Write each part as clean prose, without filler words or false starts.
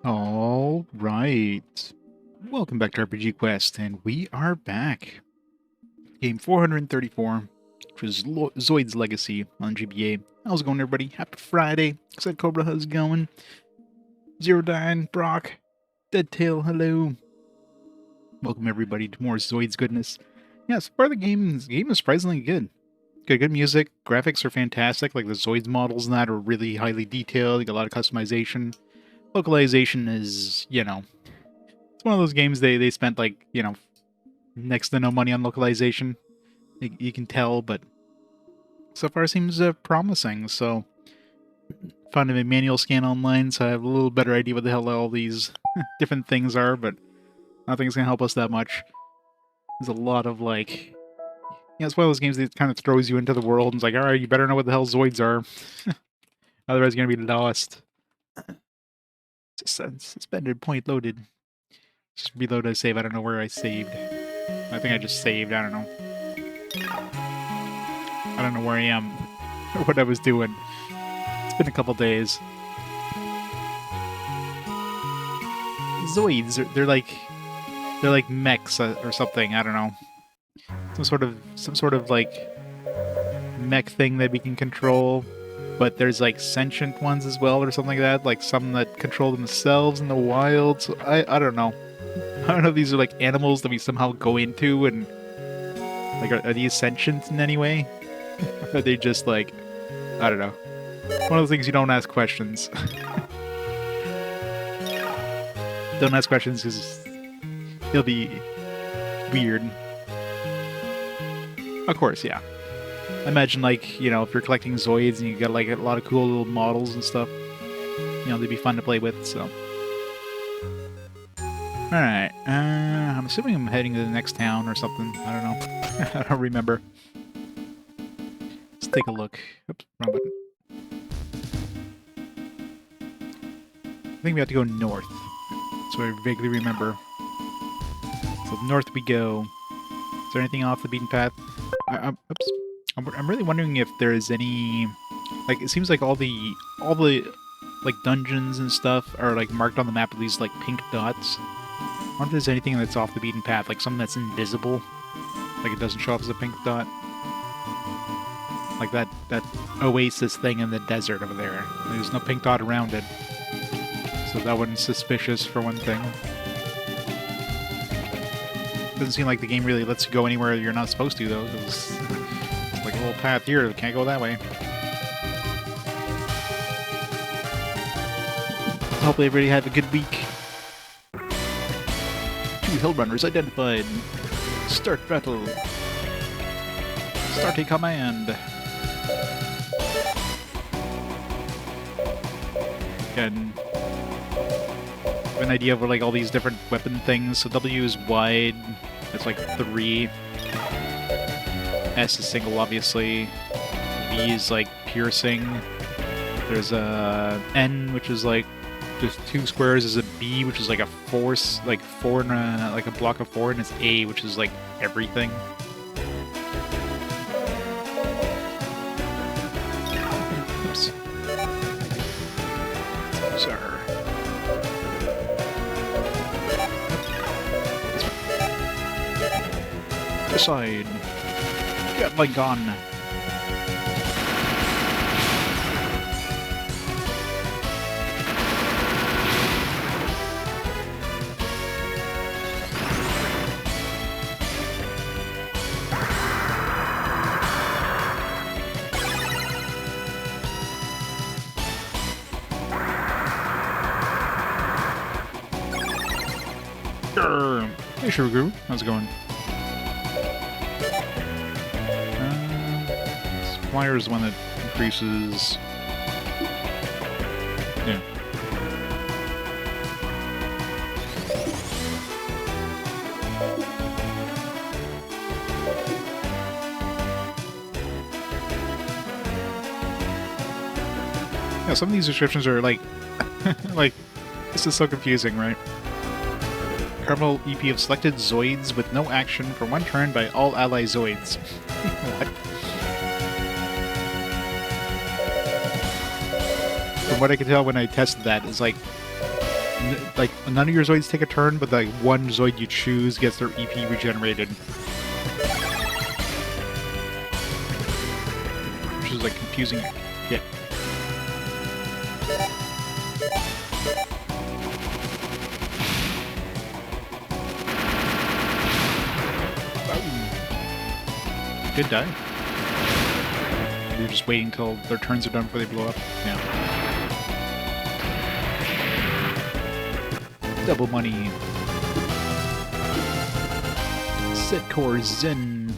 All right. Welcome back to RPG Quest, and we are back. Game 434, which is Zoids Legacy on GBA. How's it going, everybody? Happy Friday. Said Cobra, how's it going? Zero Dine, Brock, Deadtail, hello. Welcome, everybody, to more Zoids goodness. Yeah, so far the game is surprisingly good. Got good music, graphics are fantastic, like the Zoids models and that are really highly detailed, you got a lot of customization. Localization is, it's one of those games they spent like, next to no money on localization. You can tell, but so far seems promising. So found a manual scan online, so I have a little better idea what the hell all these different things are, but nothing's gonna help us that much. There's a lot of like, it's one of those games that kind of throws you into the world and it's like, all right, you better know what the hell Zoids are, otherwise you're gonna be lost. Suspended point loaded. Just reload a save. I don't know where I saved. I think I just saved. I don't know. I don't know where I am or what I was doing. It's been a couple days. Zoids, they're like mechs or something. I don't know. Some sort of like mech thing that we can control. But there's like sentient ones as well or something like that. Like some that control themselves in the wild. So I don't know. I don't know if these are like animals that we somehow go into and like are these sentient in any way? Or are they just like, I don't know. One of those things you don't ask questions. Don't ask questions because it'll be weird. Of course, yeah. Imagine like, if you're collecting Zoids and you got like a lot of cool little models and stuff, they'd be fun to play with, so. Alright, I'm assuming I'm heading to the next town or something. I don't know. I don't remember. Let's take a look. Oops, wrong button. I think we have to go north. So I vaguely remember. So north we go. Is there anything off the beaten path? Oops. I'm really wondering if there is any... Like, it seems like all the like, dungeons and stuff are, like, marked on the map with these, like, pink dots. I wonder if there's anything that's off the beaten path, like something that's invisible. Like, it doesn't show up as a pink dot. Like that oasis thing in the desert over there. There's no pink dot around it. So that one's suspicious, for one thing. Doesn't seem like the game really lets you go anywhere you're not supposed to, though. There's like a little path here that can't go that way. Hopefully everybody had a good week. 2 hill runners identified. Start battle. Start a command. Again, have an idea of what, like, all these different weapon things. So W is wide. It's like 3. S is single, obviously. B is like piercing. There's a N, which is like just 2 squares. There's a B, which is like a 4, like 4 and like a block of 4, and it's A, which is like everything. Oops. Sorry. Decide. Get my gun. Hey, Sugar, how's it going? Flyer is the one that increases. Yeah. Yeah, some of these descriptions are like, like, this is so confusing, right? Terminal EP of selected Zoids with no action for 1 turn by all ally Zoids. What? From what I could tell when I tested that, is like like, none of your Zoids take a turn, but like one Zoid you choose gets their EP regenerated. Which is like confusing. Yeah. Oh. Did die. You're just waiting until their turns are done before they blow up. Yeah. Double money. Set core Zen.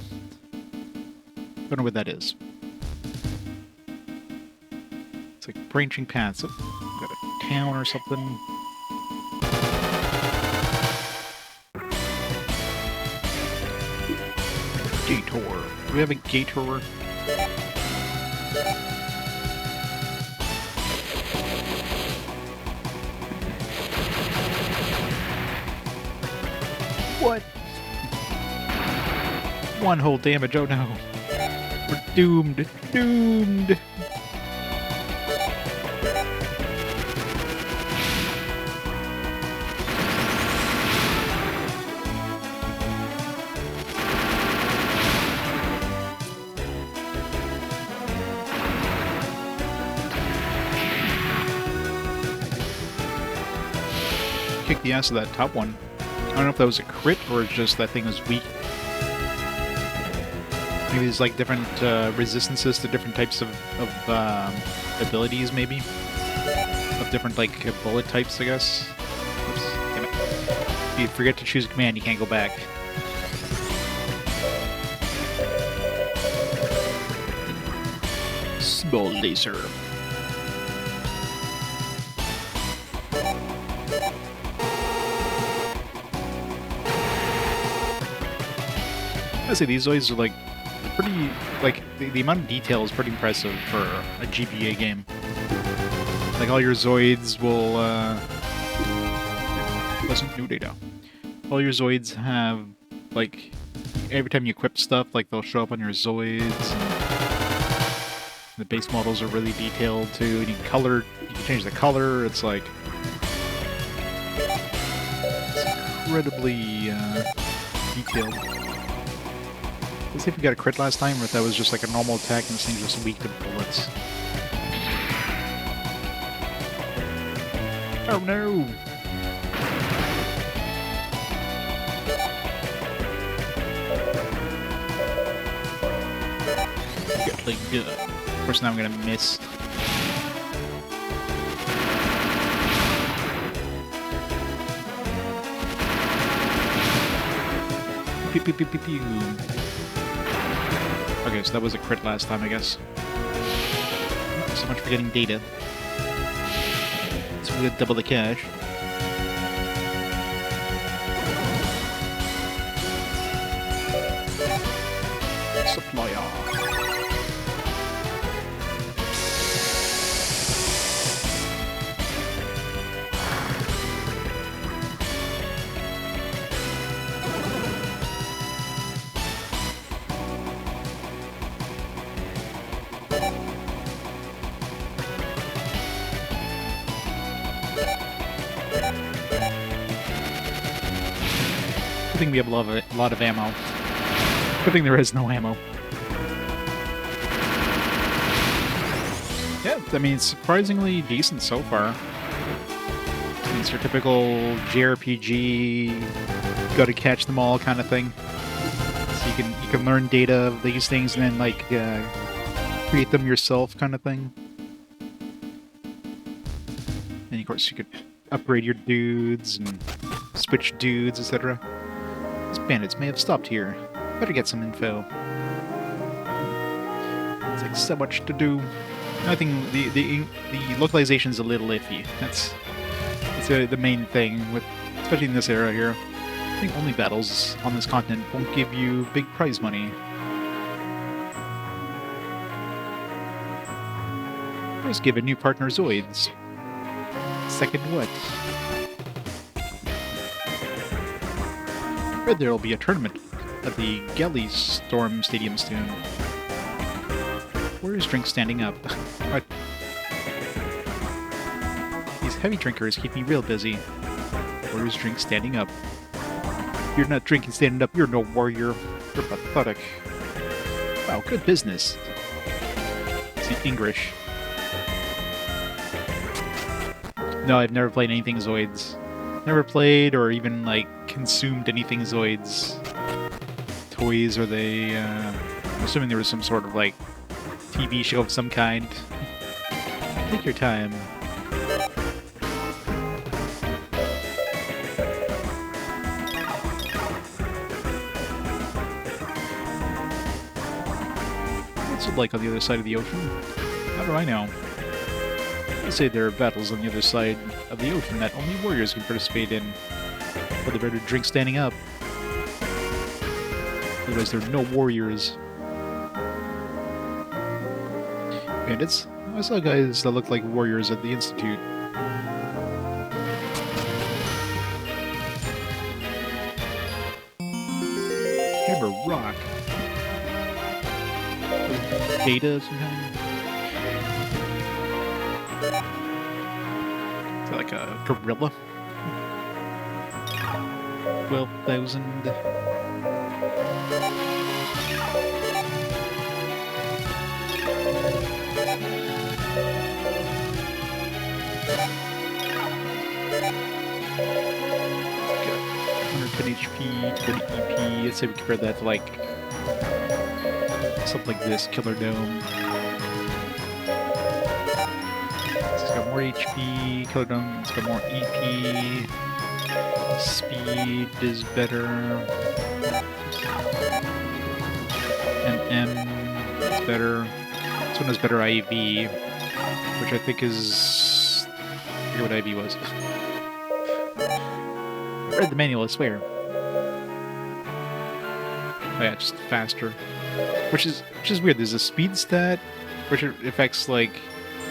Don't know what that is. It's like branching paths. Oh, got a town or something. Gator. Do we have a Gator? What? One whole damage, oh no. We're doomed. Doomed! Kick the ass of that top one. I don't know if that was a crit or just that thing was weak. Maybe there's like different resistances to different types of abilities, maybe? Of different like bullet types, I guess. Oops, damn it. If you forget to choose a command, you can't go back. Small laser. I say these Zoids are like pretty, like the amount of detail is pretty impressive for a GBA game. Like all your Zoids will wasn't new data. All your Zoids have like every time you equip stuff, like they'll show up on your Zoids. And the base models are really detailed too, and you can change the color. It's like it's incredibly detailed. Let's see if we got a crit last time, or if that was just like a normal attack and this thing's just weak to bullets. Oh no! Good, good. Of course, now I'm gonna miss. Pew pew pew pew pew. Okay, so that was a crit last time, I guess. So much for getting data. So we'll double the cash. Supplier. Good thing we have a lot of ammo. Good thing there is no ammo. Yeah, I mean, it's surprisingly decent so far. I mean, it's your typical JRPG, gotta catch them all kind of thing. So you can learn data of these things and then like create them yourself kind of thing. And of course you could upgrade your dudes and switch dudes, etc. These bandits may have stopped here. Better get some info. It's like so much to do. I think the localization's a little iffy. That's the main thing, with especially in this era here. I think only battles on this continent won't give you big prize money. First, give a new partner Zoids. Second, what? I heard there'll be a tournament at the Galley Storm Stadium soon. Where is Drink standing up? What? He's heavy drinkers keep me real busy. Warriors drink standing up. If you're not drinking standing up, you're no warrior. You're pathetic. Wow, good business. See, English. No, I've never played anything Zoids. Never played or even, like, consumed anything Zoids. Toys, or they, I'm assuming there was some sort of, like, TV show of some kind. Take your time. What's it like on the other side of the ocean? How do I know? They say there are battles on the other side of the ocean that only warriors can participate in. But they better drink standing up. Otherwise there are no warriors. Bandits? I saw guys that looked like warriors at the Institute. Hammer rock. Data of some kind? Is that like a gorilla? 12,000. HP, 20 EP. Let's say we compare that to like something like this, Killer Dome. It's got more HP, Killer Dome, it's got more EP. Speed is better. And M is better. This one has better IV, which I think is... I forget what IV was. I read the manual, I swear. Oh yeah, just faster. Which is weird. There's a speed stat, which affects, like,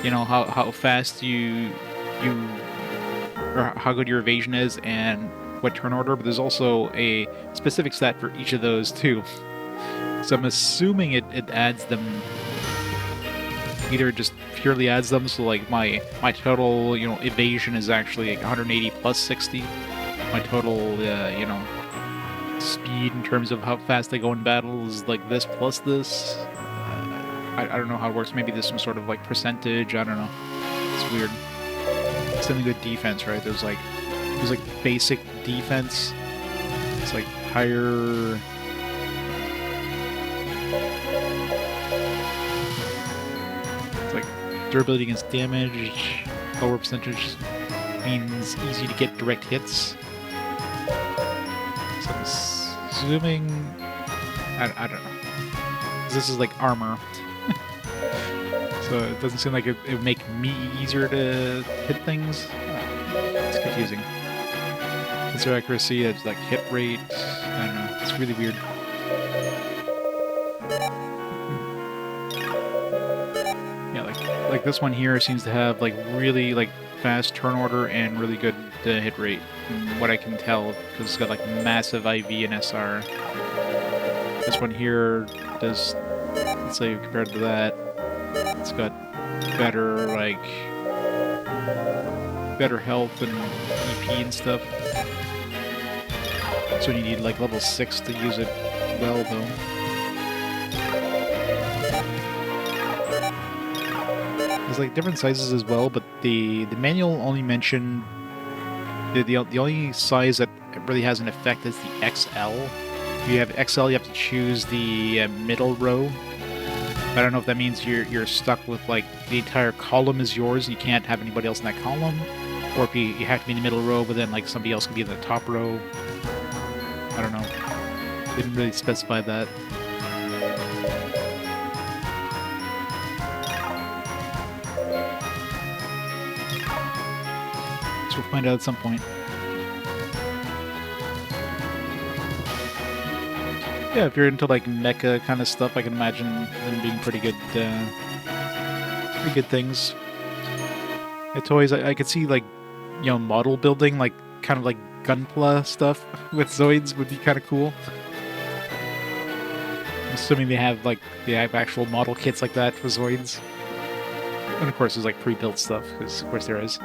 you know, how fast you or how good your evasion is and what turn order, but there's also a specific stat for each of those too. So I'm assuming it adds them. Either it just purely adds them, so like my total, you know, evasion is actually like 180 plus 60. My total, you know, speed in terms of how fast I go in battle is like this plus this. I don't know how it works. Maybe there's some sort of like percentage. I don't know. It's weird. Something with defense, right? There's like basic defense. It's like higher. It's like durability against damage. Lower percentage means easy to get direct hits. So I'm assuming... I don't know. This is like armor. So it doesn't seem like it would make me easier to hit things. It's confusing. Sensor accuracy, it's like hit rate. I don't know. It's really weird. Yeah, like this one here seems to have like really like fast turn order and really good hit rate, from what I can tell, because it's got like massive IV and SR. This one here does, let's say compared to that, it's got better like better health and EP and stuff. So you need like level 6 to use it well, though. There's like different sizes as well, but the manual only mentioned the only size that really has an effect is the XL. If you have XL, you have to choose the middle row. I don't know if that means you're stuck with like the entire column is yours and you can't have anybody else in that column, or if you have to be in the middle row, but then like somebody else can be in the top row. I don't know. They didn't really specify that. So we'll find out at some point. Yeah, if you're into like mecha kind of stuff, I can imagine them being pretty good things. The toys, I could see like, you know, model building, like kind of like Gunpla stuff with Zoids would be kind of cool. I'm assuming they have actual model kits like that for Zoids. And of course there's like pre-built stuff, because of course there is.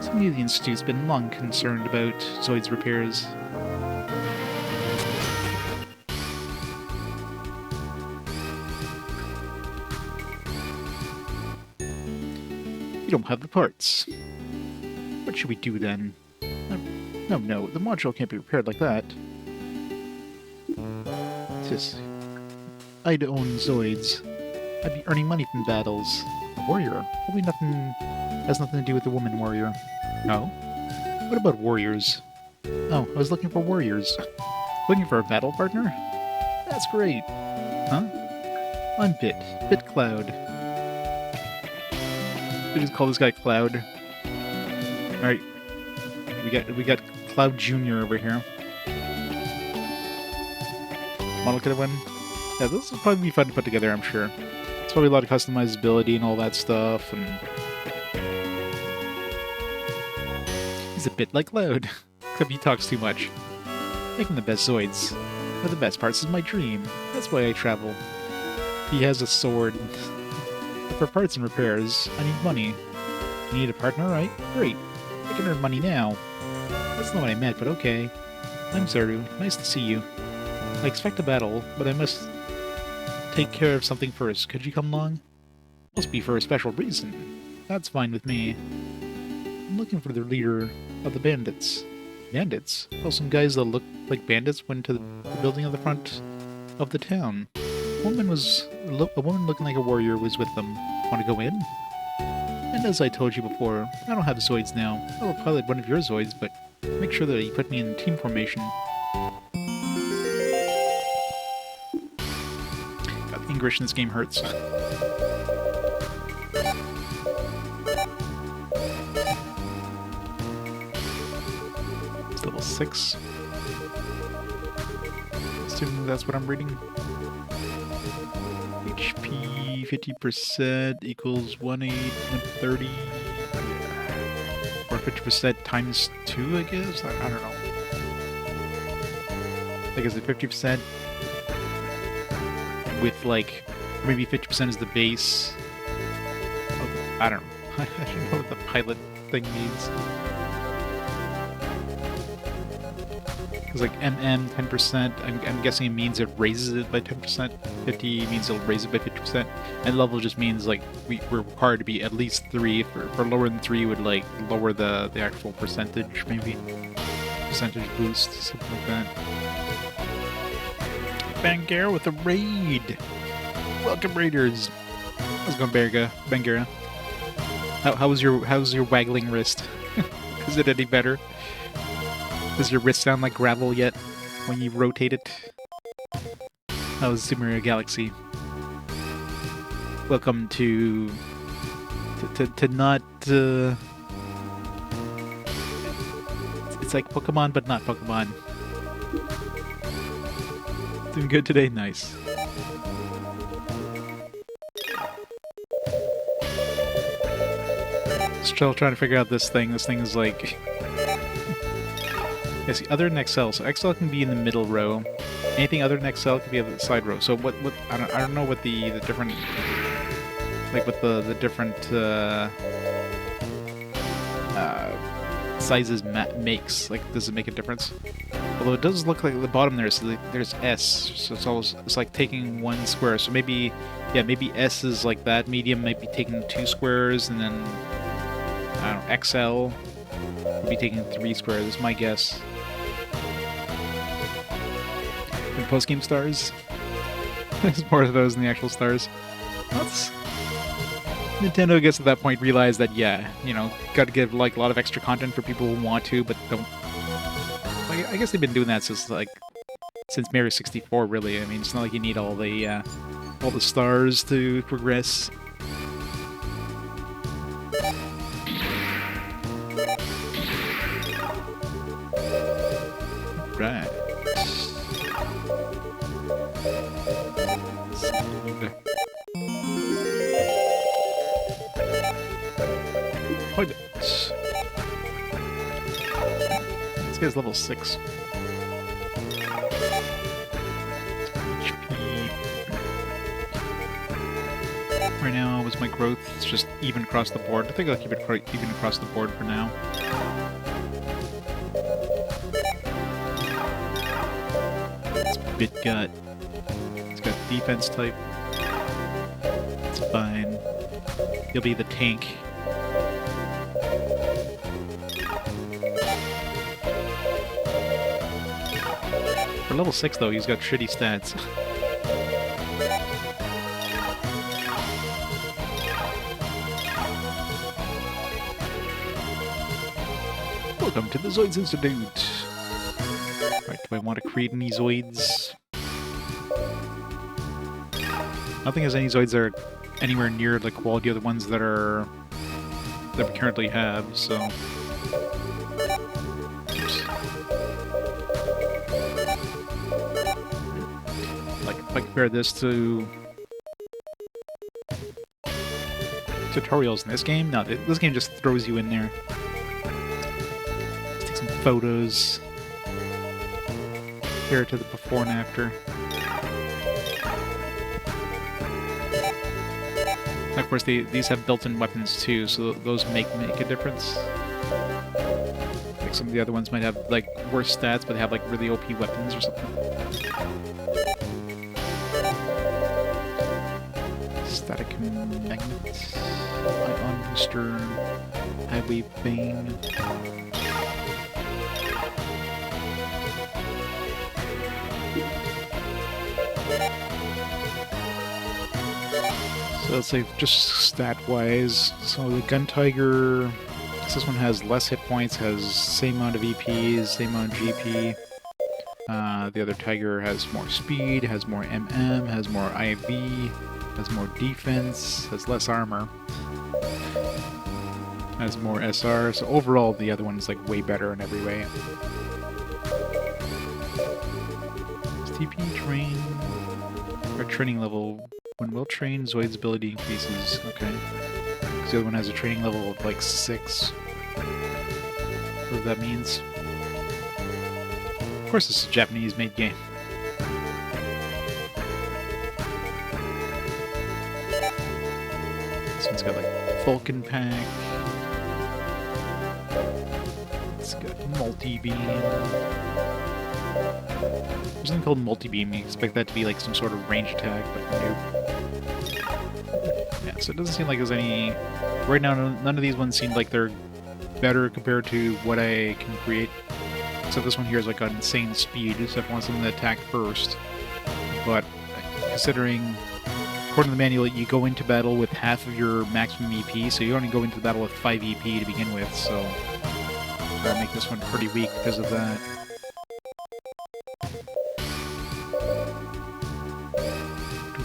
Some of the Institute's been long concerned about Zoids repairs. We don't have the parts. What should we do then? No, the module can't be repaired like that. I'd own Zoids. I'd be earning money from battles. A warrior? Probably has nothing to do with the woman warrior. No? What about warriors? Oh, I was looking for warriors. Looking for a battle partner? That's great. Huh? I'm Bit Cloud. We just call this guy Cloud. Alright. We got Cloud Jr. over here. Model kit win. Yeah, this will probably be fun to put together, I'm sure. It's probably a lot of customizability and all that stuff, and he's a bit like Cloud, except he talks too much. Making the best Zoids. One of the best parts is my dream. That's why I travel. He has a sword. But for parts and repairs, I need money. You need a partner, right? Great. I can earn money now. That's not what I meant, but okay. I'm Zaru. Nice to see you. I expect a battle, but I must take care of something first. Could you come along? Must be for a special reason. That's fine with me. I'm looking for the leader of the bandits. Bandits? Well, some guys that look like bandits went to the building at the front of the town. A woman looking like a warrior was with them. Want to go in? And as I told you before, I don't have Zoids now. I will pilot one of your Zoids, but make sure that you put me in team formation. God, English in this game hurts. It's level 6. Assuming that's what I'm reading. HP 50% equals 130. Or 50% times 2, I guess? I don't know. Like, is it 50% with, like, maybe 50% is the base? I don't know. I don't know what the pilot thing means. Because, like, MM, 10%, I'm guessing it means it raises it by 10%. 50 means it'll raise it by 50%. And level just means, like, we're required to be at least 3. For lower than 3 would, like, lower the actual percentage, maybe. Percentage boost, something like that. Bangara with a raid! Welcome, raiders! How's it going, Bangara? How's your waggling wrist? Is it any better? Does your wrist sound like gravel yet when you rotate it? That was Super Mario Galaxy. Welcome to not. It's like Pokemon, but not Pokemon. Doing good today, nice. Still trying to figure out this thing. This thing is like. Yeah, see, other than XL. So XL can be in the middle row. Anything other than XL can be on the side row. So what I don't know what the different, like what the different sizes makes. Like, does it make a difference? Although it does look like at the bottom there's S. So it's like taking 1 square. So maybe, yeah, maybe S is like that. Medium might be taking 2 squares, and then I don't know, XL would be taking 3 squares. That's my guess. And post-game stars? There's more of those than the actual stars. Nintendo, I guess, at that point realized that, yeah, you know, gotta give, like, a lot of extra content for people who want to, but don't. Like, I guess they've been doing that since Mario 64, really. I mean, it's not like you need all the stars to progress. Right. This guy's level 6. HP. Right now, with my growth, it's just even across the board. I think I'll keep it even across the board for now. It's Bit Gut. It's got defense type. It's fine. He'll be the tank. For level 6, though, he's got shitty stats. Welcome to the Zoids Institute! Alright, do I want to create any Zoids? I don't think there's any Zoids that are anywhere near the quality of the ones that we currently have, so... Oops. Like, if I compare this to... tutorials in this game, no, this game just throws you in there. Let's take some photos. Compare it to the before and after. Of course, these have built-in weapons too, so those make a difference. Like some of the other ones might have like worse stats, but they have like really OP weapons or something. Static magnet, ion booster, highway bane. So let's say just stat-wise, so the Gun Tiger, this one has less hit points, has same amount of EPs, same amount of GP. The other Tiger has more speed, has more MM, has more IV, has more defense, has less armor, has more SR, so overall the other one's like way better in every way. Does TP train, or training level? When well trained, Zoid's ability increases. Okay. Because the other one has a training level of like 6. Whatever that means. Of course, this is a Japanese-made game. This one's got like Vulcan Pack. It's got multi-beam. There's something called multi-beam. You expect that to be like some sort of range attack, but nope. Yeah, so it doesn't seem like there's any... Right now, none of these ones seem like they're better compared to what I can create. So this one here is like an insane speed, so if I want something to attack first. But considering, according to the manual, you go into battle with half of your maximum EP, so you only go into battle with 5 EP to begin with, so that'll make this one pretty weak because of that.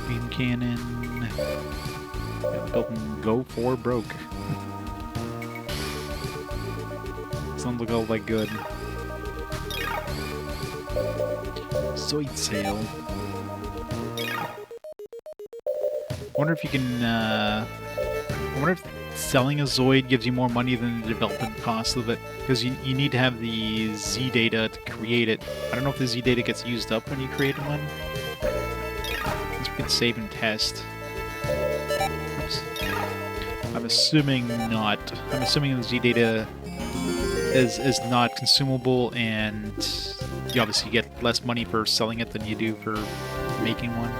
Beam cannon. Yeah, built-in Go 4 broke. Doesn't look all that good. Zoid sale. Wonder if you can. I wonder if selling a Zoid gives you more money than the development cost of it, because you need to have the Z data to create it. I don't know if the Z data gets used up when you create one. We can save and test. Oops. I'm assuming not. I'm assuming the Z data is not consumable, and you obviously get less money for selling it than you do for making one.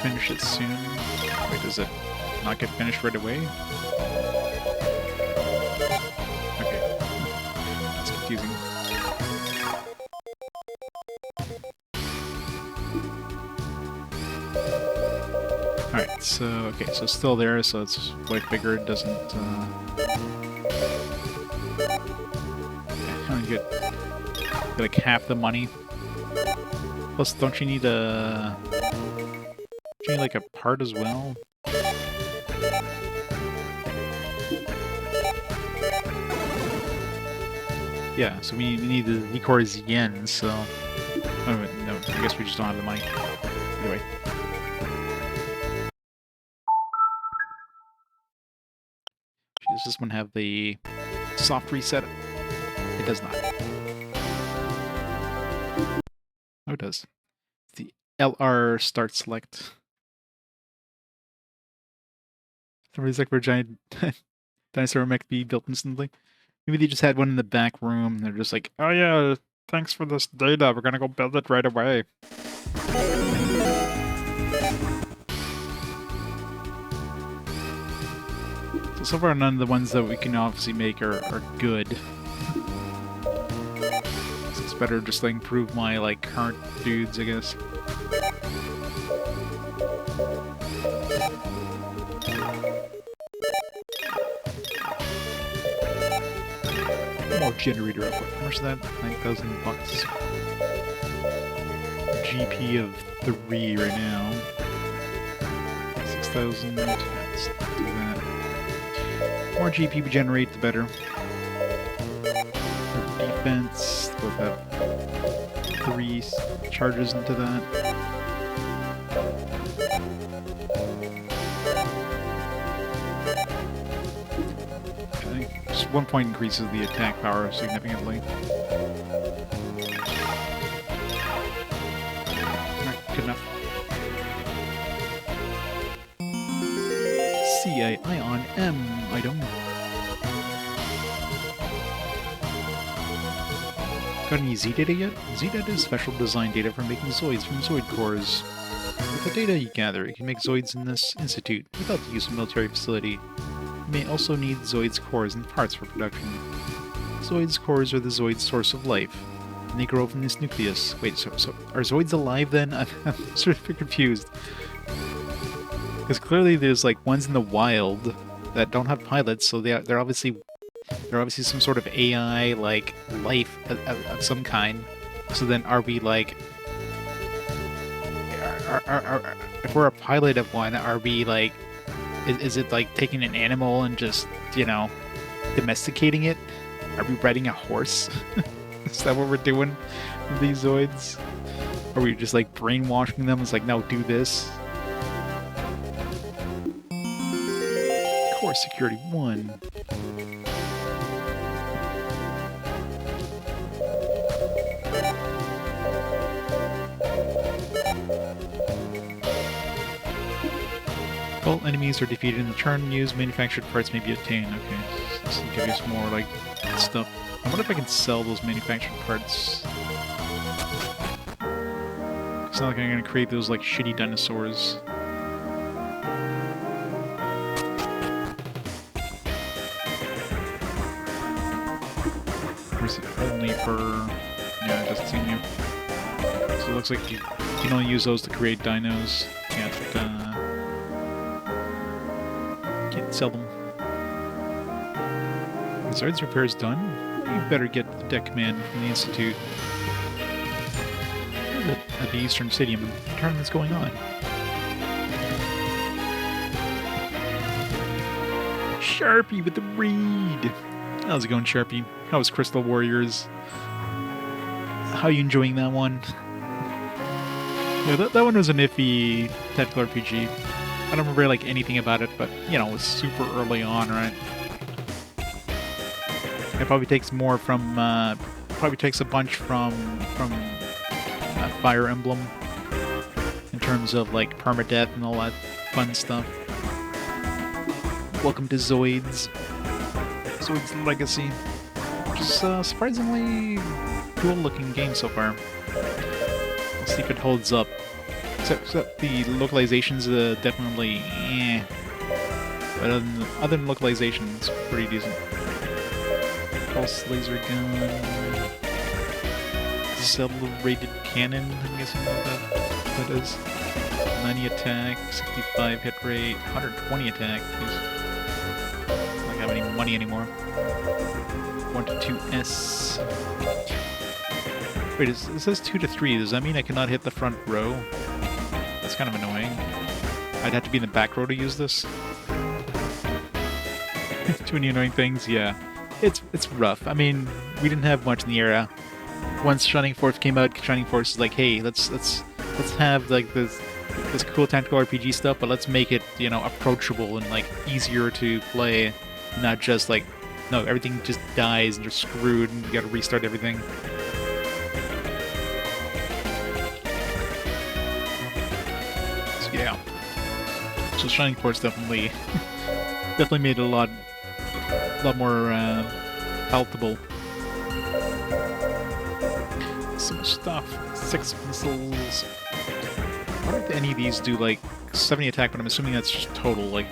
Finish it soon. Wait, does it not get finished right away? Okay. That's confusing. Alright, so, okay, so it's still there, so it's way bigger, it doesn't, yeah, you get like half the money. Plus, don't you need a... Do you need like a part as well? Yeah, so we need the Nikor's yen, so... Oh, wait, no, I guess we just don't have the money. Anyway. Does this one have the soft reset? It does not. Oh, it does. The LR start select. Somebody's like for a giant dinosaur mech be built instantly. Maybe they just had one in the back room. They're just like, oh yeah, thanks for this data. We're gonna go build it right away. So far, none of the ones that we can obviously make are good. So it's better just like improve my like current dudes, I guess. More generator output. How much is that? 9,000 bucks. GP of 3 right now. 6,000. Let's do that. The more GP we generate, the better. For defense, we'll have 3 charges into that. Okay. Just 1 point increases the attack power significantly. Not good enough. C-I-on-M item. Got any Z data yet? Z data is special design data for making Zoids from Zoid cores. With the data you gather, you can make Zoids in this institute without the use of a military facility. You may also need Zoids cores and parts for production. Zoids cores are the Zoid source of life, and they grow from this nucleus. Wait, so are Zoids alive then? I'm sort of confused. Because clearly there's like ones in the wild that don't have pilots, so they're obviously some sort of AI like life of some kind. So then are we like if we're a pilot of one, are we like is it like taking an animal and just, you know, domesticating it? Are we riding a horse? Is that what we're doing with these Zoids? Are we just like brainwashing them? It's like, no, do this. Core security 1. All enemies are defeated in the turn used. Manufactured parts may be obtained. Okay, so this will give you some more like stuff. I wonder if I can sell those manufactured parts. It's not like I'm gonna create those like shitty dinosaurs. Or is it only for... Yeah, it doesn't seem new. So it looks like you can only use those to create dinos. Can't sell them. Zoids repairs done? You better get the deck command from the Institute at the Eastern Stadium and the tournament's going on. Sharpie with the raid! How's it going, Sharpie? How was Crystal Warriors? How are you enjoying that one? Yeah, that one was an iffy tactical RPG. I don't remember like anything about it, but you know, it was super early on, right? It probably takes more from, probably takes a bunch from Fire Emblem in terms of like permadeath and all that fun stuff. Welcome to Zoids. Zoids Legacy, which is surprisingly cool-looking game so far. We'll see if it holds up. Except the localization's definitely eh. But other than localization, it's pretty decent. Pulse laser gun. Accelerated cannon, I'm guessing what that is. 90 attack, 65 hit rate, 120 attack. Jeez. I don't have any money anymore. 1 to 2S. Wait, it says 2 to 3. Does that mean I cannot hit the front row? That's kind of annoying. I'd have to be in the back row to use this. Too many annoying things, yeah. It's rough. I mean, we didn't have much in the era. Once Shining Force came out, Shining Force is like, hey, let's have like this cool tactical RPG stuff, but let's make it, you know, approachable and like easier to play. Not just like, no, everything just dies and you're screwed and you gotta restart everything. So yeah. So Shining Force definitely made it a lot more palatable. Some stuff. 6 missiles. I wonder if any of these do like 70 attack, but I'm assuming that's just total. Like,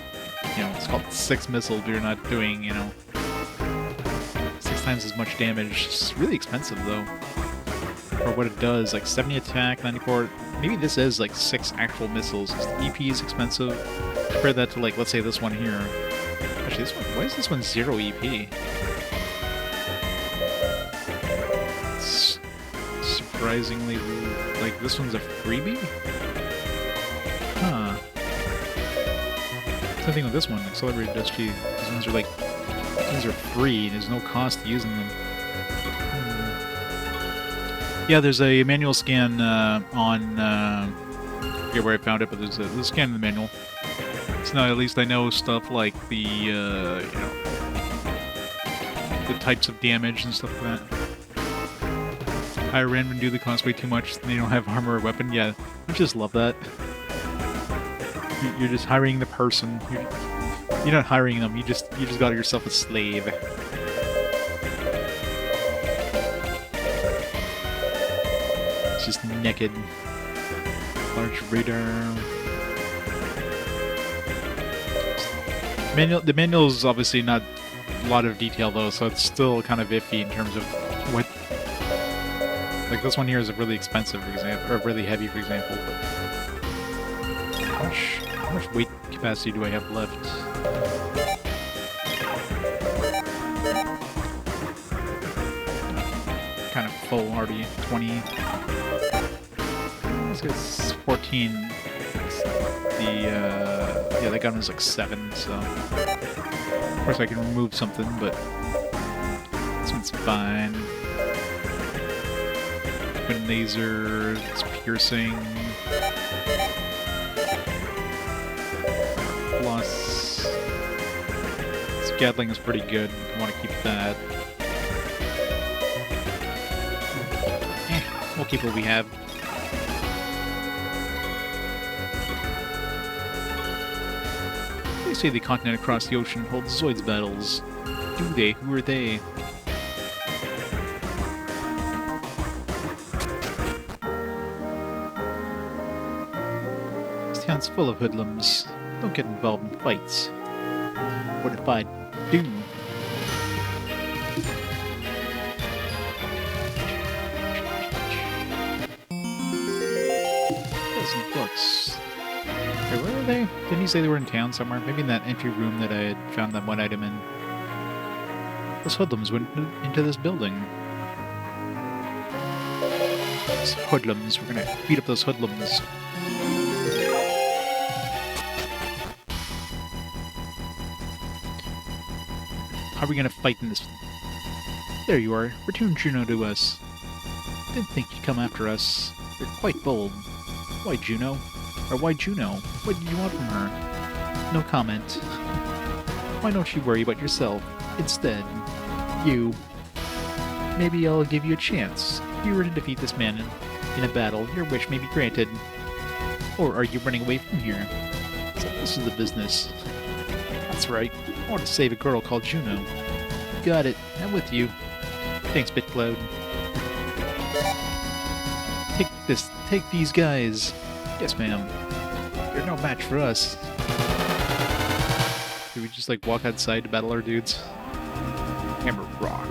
you know, it's called 6 missiles, but you're not doing, you know, 6 times as much damage. It's really expensive though. For what it does, like 70 attack, 94. Maybe this is like 6 actual missiles. The EP is expensive. Compare that to like, let's say this one here. Actually, this one. Why is this one 0 EP? It's surprisingly, like this one's a freebie. Huh. Same thing with this one, accelerated SG. These ones are like, these are free. There's no cost to using them. Yeah, there's a manual scan on. I forget where I found it, but there's a scan in the manual. So now at least I know stuff like the you know, the types of damage and stuff like that. Higher end would do the cost way too much. They don't have armor or weapon. Yeah, I just love that. You're just hiring the person. You're not hiring them. You just got yourself a slave. It's just naked. Large radar. The manual's obviously not a lot of detail though, so it's still kind of iffy in terms of what. Like this one here is really expensive, for example, or really heavy, for example. But how much weight capacity do I have left? Kind of full already. 20. This guy's 14. Yeah, that gun was like 7, so of course I can remove something, but this one's fine. Twin laser, it's piercing. Plus, this Gatling is pretty good. I want to keep that. We'll keep what we have. They say the continent across the ocean holds Zoids battles. Do they? Who are they? This town's full of hoodlums. Don't get involved in fights. What if I do? Dozen books. Okay, where are they? Didn't you say they were in town somewhere? Maybe in that empty room that I had found that one item in. Those hoodlums went into this building. Those hoodlums. We're gonna beat up those hoodlums. How are we gonna fight in this? There you are. Return Juno to us. Didn't think you'd come after us. You're quite bold. Why Juno? Or why Juno? What did you want from her? No comment. Why don't you worry about yourself? Instead, you. Maybe I'll give you a chance. If you were to defeat this man in a battle, your wish may be granted. Or are you running away from here? So this is the business. That's right. I want to save a girl called Juno. Got it. I'm with you. Thanks, BitCloud. Take these guys. Yes, ma'am. You're no match for us. Do we just like walk outside to battle our dudes? Hammer rock.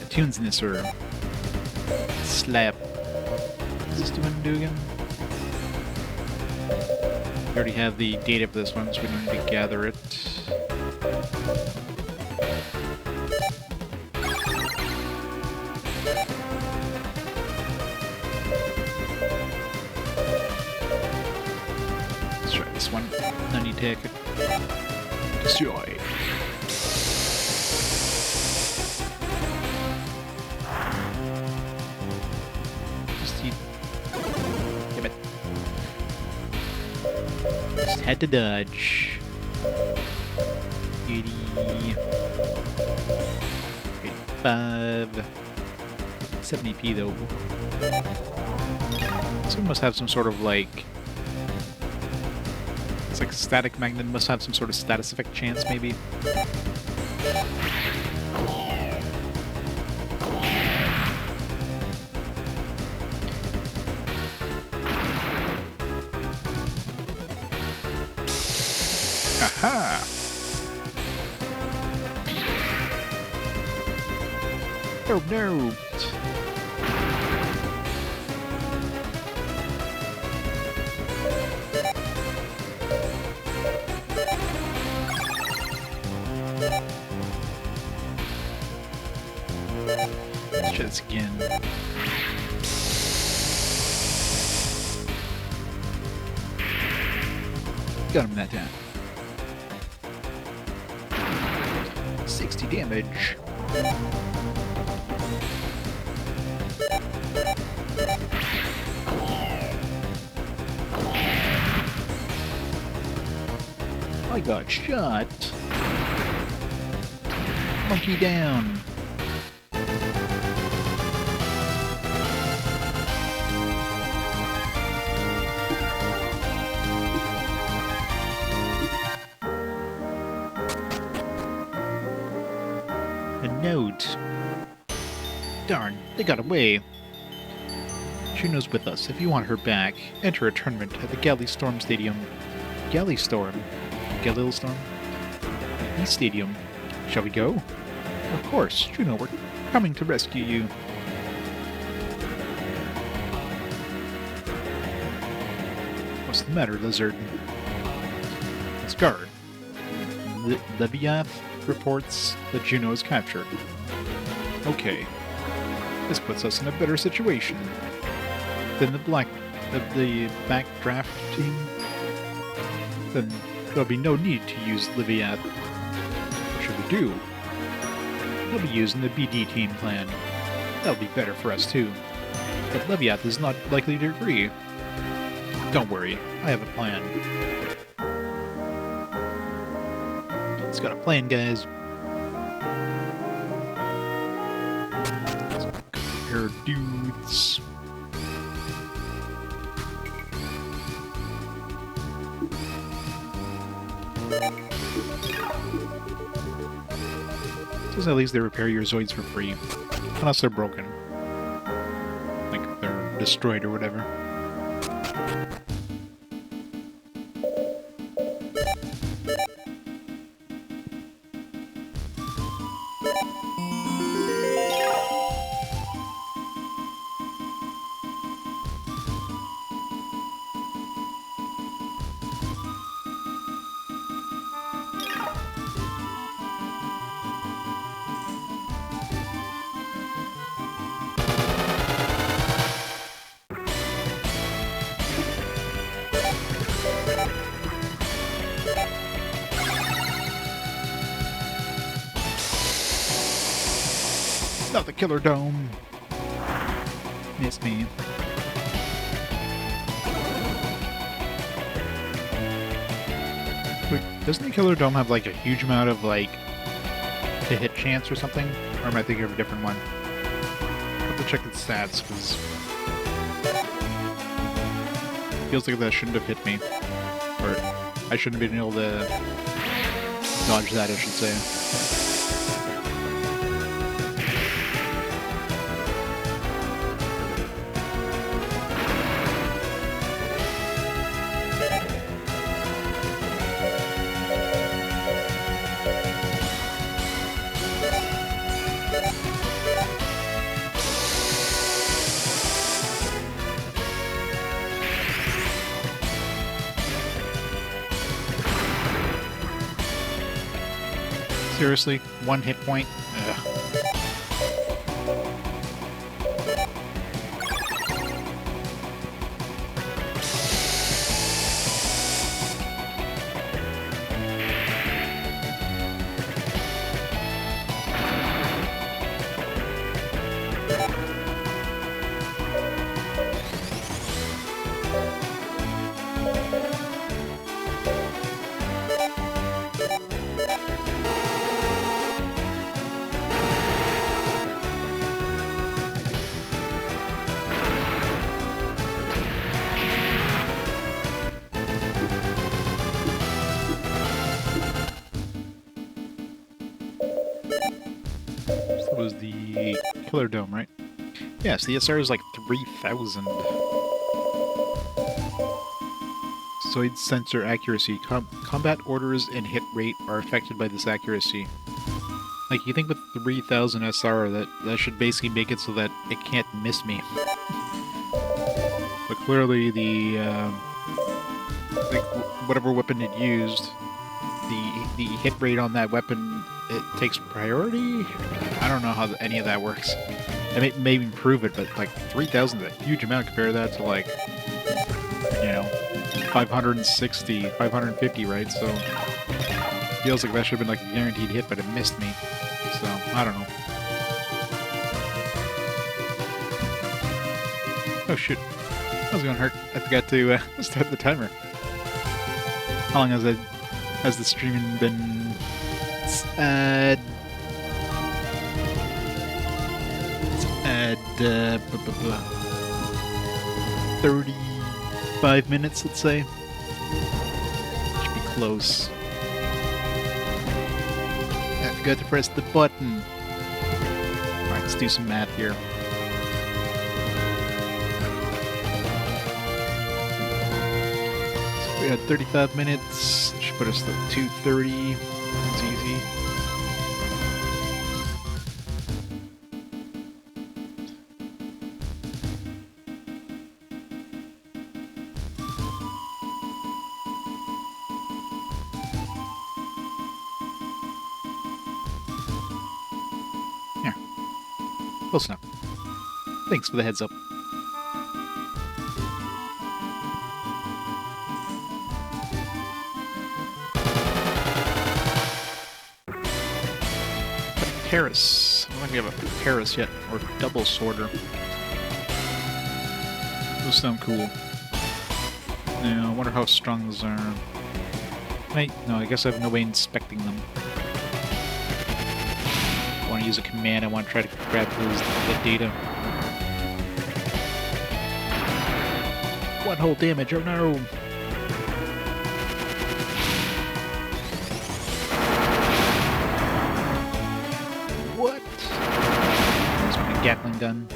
Tunes in this order. Slap. Is this do again? We already have the data for this one, so we don't need to gather it. Let's try this one. No need to take it. Destroy. Had to dodge. 80. 85. 70p though. This one must have some sort of like... It's like a static magnet, must have some sort of status effect chance maybe. Aha! Oh no! Let's try this again. Got him that time. 60 damage. I got shot. Monkey down. A note. Darn, they got away. Juno's with us. If you want her back, enter a tournament at the Galley Storm Stadium. Galley Storm? Galil Storm? East Stadium. Shall we go? Of course, Juno, we're coming to rescue you. What's the matter, Lizard? Scar. Leviath reports that Juno is captured. Okay. This puts us in a better situation than the backdraft team. Then there'll be no need to use Leviath. What should we do? We'll be using the BD team plan. That'll be better for us too. But Leviath is not likely to agree. Don't worry, I have a plan. It's got a plan, guys. Compare dudes. Says at least they repair your Zoids for free. Unless they're broken. Like they're destroyed or whatever. Not the killer dome. Miss me. Wait, doesn't the killer dome have like a huge amount of like to hit chance or something? Or am I thinking of a different one? I'll have to check its stats because feels like that shouldn't have hit me. Or I shouldn't have been able to dodge that, I should say. Seriously? 1 hit point? Ugh. was the Killer Dome, right? Yes, the SR is like 3,000. Zoid sensor accuracy. Combat orders and hit rate are affected by this accuracy. Like, you think with 3,000 SR, that should basically make it so that it can't miss me. But clearly the, like, whatever weapon it used, the hit rate on that weapon, it takes priority? I don't know how any of that works. It may even prove it, but like 3,000 is a huge amount compared to that to like, you know, 560, 550, right? So feels like that should have been like a guaranteed hit, but it missed me. So I don't know. Oh shoot. That was gonna hurt. I forgot to start the timer. How long has the streaming been? 35 minutes, let's say. Should be close. I forgot to press the button. Alright, let's do some math here. So we had 35 minutes. That should put us at 2:30. That's easy. Close enough. Thanks for the heads up. Paris. I don't think we have a Paris yet, or double sorter. Those sound cool. Now, I wonder how strong those are. Wait, no, I guess I have no way of inspecting them. I want to use a command, I want to try to grab the data. One whole damage, oh no! What? That's my Gatling gun.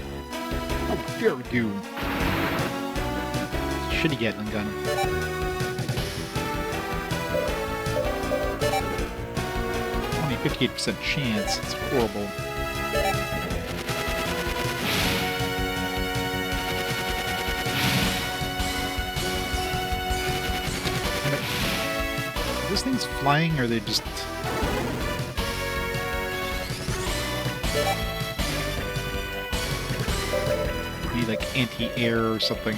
How dare you! Shitty Gatling gun. Only 58% chance, it's horrible. Are those things flying, or are they just... Need like anti-air or something.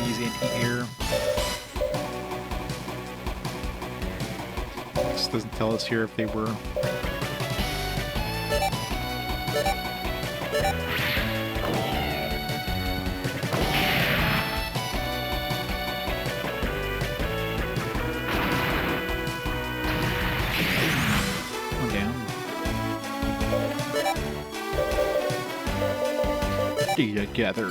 Use anti-air. This doesn't tell us here if they were. One down. Data gather.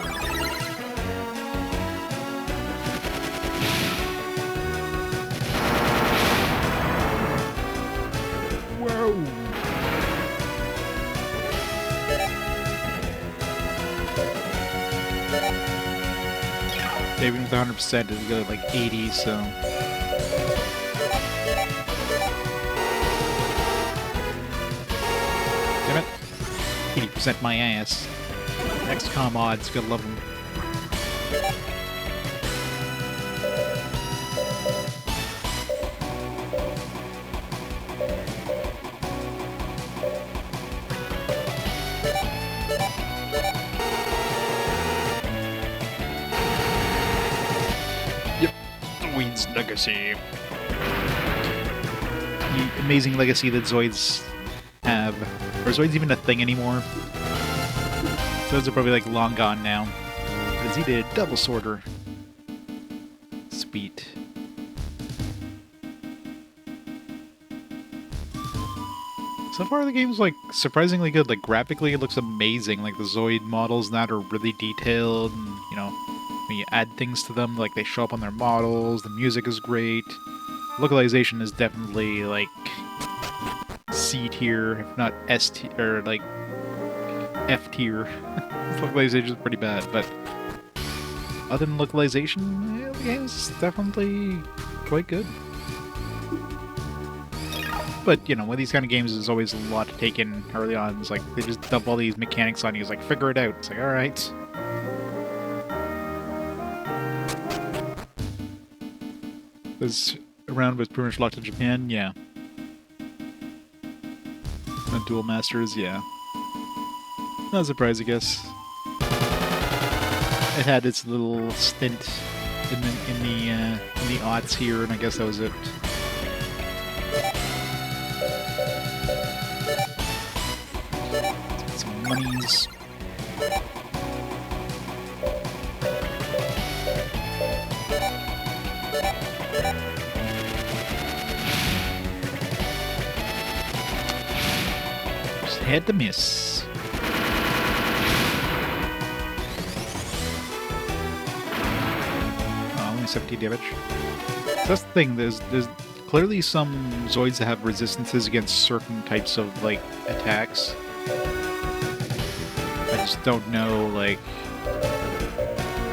Even with 100%, it'll go to like 80, so... Damn it. 80% my ass. XCOM odds, gotta love them. Zoids legacy. The amazing legacy that Zoids have. Or is Zoids even a thing anymore? Zoids are probably like long gone now. Because he did double sorter. Sweet. So far the game's like surprisingly good. Like graphically it looks amazing. Like the Zoid models and that are really detailed and, you know, when you add things to them, like they show up on their models, the music is great. Localization is definitely like C tier, if not S tier, or like F tier. Localization is pretty bad, but other than localization, yeah, the game's definitely quite good. But, you know, with these kind of games, there's always a lot to take in early on. It's like, they just dump all these mechanics on you. It's like, figure it out. It's like, alright. This round was pretty much locked in Japan, yeah. And Dual Masters, yeah. Not a surprise, I guess. It had its little stint in the aughts here, and I guess that was it. Some monies. Just had to miss. Oh, only 17 damage. That's the thing. There's clearly some Zoids that have resistances against certain types of like attacks. I just don't know, like,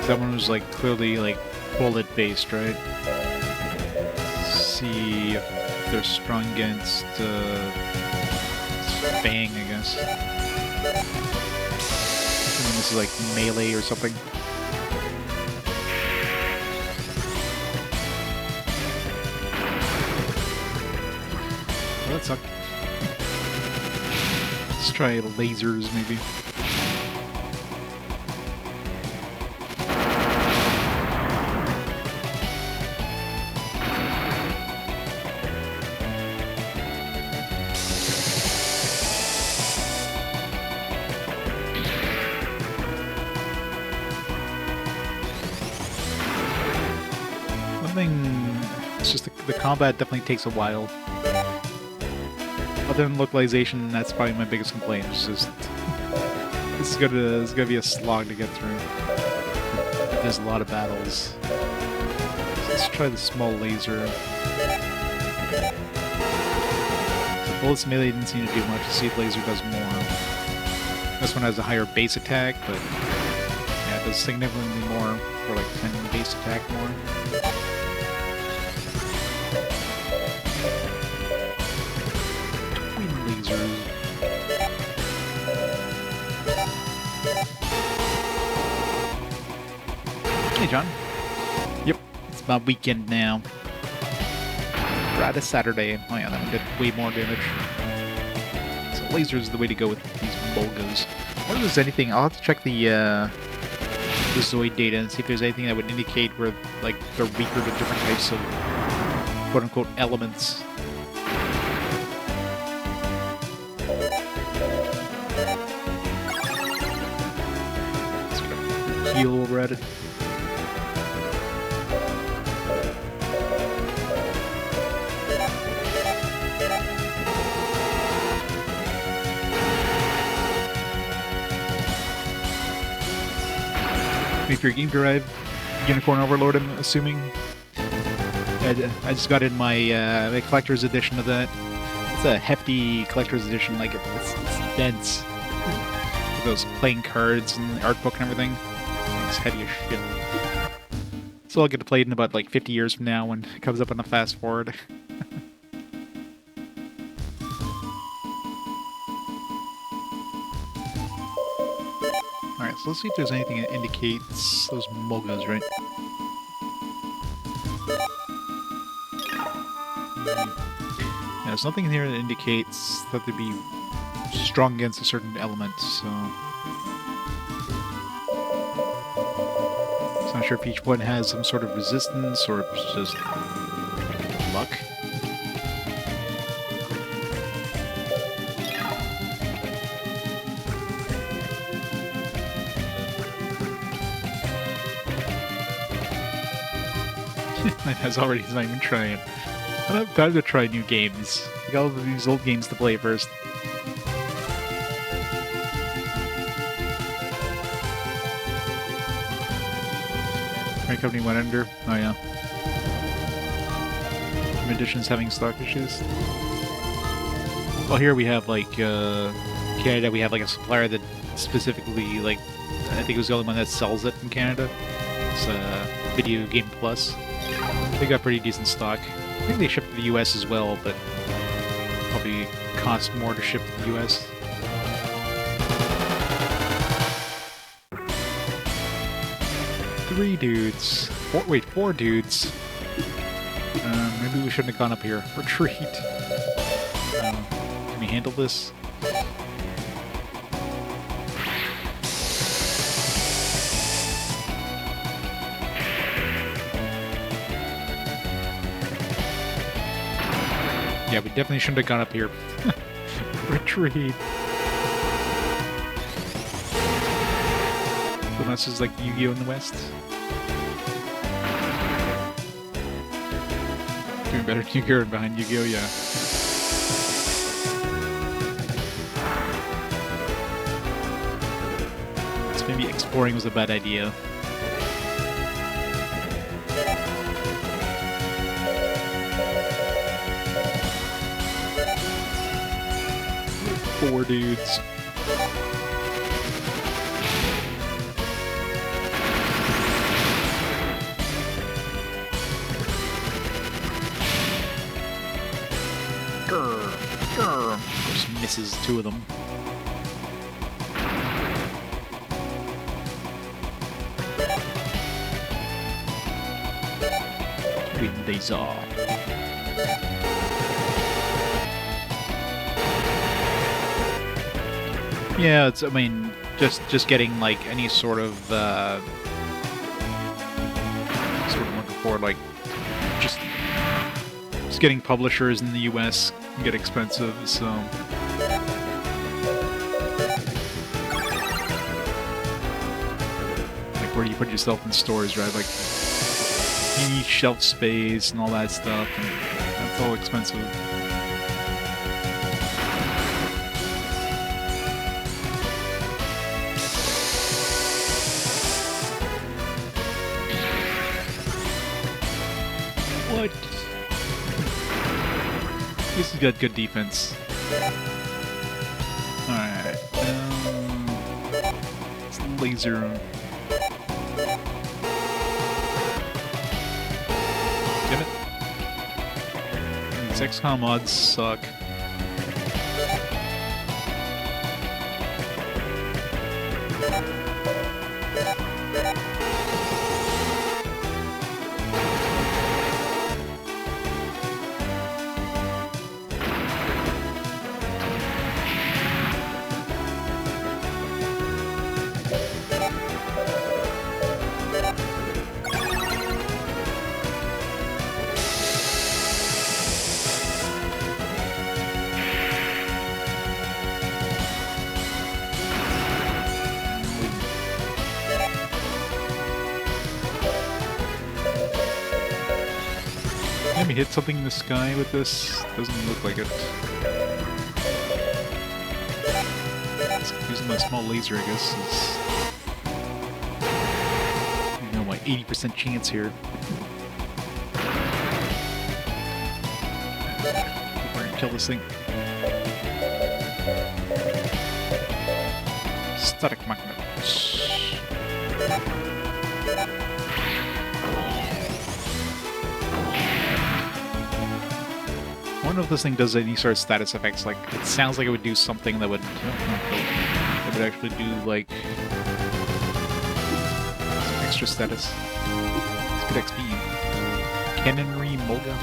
that one was like clearly like bullet based, right? Let's see if they're strong against Fang, I guess. I mean, this is like melee or something. Well, that sucked. Let's try lasers, maybe. It's just the combat definitely takes a while. Other than localization, that's probably my biggest complaint. It's just it's gonna be a slog to get through. There's a lot of battles. Let's try the small laser. So bullets melee didn't seem to do much. Let's see if laser does more. This one has a higher base attack, but yeah, it does significantly more for like 10 base attack more. Hey, John. Yep, it's my weekend now. Friday, Saturday. Oh yeah, that one did way more damage. So laser is the way to go with these Bolgas. I wonder if there's anything. I'll have to check the Zoid data and see if there's anything that would indicate where like they're weaker to different types of quote-unquote elements. Heal while we're at it. If you're Game Drive Unicorn Overlord, I'm assuming. I just got in my collector's edition of that. It's a hefty collector's edition, like it's dense. With those playing cards and the art book and everything. It's heavy as shit. So I'll get to play it in about like 50 years from now when it comes up on the fast forward. Alright, so let's see if there's anything that indicates those Mogas, right? Yeah, there's nothing in here that indicates that they'd be strong against a certain element, so... I'm not sure if each one has some sort of resistance or if it's just luck. As already, he's not even trying. I don't have time to try new games. I got all these old games to play first. My company went under. Oh yeah. Edition's having stock issues. Well, here we have, like, Canada, we have, like, a supplier that specifically, like, I think it was the only one that sells it in Canada. It's Video Game Plus. They got pretty decent stock. I think they ship to the US as well, but probably cost more to ship to the US. Three dudes. Four dudes. Maybe we shouldn't have gone up here. Retreat. Can we handle this? Yeah, we definitely shouldn't have gone up here. Retreat. So this is like Yu-Gi-Oh! In the West. Doing better than Yu-Gi-Oh! Behind Yu-Gi-Oh! Yeah. So maybe exploring was a bad idea. Four dudes. Grr, grr. Of course, misses two of them. Wind they saw. Yeah, it's, I mean, just getting, like, any sort of looking for, like, just getting publishers in the US can get expensive, so... Like, where do you put yourself in stores, right? Like, you need shelf space and all that stuff, and that's all expensive. What? This has got good defense. Alright. It's laser. Damn it. These XCOM mods suck. Maybe hit something in the sky with this? Doesn't look like it. Using my small laser, I guess, is... You know, my 80% chance here. We're gonna kill this thing. Static magnets. I wonder if this thing does any sort of status effects. Like, it sounds like it would do something that would actually do, like, some extra status. It's good XP. Cannonry Mulga.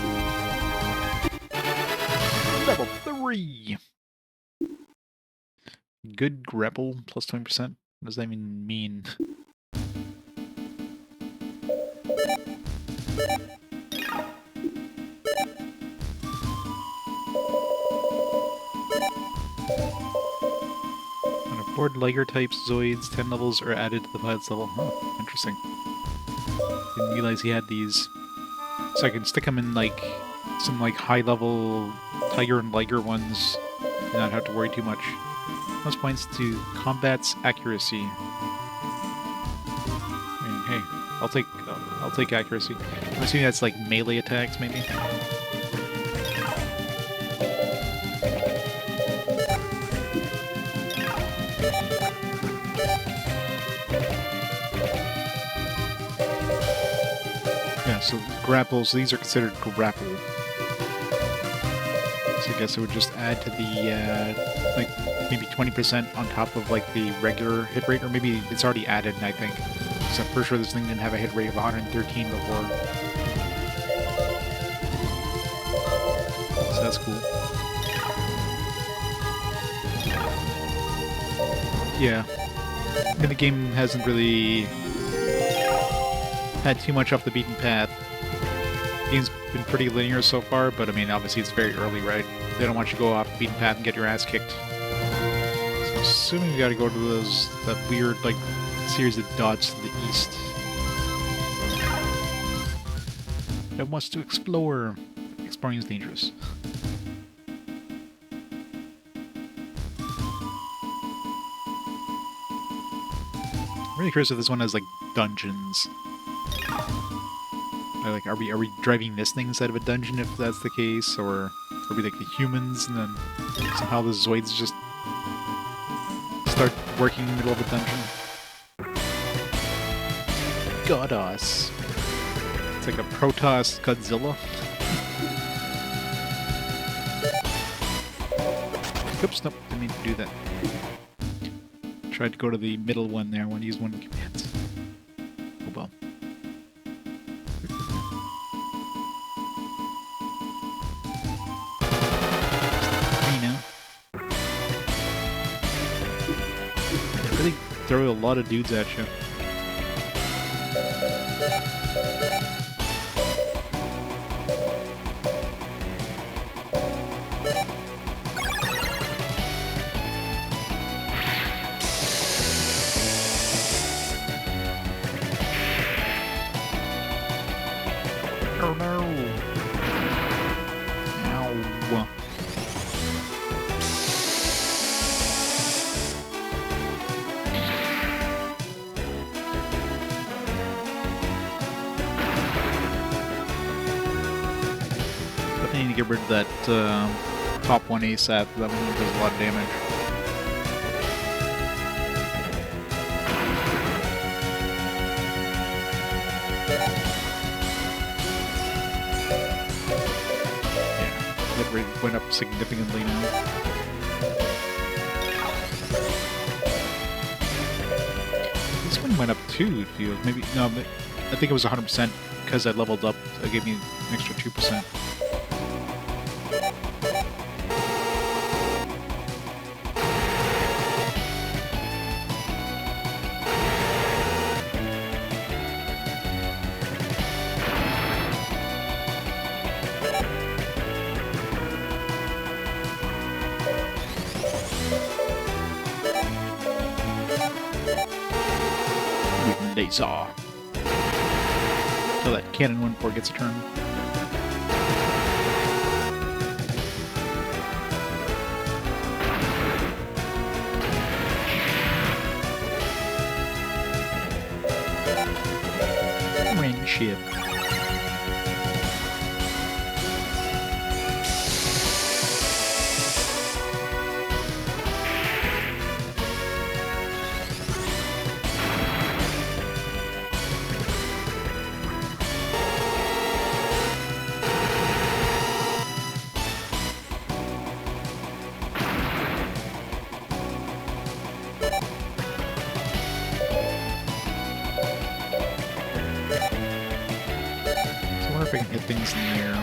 Level 3! Good grapple, plus 20%. What does that even mean? Board Liger types Zoids, 10 levels are added to the pilot's level. Huh, interesting. Didn't realize he had these. So I can stick them in, like, some, like, high-level Tiger and Liger ones and not have to worry too much. Plus points to combat's accuracy. I mean, hey, I'll take accuracy. I'm assuming that's, like, melee attacks, maybe? so grapple, so these are considered grapple. So I guess it would just add to the, like, maybe 20% on top of, like, the regular hit rate, or maybe it's already added, I think. So I'm pretty sure this thing didn't have a hit rate of 113 before. So that's cool. Yeah. I mean, the game hasn't really had too much off the beaten path. The game's been pretty linear so far, but I mean, obviously it's very early, right? They don't want you to go off the beaten path and get your ass kicked. So assuming we gotta go to that weird, like, series of dots to the east. That wants to explore. Exploring is dangerous. I'm really curious if this one has, like, dungeons. Like, are we driving this thing inside of a dungeon if that's the case, or are we like the humans and then somehow the Zoids just start working in the middle of a dungeon? Godos. It's like a Protoss Godzilla. Oops, nope, didn't mean to do that. Tried to go to the middle one there. I want to use one of the commands. Oh well. Really throw a lot of dudes at you. Oh no! Ow. I need to get rid of that top one ASAP. That one does a lot of damage. Yeah, hit rate went up significantly now. This one went up too, it feels. Maybe, no, I think it was 100% because I leveled up. It gave me an extra 2%. Laser. So that cannon one before it gets a turn. Friendship. If I can hit things in the air.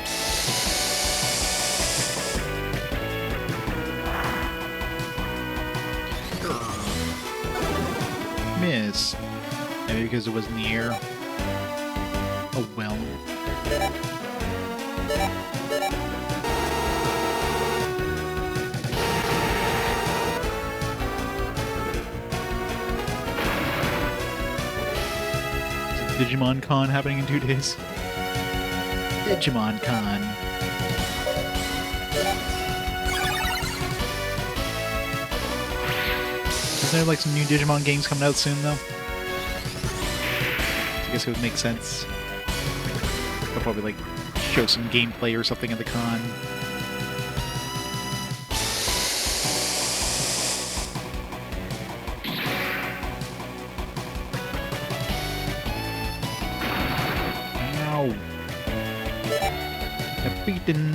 Miss. Maybe because it was in the air. Oh well. Is Digimon Con happening in 2 days? Digimon Con. Isn't there like some new Digimon games coming out soon though? I guess it would make sense. They'll probably like show some gameplay or something at the con. Ow. beaten.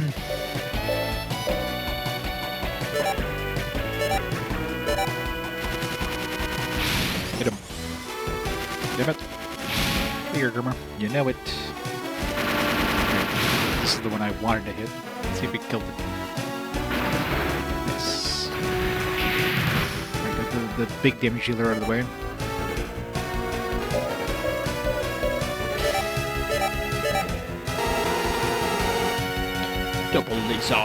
Hit him. Damn it. Here, Grimmer. You know it. This is the one I wanted to hit. Let's see if we killed it. Nice. Alright, got the big damage dealer out of the way. Double laser.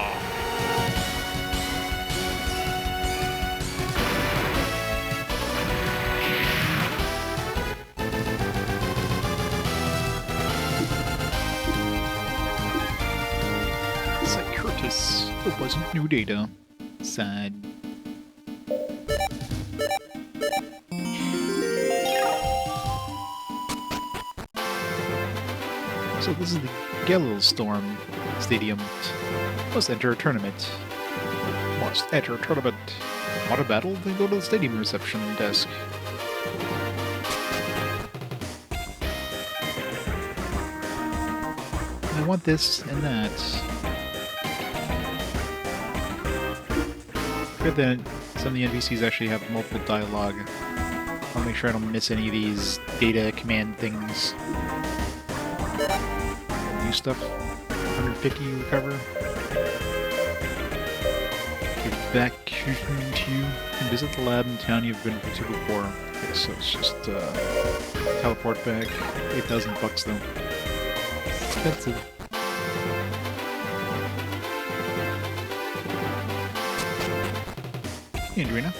Curtis. It wasn't new data. Sad. So this is the Storm Stadium. Must enter a tournament. Must enter a tournament. Want a battle? Then go to the stadium reception desk. I want this and that. Good that some of the NPCs actually have multiple dialogue. I want to make sure I don't miss any of these data command things. New stuff. 150 recover. Get back to you and visit the lab in town you've been to before. Okay, so it's just teleport back. $8,000 though. Expensive. Hey, Andrina.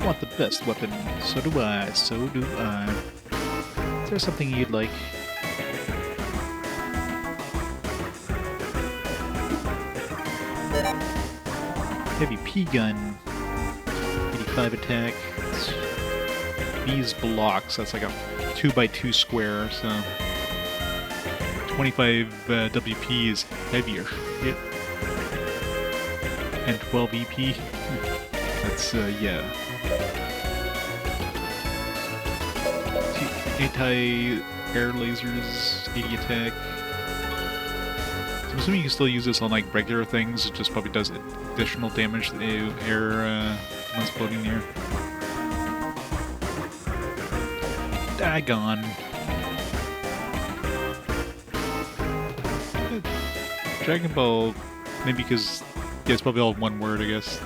I want the best weapon. So do I. So do I. Is there something you'd like? Heavy P gun. 85 attack. These blocks. That's like a 2x2 square. So 25 WP is heavier. Yep. And 12 EP. That's yeah. Anti-air lasers, 80 attack. So I'm assuming you can still use this on like regular things. It just probably does additional damage to the air once floating near. Dagon. Dragon Ball, maybe because yeah, it's probably all one word, I guess.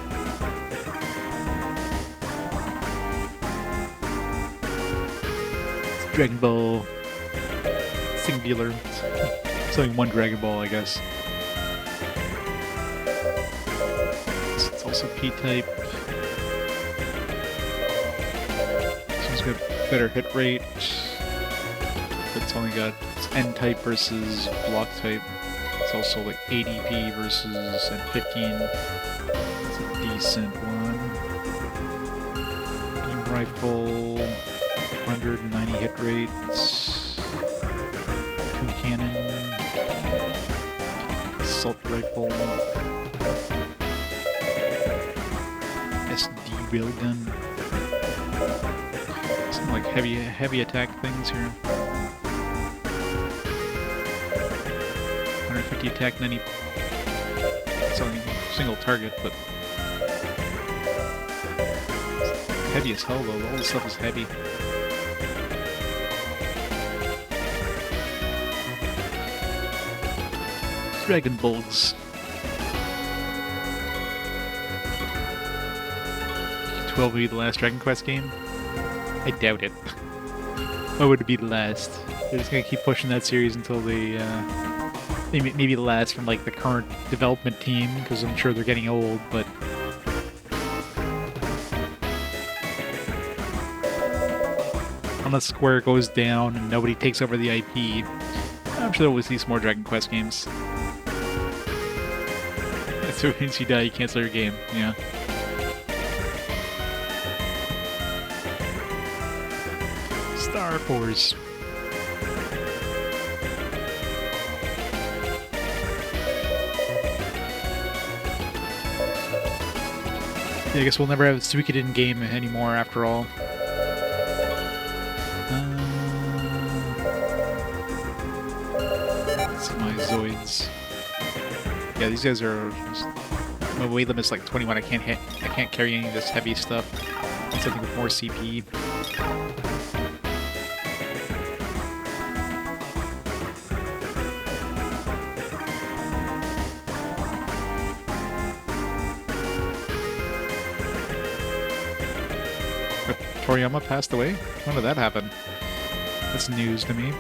Dragon Ball singular. It's only one Dragon Ball, I guess. It's also P-type. This one's got better hit rate. It's only got N-type versus block type. It's also like 80p versus 15. It's a decent one. Beam rifle. 190 hit rates, 2 cannon, assault rifle, SD railgun, some like heavy attack things here. 150 attack, 90. It's only single target, but it's heavy as hell though. All this stuff is heavy. Dragon Balls. 12 will be the last Dragon Quest game? I doubt it. Why would it be the last? They're just gonna keep pushing that series until they, maybe the last from like the current development team, because I'm sure they're getting old, but... Unless Square goes down and nobody takes over the IP, I'm sure we'll see some more Dragon Quest games. So once you die, you cancel your game, yeah. Star Wars. Yeah, I guess we'll never have a Suikoden game anymore after all. see my Zoids. Yeah, these guys are. My weight limit's like 21. I can't carry any of this heavy stuff. Need something with more CP. Toriyama passed away? When did that happen? That's news to me.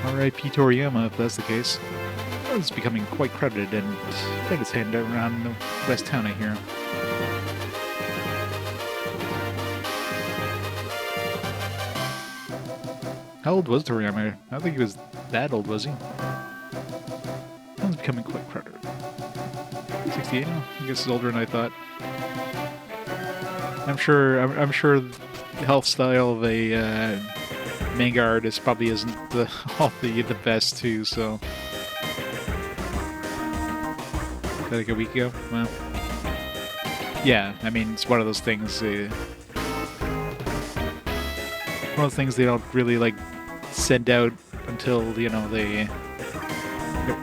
R.I.P. Toriyama, if that's the case. Well, it's becoming quite crowded and I think it's heading around the West Town, I hear. How old was Toriyama? I don't think he was that old, was he? It's becoming quite crowded. 68? I guess it's older than I thought. I'm sure the health style of a manga artist probably isn't the best too, so. Like a week ago? Well. Yeah, I mean, it's one of those things. One of those things they don't really like send out until, you know,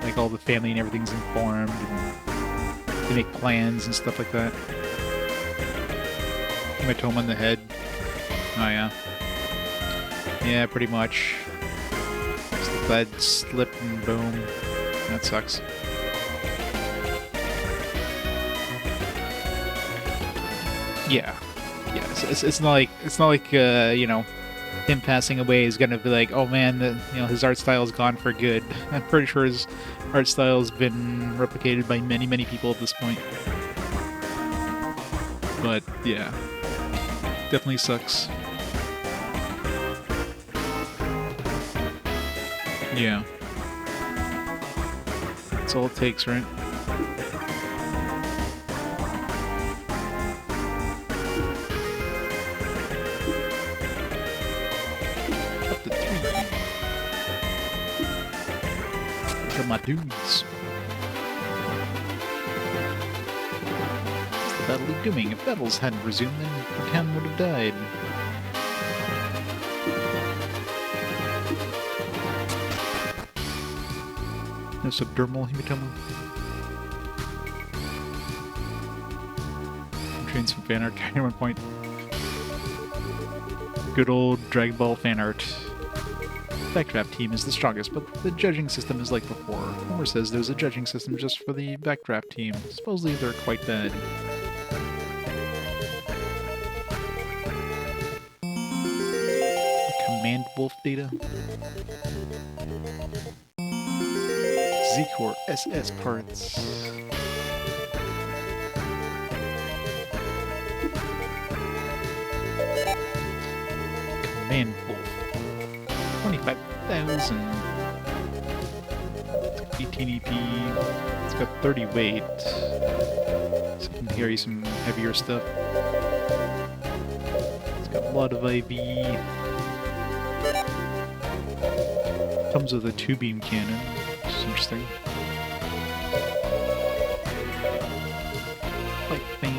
like all the family and everything's informed and they make plans and stuff like that. Hematoma on the head. Oh yeah. Yeah, pretty much. Just the bed slipped and boom. That sucks. Yeah. Yeah. It's not like you know, him passing away is gonna be like, oh man, you know, his art style is gone for good. I'm pretty sure his art style has been replicated by many people at this point. But yeah, definitely sucks. Yeah, that's all it takes, right? My dudes. What's the battle doing? If battles hadn't resumed, then the town would have died. No subdermal hematoma. Trains from fan art at one point. Good old Dragon Ball fan art. Backdraft team is the strongest, but the judging system is like before. Homer says there's a judging system just for the backdraft team. Supposedly they're quite bad. Command Wolf data. Z-Core SS parts. Command Wolf. 25,000. 18 EP. It's got 30 weight. So it can carry some heavier stuff. It's got a lot of IV. Comes with a 2-beam cannon, which is interesting. Light thing.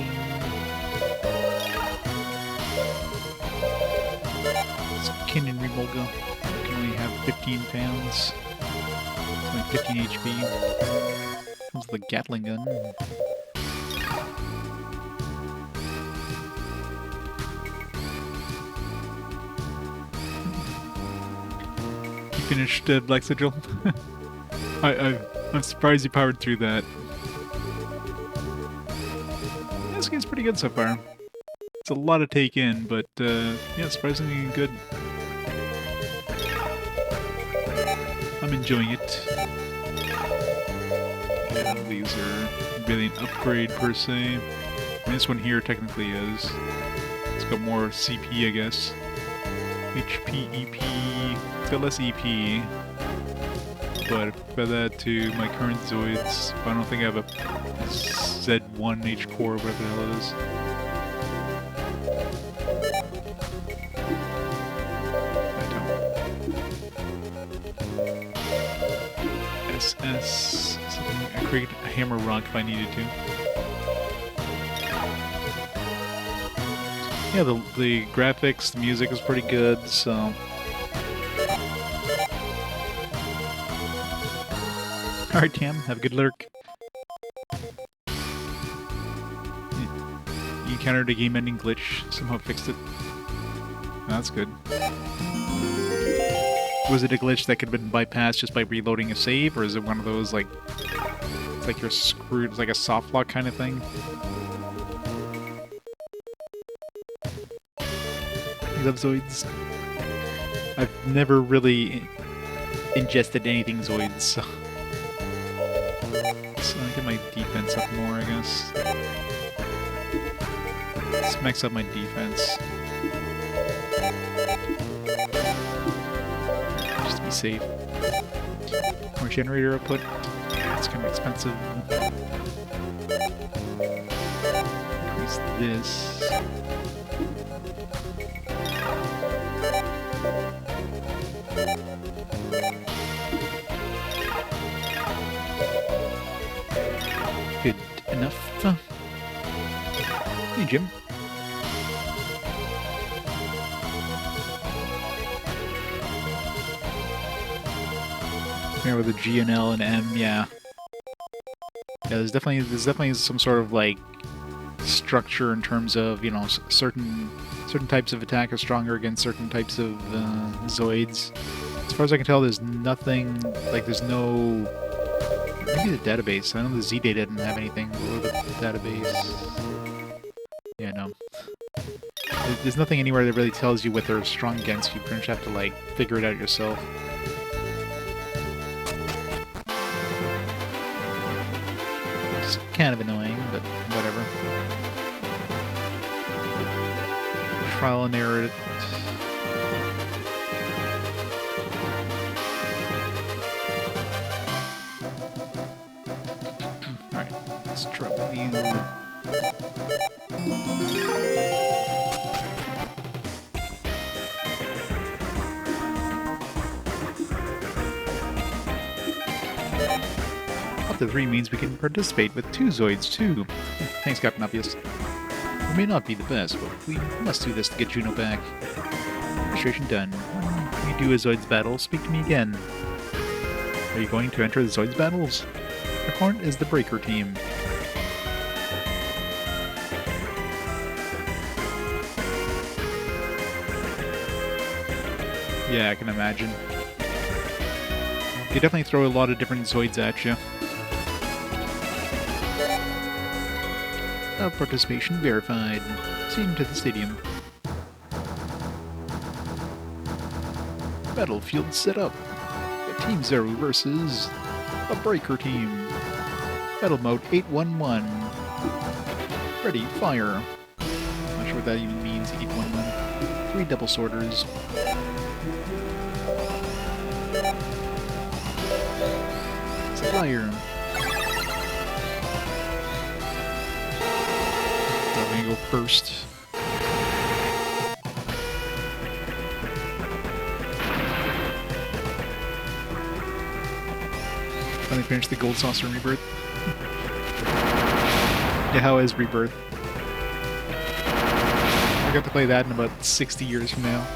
It's cannon remolga. Only have 15 pounds. It's only 15 HP. Comes with a Gatling gun. You finished Black Sigil? I'm surprised you powered through that. This game's pretty good so far. It's a lot to take in, but yeah, surprisingly good. I'm enjoying it. Yeah, these are really an upgrade per se. And this one here technically is. It's got more CP, I guess. HP, EP. It's got less EP. But if I compare that to my current Zoids, I don't think I have a Z1 H core, whatever the hell it is. SS. Something I create a hammer rock if I needed to. Yeah, the graphics, the music is pretty good, so... Alright, Tam, have a good lurk. You encountered a game-ending glitch, somehow fixed it. That's good. Was it a glitch that could have been bypassed just by reloading a save, or is it one of those, like... It's like you're screwed, it's like a soft lock kind of thing? I love Zoids. I've never really ingested anything Zoids, so... So I'll get my defense up more, I guess. Let's max up my defense. Just to be safe. More generator output. It's kind of expensive. Increase this. Good enough. Hey, Jim. Here with a G and L and M, yeah. Yeah, there's definitely some sort of like structure in terms of, you know, certain types of attack are stronger against certain types of Zoids. As far as I can tell, there's nothing like there's no. Maybe the database. I know the Z data didn't have anything. What about the database? Yeah, no. There's nothing anywhere that really tells you what they're strong against. You pretty much have to like figure it out yourself. It's kind of annoying, but whatever. Trial and error it. Alright, let's try these. Up to 3 means we can participate with 2 Zoids too. Thanks, Captain Obvious. We may not be the best, but we must do this to get Juno back. Registration done. When you do a Zoids battle, speak to me again. Are you going to enter the Zoids battles? The Horn is the breaker team. Yeah, I can imagine. They definitely throw a lot of different Zoids at you. Participation verified. See you to the stadium. Battlefield set up. Team Zero versus a breaker team. Battle mode 811. Ready, fire. Not sure what that even means, 811. 3 double sorters. Fire. I'm gonna go first. Finally finished the Gold Saucer Rebirth. Yeah, how is Rebirth? I got to play that in about 60 years from now.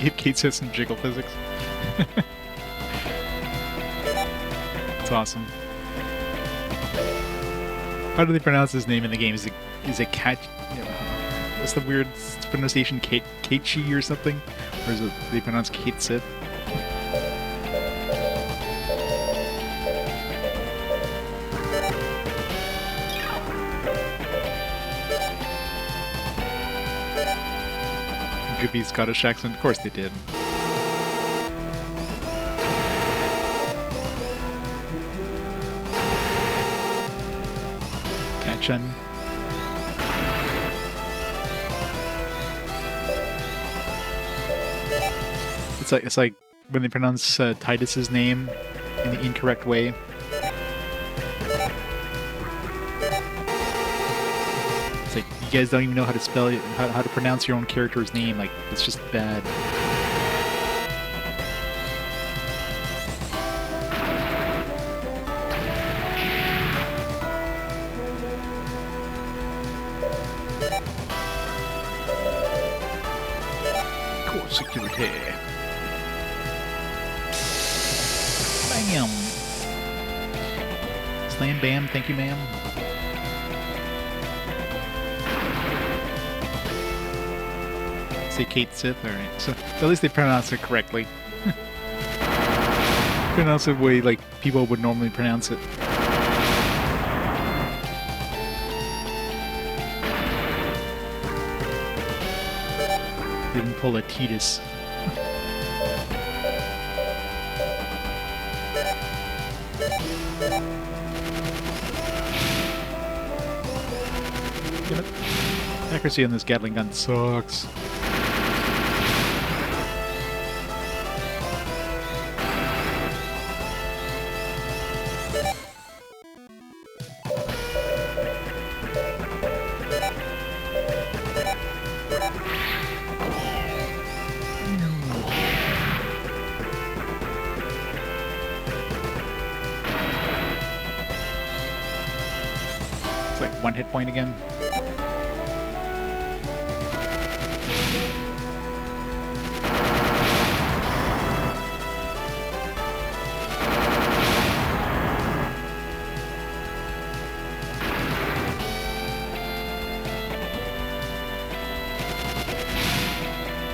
Give Kate says some jiggle physics. It's awesome. How do they pronounce his name in the game? Is it Cat? What's the weird pronunciation? Keiichi or something? Or is it they pronounce Kate Sith? Goofy Scottish accent? Of course they did. Catchin. It's like when they pronounce Titus's name in the incorrect way. It's like guys don't even know how to spell it, how to pronounce your own character's name. Like, it's just bad. Core security. Bam. Slam bam, thank you, ma'am. Say Kate Sith, alright. So at least they pronounce it correctly. Pronounce it the way like people would normally pronounce it. Didn't pull a Titus. Accuracy on this Gatling gun sucks. It's like 1 hit point again.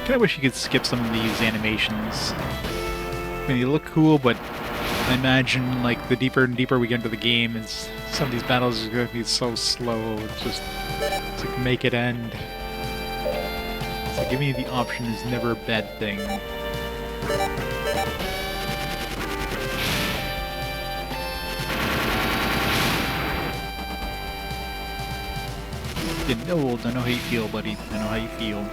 I wish you could skip some of these animations. I mean, they look cool, but I imagine, like, the deeper and deeper we get into the game, some of these battles are going to be so slow. It's like, make it end. So giving you the option is never a bad thing. Getting old, I know how you feel, buddy. I know how you feel.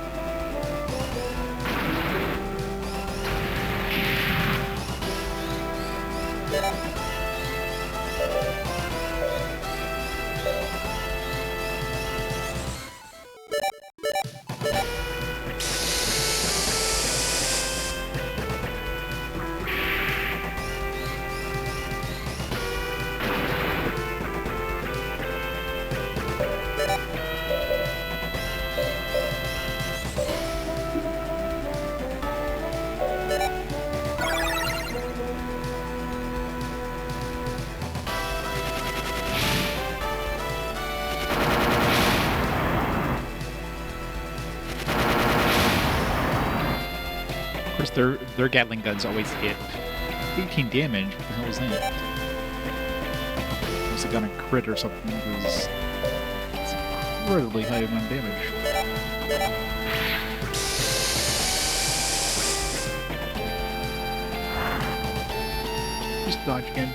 Their Gatling guns always hit 18 damage. What the hell was that? Was it gonna crit or something? It's incredibly high amount of damage. Just dodge again.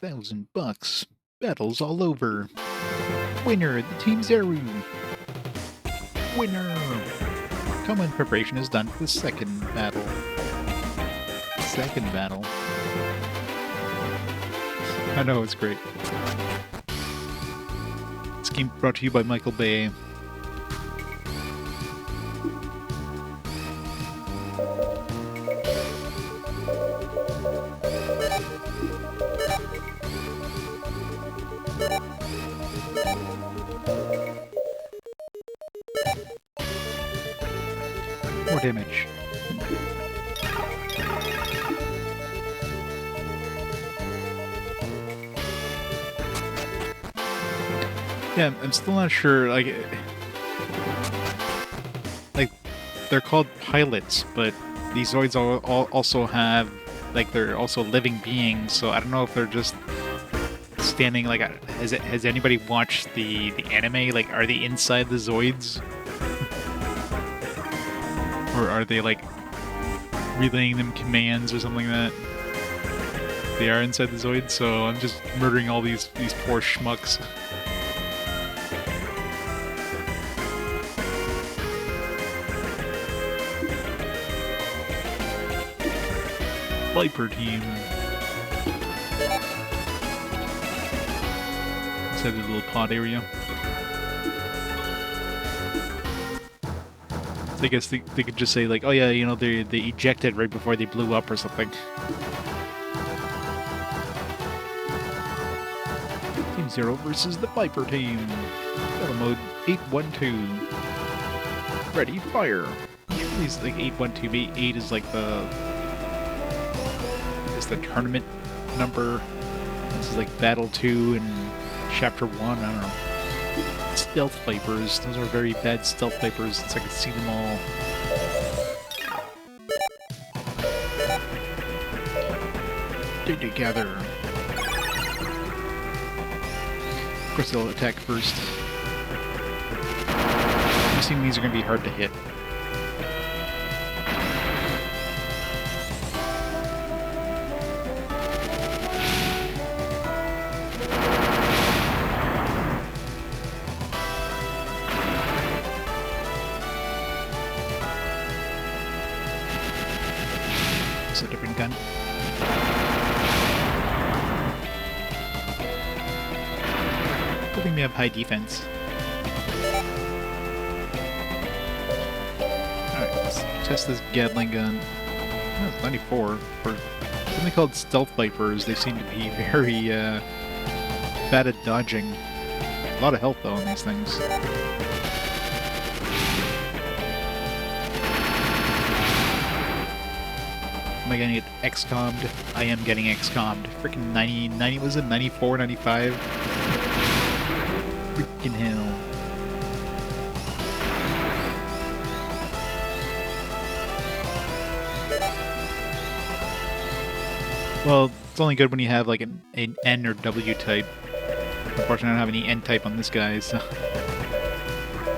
$1,000. Battles all over. Winner, the Team Zeru. Winner. Common preparation is done for the second battle. Second battle. I know, it's great. This game brought to you by Michael Bay. More damage. Yeah, I'm still not sure, like they're called pilots, but these Zoids also have, like, they're also living beings, so I don't know if they're just standing, like, has anybody watched the anime? Like, are they inside the Zoids? Or are they, like, relaying them commands or something like that? They are inside the Zoids, so I'm just murdering all these poor schmucks. Viper team. Inside the little pod area. I guess they could just say like, oh yeah, you know, they ejected right before they blew up or something. Team 0 versus the Viper team. Battle mode 812. Ready, fire. Usually it's like 812. 8 is like the tournament number. This is like Battle 2 and Chapter 1, I don't know. Stealth Vipers. Those are very bad Stealth Vipers since I can see them all. They're together. Of course they'll attack first. I'm assuming these are going to be hard to hit. A different gun. I think they have high defense. Alright, let's test this Gatling gun. Oh, it's 94. For something called Stealth Vipers, they seem to be very bad at dodging. A lot of health though on these things. Am I gonna get XCOM'd? I am getting XCOM'd. Freaking 90, was it 94, 95? Freaking hell. Well, it's only good when you have like an N or W type. Unfortunately, I don't have any N type on this guy, so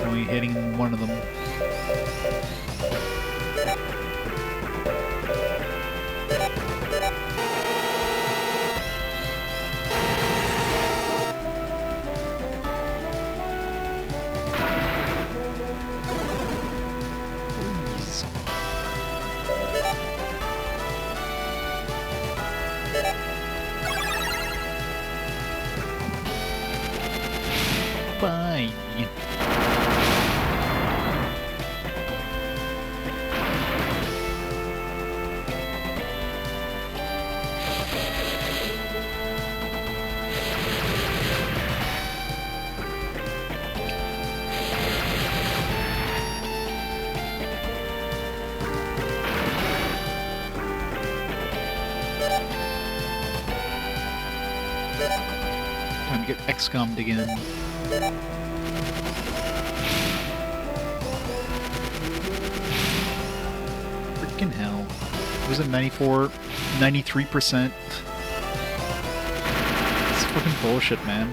I'm only hitting one of them. Bye. Time to get XCOM'd again. Freaking hell. Was it 94? 93%? It's fucking bullshit, man.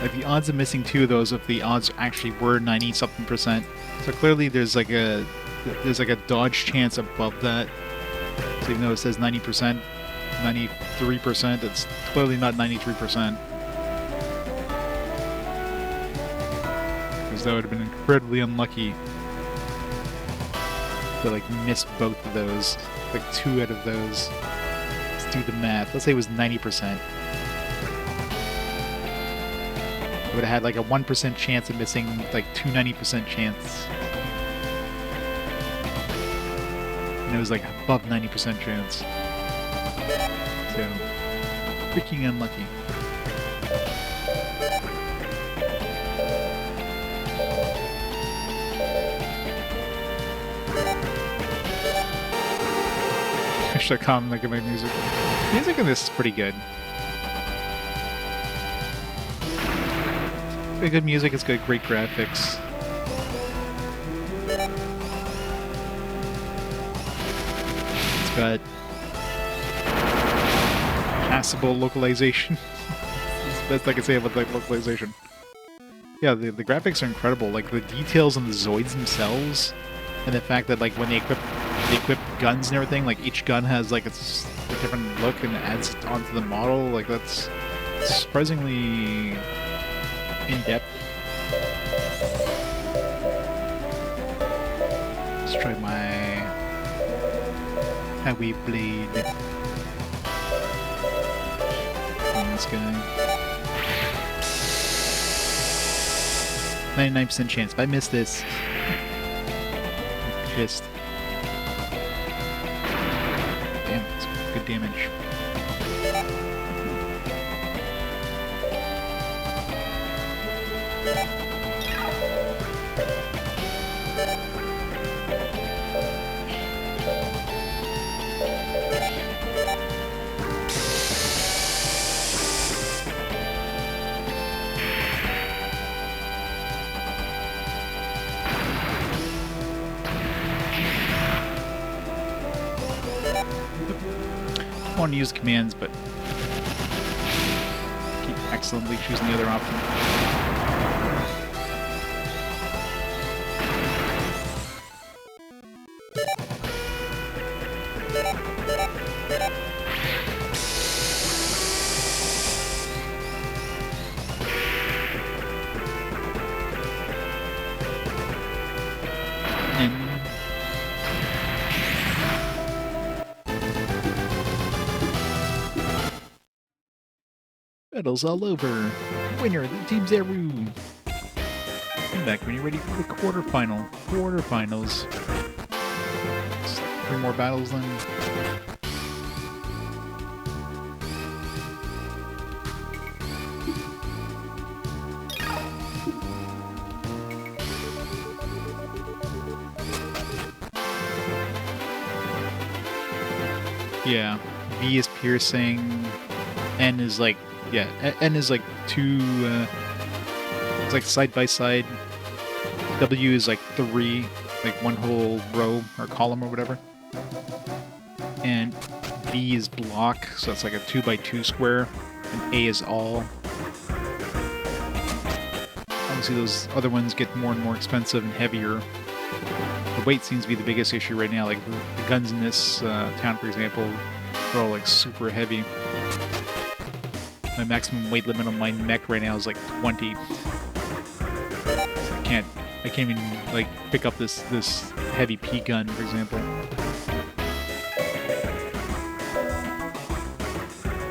Like, the odds of missing two of those, if the odds actually were 90-something%. So clearly there's like a dodge chance above that. So even though it says 90%, 93%, it's clearly not 93%. Because that would have been incredibly unlucky to like miss both of those. Like 2 out of those. Let's do the math. Let's say it was 90%. I would have had like a 1% chance of missing like 2 90% chance. And it was like above 90% chance. So, freaking unlucky. I should come look at my music. Music in this is pretty good. Very good music, it's got great graphics. It's got passable localization. That's the best I can say about like localization. Yeah, the graphics are incredible. Like the details on the Zoids themselves And the fact that like when they equip guns and everything, like each gun has like a different look and adds it onto the model. Like that's surprisingly in depth. Let's try my haywire blade on this guy. 99% chance. If I miss this, I'm pissed. Damn, it's good damage. I want to use commands, but keep excellently choosing the other option. Medals all over. Winner, the Team Zeru. Come back when you're ready for the quarterfinal. Quarterfinals. It's like 3 more battles then. Yeah. V is piercing. N is like, yeah, N is like 2, it's like side by side. W is like 3, like 1 whole row or column or whatever. And B is block, so it's like a 2 by 2 square. And A is all. Obviously those other ones get more and more expensive and heavier. The weight seems to be the biggest issue right now. Like the guns in this town, for example, are all like super heavy. My maximum weight limit on my mech right now is like 20. So I can't even like pick up this heavy P gun, for example.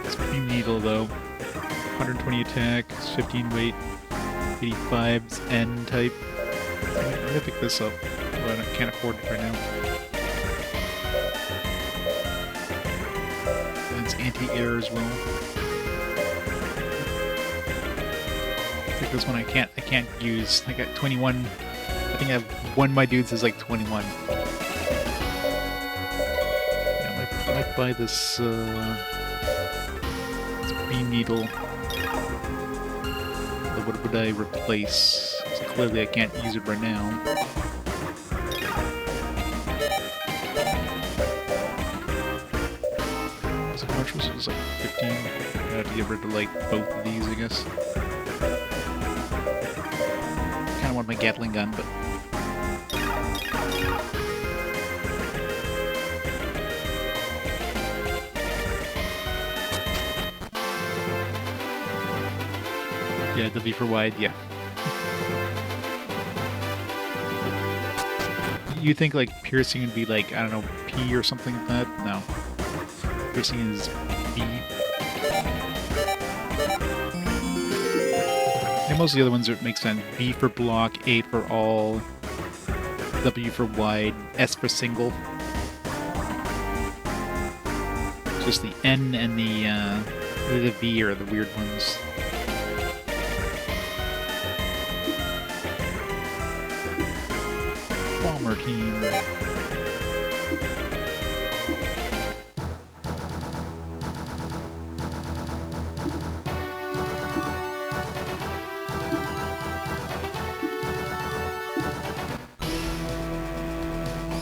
It's beam needle though. 120 attack, 15 weight, 85's N type. I'm gonna pick this up, but I can't afford it right now. And it's anti-air as well. This one I can't use. I got 21. I think I have one of my dudes is like 21. Yeah, I might buy this beam needle. But what would I replace? So clearly I can't use it right now. So how much was it? Like 15? I have to get rid of like both of these, I guess. I want my Gatling gun, but yeah, W for wide, yeah. You think like piercing would be like, I don't know, P or something like that? No. Piercing is B. And most of the other ones make sense. B for block, A for all, W for wide, S for single. Just the N and the V are the weird ones. Bomber team.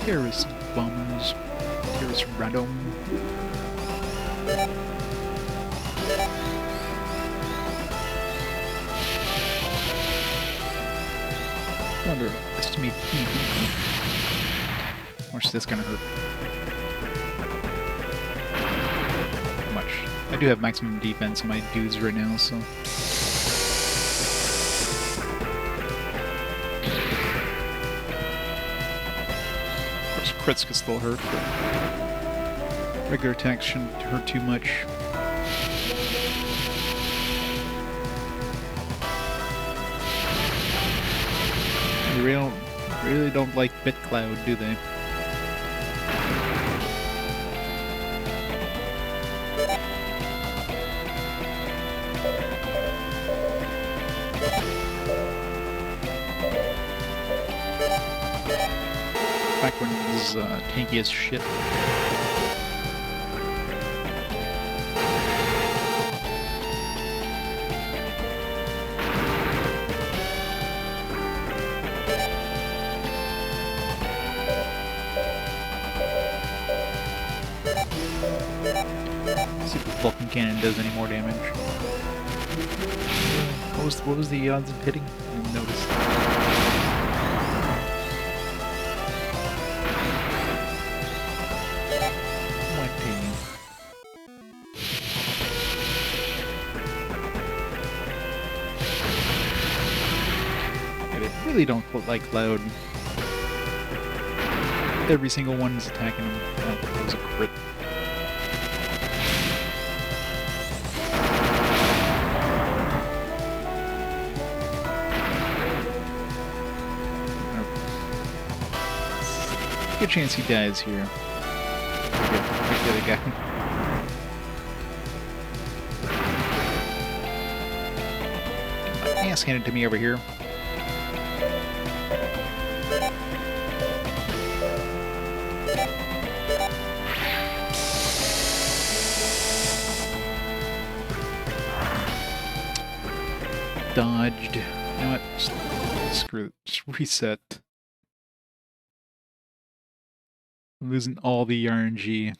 Terrorist bombers. Terrorist random. Underestimate people. What's this gonna hurt? How much? I do have maximum defense on my dudes right now, so... Of course, crits can still hurt, but... regular attacks shouldn't hurt too much. They really don't like BitCloud, do they? Back when it was tanky as shit. See if the Vulcan Cannon does any more damage. What was the odds of hitting? I didn't notice. They really don't like Cloud. Every single one is attacking him. Oh, that was a crit. Good chance he dies here. Pick the other guy. Ass handed to me over here. Dodged. You know what? Screw it. Just reset. I'm losing all the RNG.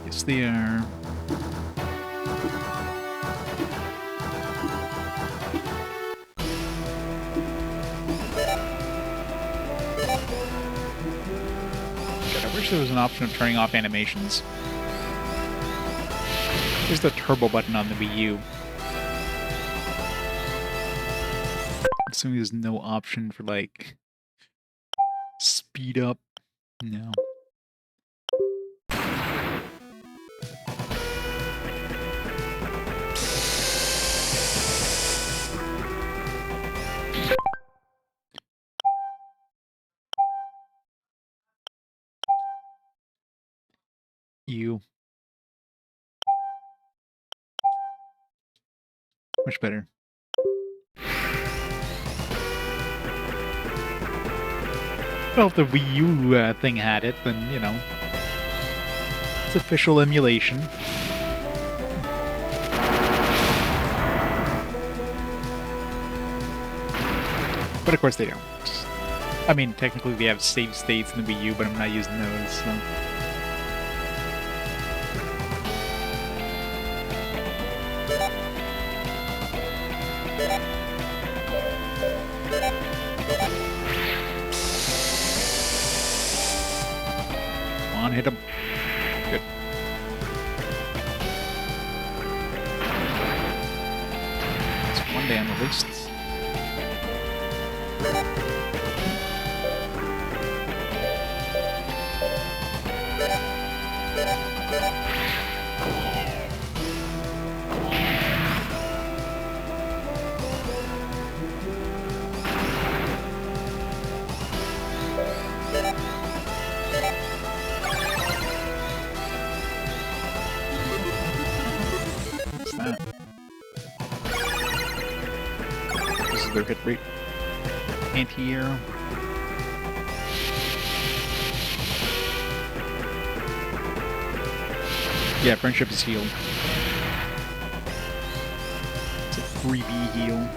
Yes, they are. I wish there was an option of turning off animations. There's the turbo button on the Wii U. Assuming there's no option for, like, speed up. No. You. Much better. Well, if the Wii U thing had it, then, you know, it's official emulation. But of course they don't. I mean, technically we have save states in the Wii U, but I'm not using those, so... Come on, hit him. Good. That's one down at least. Their hit rate. Anti-air. Yeah, friendship is healed. It's a freebie heal.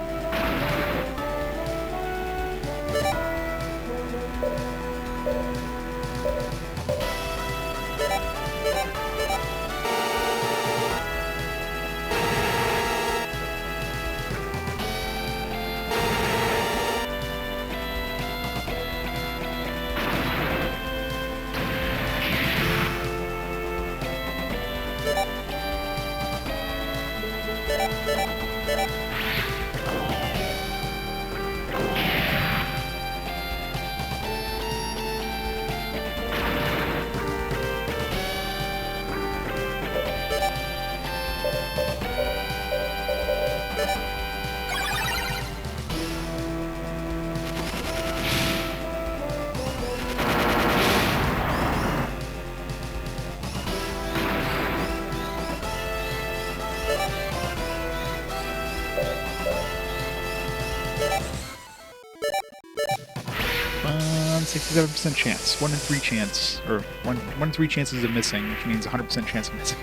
On 67% chance. 1 in 3 chance. Or 1 in 3 chances of missing, which means 100% chance of missing.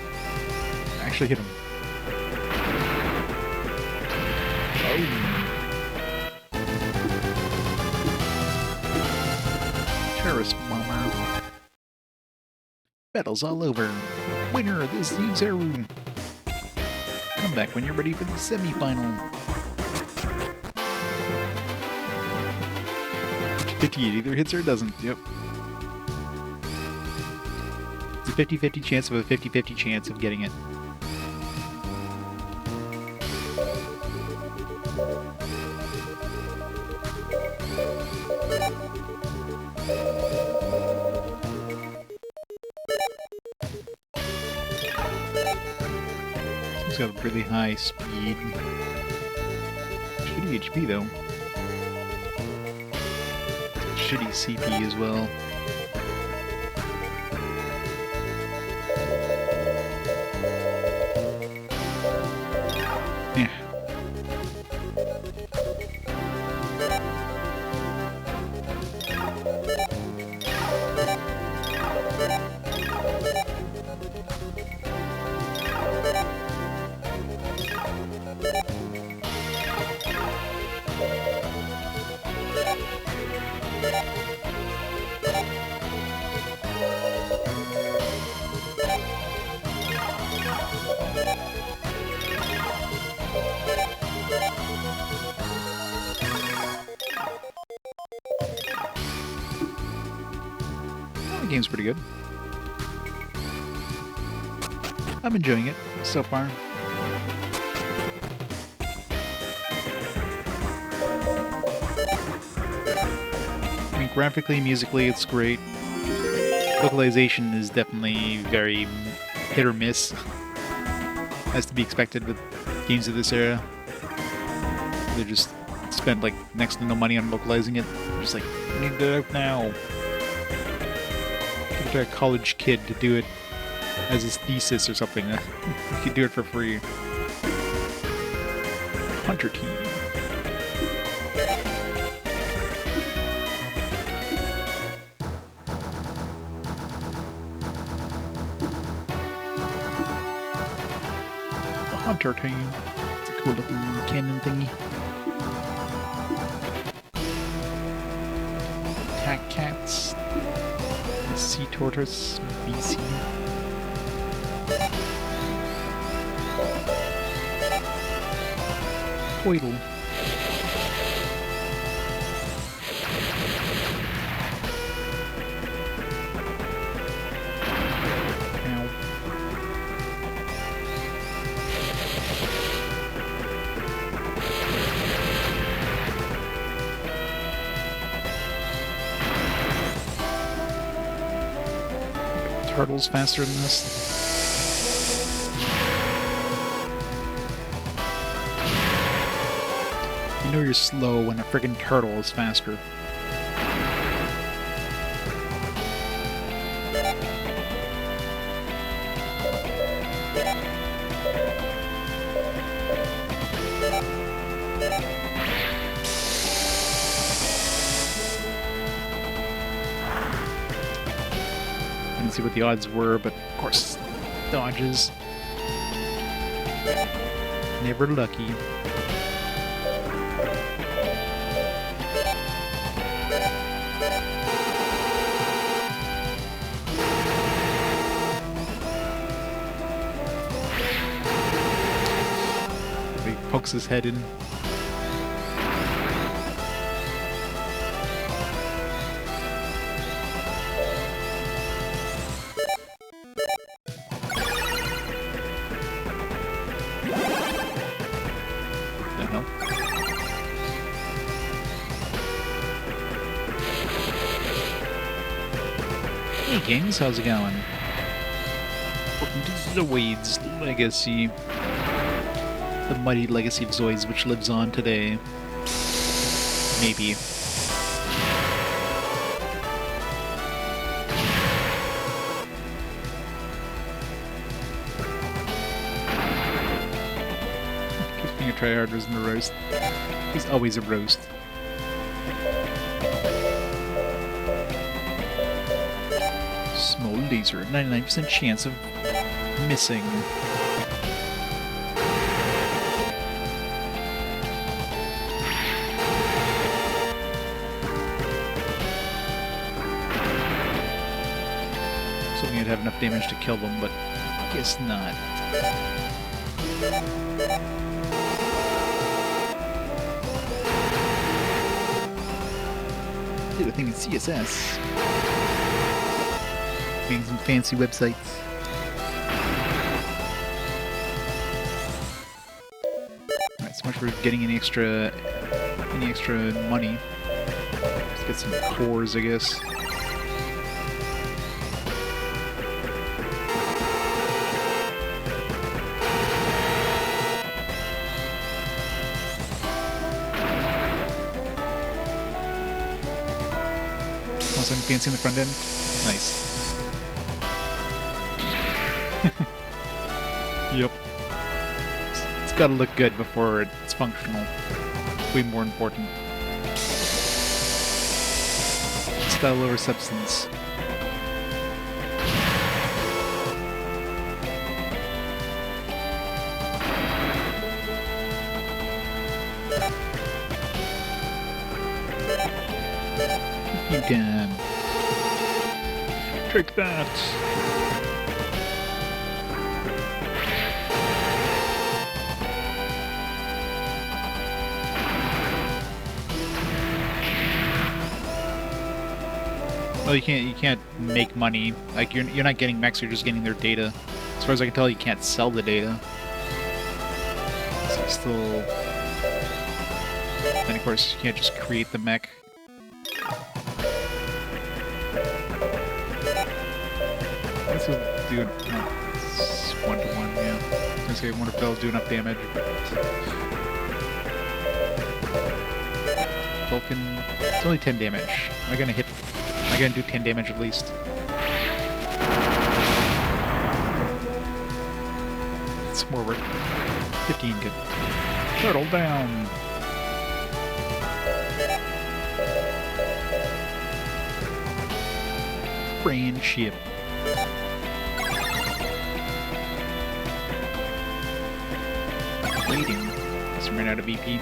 I actually hit him. Oh. Terrorist bomber. Battle's all over. Winner of this user. Come back when you're ready for the semi-final. 50, it either hits or it doesn't. Yep. It's a 50-50 chance of a 50-50 chance of getting it. He's got a really high speed. Shitty HP though. Shitty CP as well. Yeah. The game's pretty good. I'm enjoying it so far. I mean, graphically, musically, it's great. Localization is definitely very hit or miss, as to be expected with games of this era. They just spent like next to no money on localizing it. They're just like, we need it out now. Give it to a college kid to do it as his thesis or something. You could do it for free. Hunter Team. The Hunter Team. It's a cool little cannon thingy. Attack cats. Sea tortoise. BC. Poidle. Ow. Turtles faster than this. You know you're slow when a friggin' turtle is faster. I didn't see what the odds were, but of course, dodges. Never lucky. pokes his head in. The hell? Hey Kings, how's it going? Welcome to Zoids Legacy. The mighty legacy of Zoids which lives on today. Maybe. Keeps being a tryhard isn't a roast. He's always a roast. Small laser, 99% chance of missing. Hoping I'd have enough damage to kill them, but guess not. Did a thing in CSS. Making some fancy websites. Alright, so much for getting any extra money. Let's get some cores, I guess. Something fancy in the front end. Nice. Yep. It's gotta look good before it's functional. Way more important. Style over substance. You can take that. Well, you can't make money. Like you're not getting mechs, you're just getting their data. As far as I can tell, you can't sell the data. So it's still. Then of course you can't just create the mech. This will do it. No, it's 1-to-1. Yeah. I was gonna say I wonder if they'll do enough damage. But Vulcan. It's only 10 damage. Am I gonna hit? Am I gonna do 10 damage at least? It's more work. 15 good. Turtle down. Friendship. Waiting. Let's run out of EP.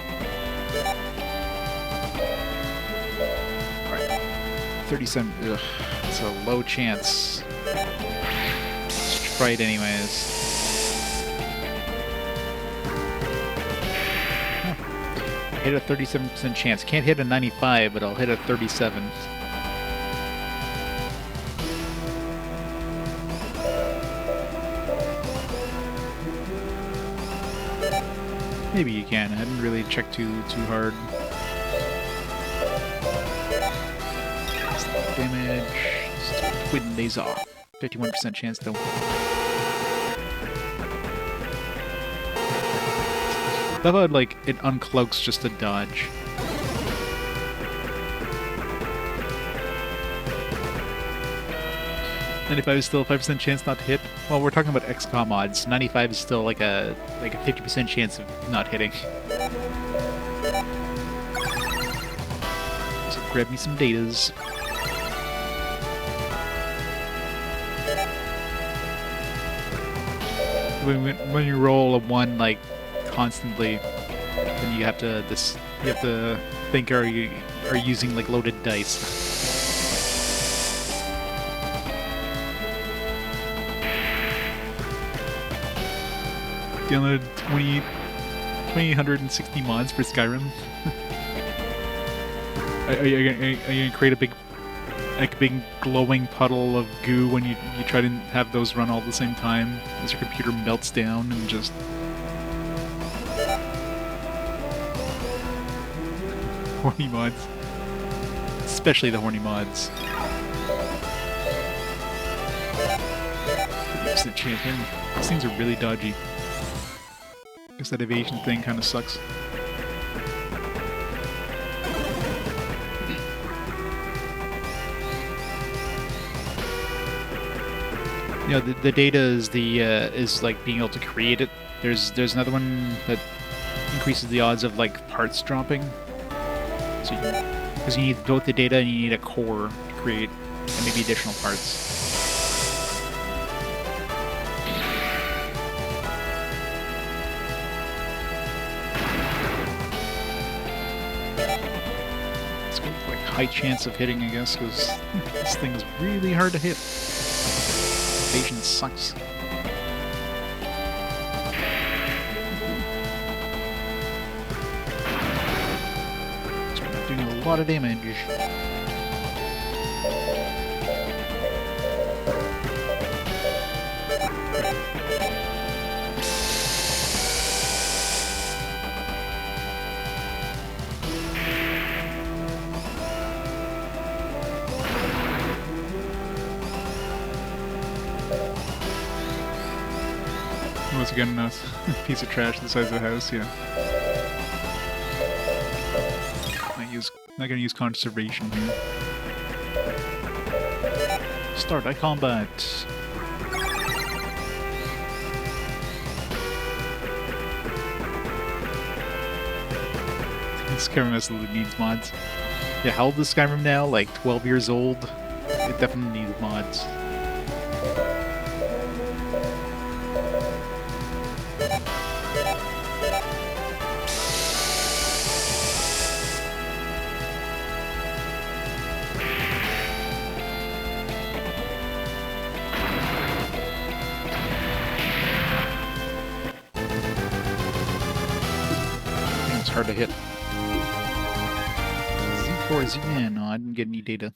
37. Ugh, it's a low chance. Let's try it anyways. Huh. I hit a 37% chance. Can't hit a 95, but I'll hit a 37. Maybe you can. I hadn't really checked too hard. Damage. Just twin these off. 51% chance though. That would like it uncloaks just a dodge. And if I was still a 5% chance not to hit, well, we're talking about XCOM odds. 95 is still like a 50% chance of not hitting. So grab me some datas. When you roll a 1 like constantly, then you have to think are you using like loaded dice. Dealing 20 2,160 mods for Skyrim. Are you gonna create a big glowing puddle of goo when you try to have those run all at the same time as your computer melts down and just... Horny mods. Especially the horny mods. It's the champion. These things are really dodgy. I guess that evasion thing kind of sucks. You know, the data is is like being able to create it. There's another one that increases the odds of like parts dropping. So because you need both the data and you need a core to create, and maybe additional parts. It's got like high chance of hitting, I guess, because this thing is really hard to hit. Evasion sucks. It's doing a lot of damage. Once again, a piece of trash the size of the house, yeah. Not gonna use conservation here. Start eye combat. Skyrim absolutely needs mods. Yeah, how old is Skyrim now? Like 12 years old? It definitely needs mods. Hard to hit. Z4 Z no, I didn't get any data.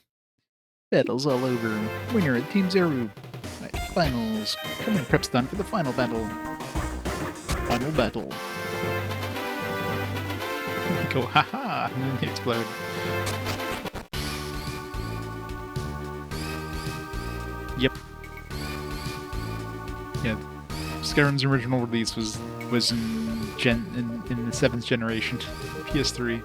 Battles all over. Winner at Team Zero. Right, finals. Coming prep's done for the final battle. Final battle. Go haha and then they explode. Yep. Yeah. Skyrim's original release was in the 7th generation, PS3.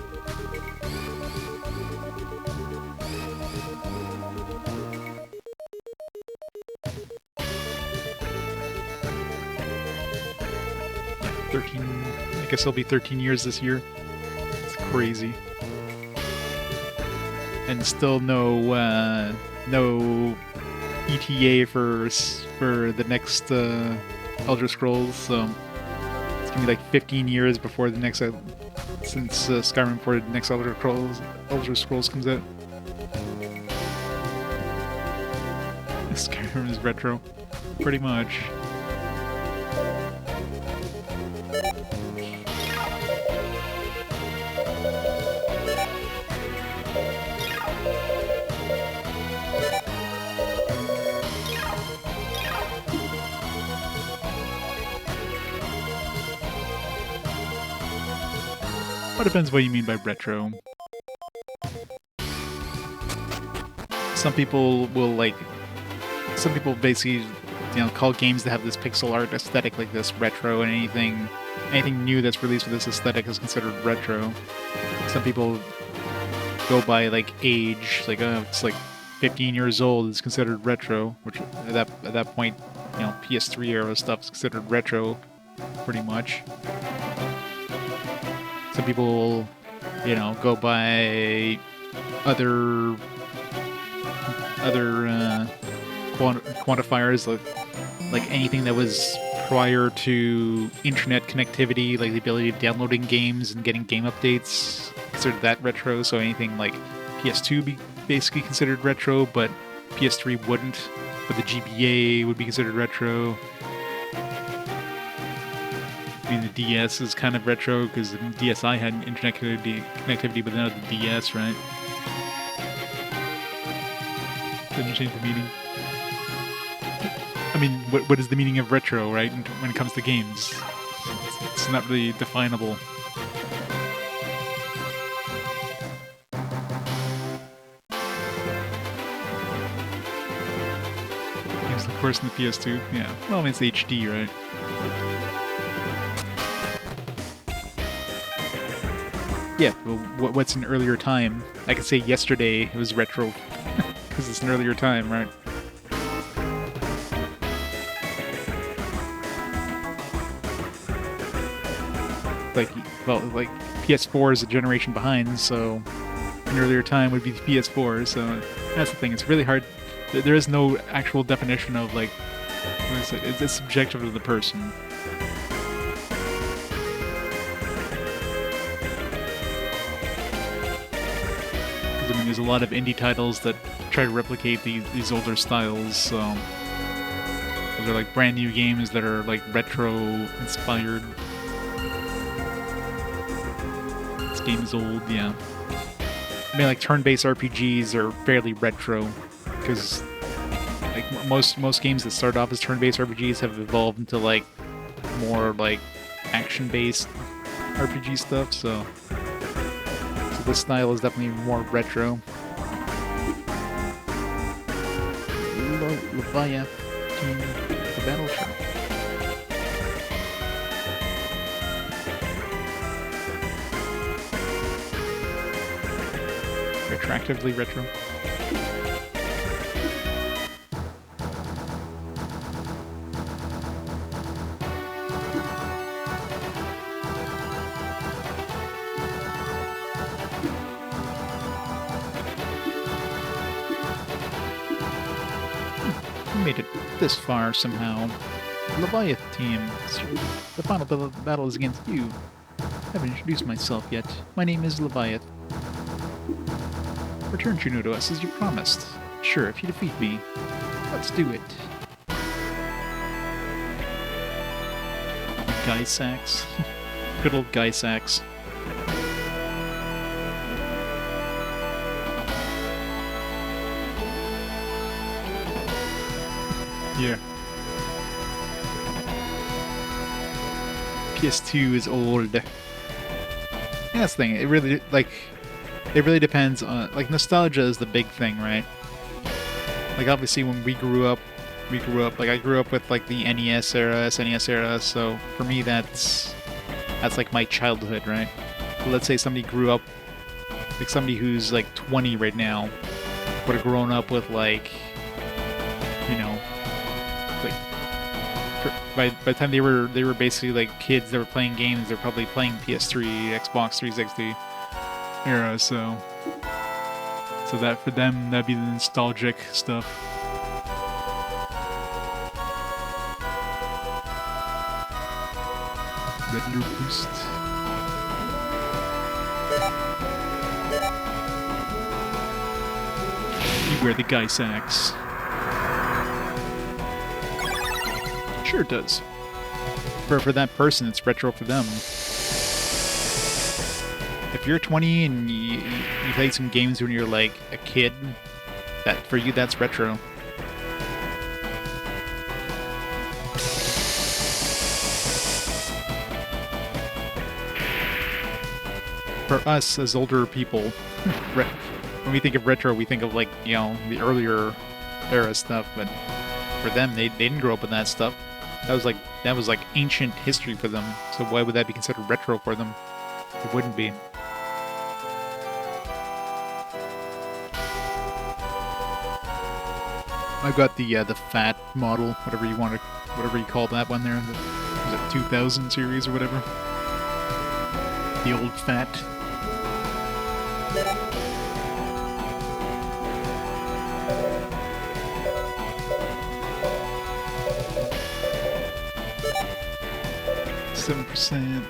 Yeah, 13. I guess it'll be 13 years this year. It's crazy. And still no ETA for the next Elder Scrolls. So. It's gonna be like 15 years before the next, since Skyrim ported, the next Elder Scrolls comes out. Skyrim is retro, pretty much. It depends what you mean by retro. Some people basically, call games that have this pixel art aesthetic like this retro, and anything new that's released with this aesthetic is considered retro. Some people go by like age, like it's like 15 years old is considered retro, which at that point, PS3 era stuff is considered retro, pretty much. Some people, go by other quantifiers, like anything that was prior to internet connectivity, like the ability of downloading games and getting game updates, considered that retro. So anything like PS2 be basically considered retro, but PS3 wouldn't. But the GBA would be considered retro. I mean, the DS is kind of retro because the DSi had internet connectivity, but not the DS, right? Didn't change the meaning. I mean, what is the meaning of retro, right? When it comes to games, it's not really definable. Games, of course, in the PS2. Yeah. Well, I mean, it's HD, right? Yeah. Well, what's an earlier time? I could say yesterday it was retro because it's an earlier time, right? Like PS4 is a generation behind, so an earlier time would be the PS4. So that's the thing. It's really hard. There is no actual definition of like. It's subjective to the person. Because I mean, there's a lot of indie titles that try to replicate these older styles. So those are like brand new games that are like retro inspired. Game is old, yeah. I mean, like turn-based RPGs are fairly retro because, like most games that start off as turn-based RPGs have evolved into like more like action-based RPG stuff. So this style is definitely more retro. Leviathan, the battleship. Retroactively retro. We made it this far somehow. Leviathan team. The final battle is against you. I haven't introduced myself yet. My name is Leviathan. Return Juno to us as you promised. Sure, if you defeat me. Let's do it. Guy sacks. Good old guy sacks. Yeah. PS2 is old. Yeah, that's the thing. It really, like... It really depends on, like, nostalgia is the big thing, right? Like, obviously, when we grew up, like, I grew up with, like, the NES era, SNES era, so for me, that's like, my childhood, right? But let's say somebody grew up, like, somebody who's, like, 20 right now would have grown up with, like, you know, like, by the time they were basically, like, kids that were playing games, they're probably playing PS3, Xbox 360, era, so that for them that'd be the nostalgic stuff. Regular boost. You wear the guy sacks. Sure it does. For that person, it's retro for them. If you're 20 and you played some games when you're like a kid, that for you that's retro. For us as older people, when we think of retro, we think of like, you know, the earlier era stuff, but for them, they didn't grow up with that stuff. That was like ancient history for them. So why would that be considered retro for them? It wouldn't be. I've got the fat model, whatever you call that one there. Was it 2000 series or whatever? The old fat. %.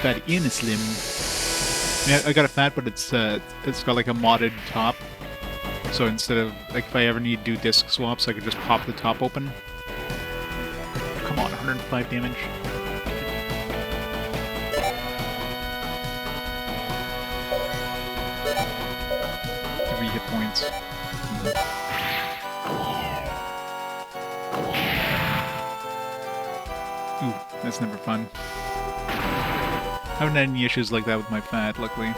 Fat in a slim. Yeah, I got a fat, but it's got like a modded top. So instead of, like, if I ever need to do disc swaps, I could just pop the top open. Come on, 105 damage. 3 hit points. Ooh, that's never fun. I haven't had any issues like that with my fat, luckily.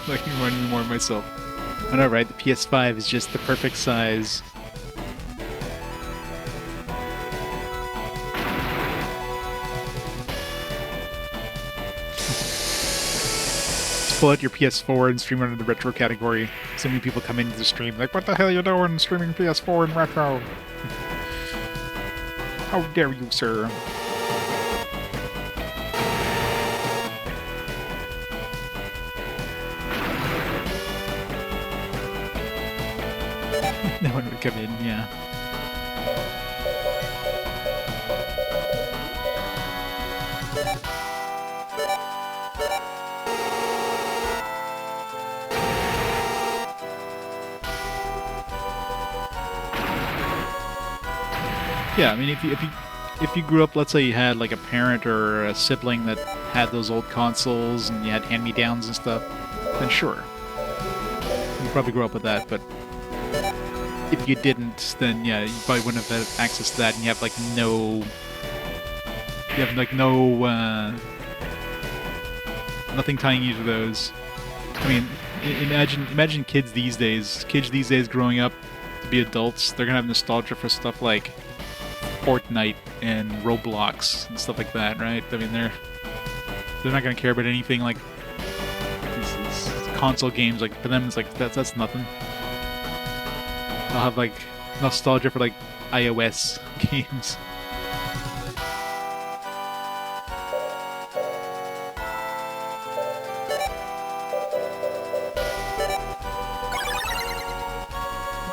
Like, reminding me more of myself. I know, right? The PS5 is just the perfect size. Just pull out your PS4 and stream it under the retro category. So many people come into the stream like, what the hell are you doing streaming PS4 and retro? How dare you, sir? No one would come in, yeah. Yeah, I mean, if you grew up, let's say you had like a parent or a sibling that had those old consoles and you had hand-me-downs and stuff, then sure, you probably grew up with that. But if you didn't, then yeah, you probably wouldn't have had access to that, and you have like no, nothing tying you to those. I mean, imagine kids these days growing up to be adults. They're gonna have nostalgia for stuff like Fortnite and Roblox and stuff like that, right? I mean, they're not gonna care about anything like these console games. Like for them, it's like that's nothing. I'll have like nostalgia for like iOS games.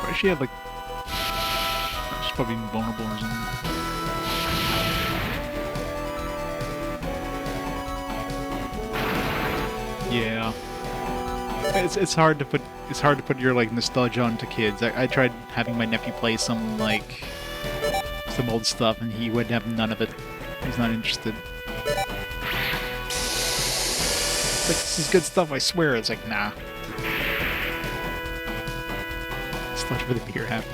But she had like, she's probably invulnerable or something. Yeah, it's hard to put your like nostalgia onto kids. I tried having my nephew play some old stuff, and he would have none of it. He's not interested. It's like, this is good stuff, I swear. It's like, nah. Nostalgia for the beer habit.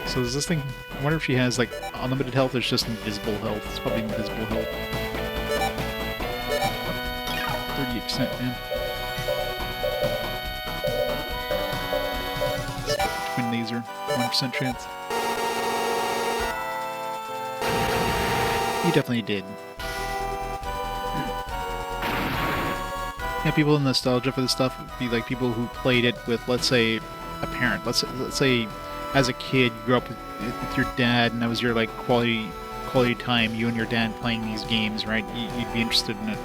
So is this thing? I wonder if she has like unlimited health or it's just invisible health. It's probably invisible health. 38%, man. Twin laser, 1% chance. You definitely did. Yeah, people with nostalgia for this stuff would be like people who played it with, let's say, a parent. Let's say, as a kid, you grew up with your dad, and that was your like quality time. You and your dad playing these games, right? You'd be interested in it.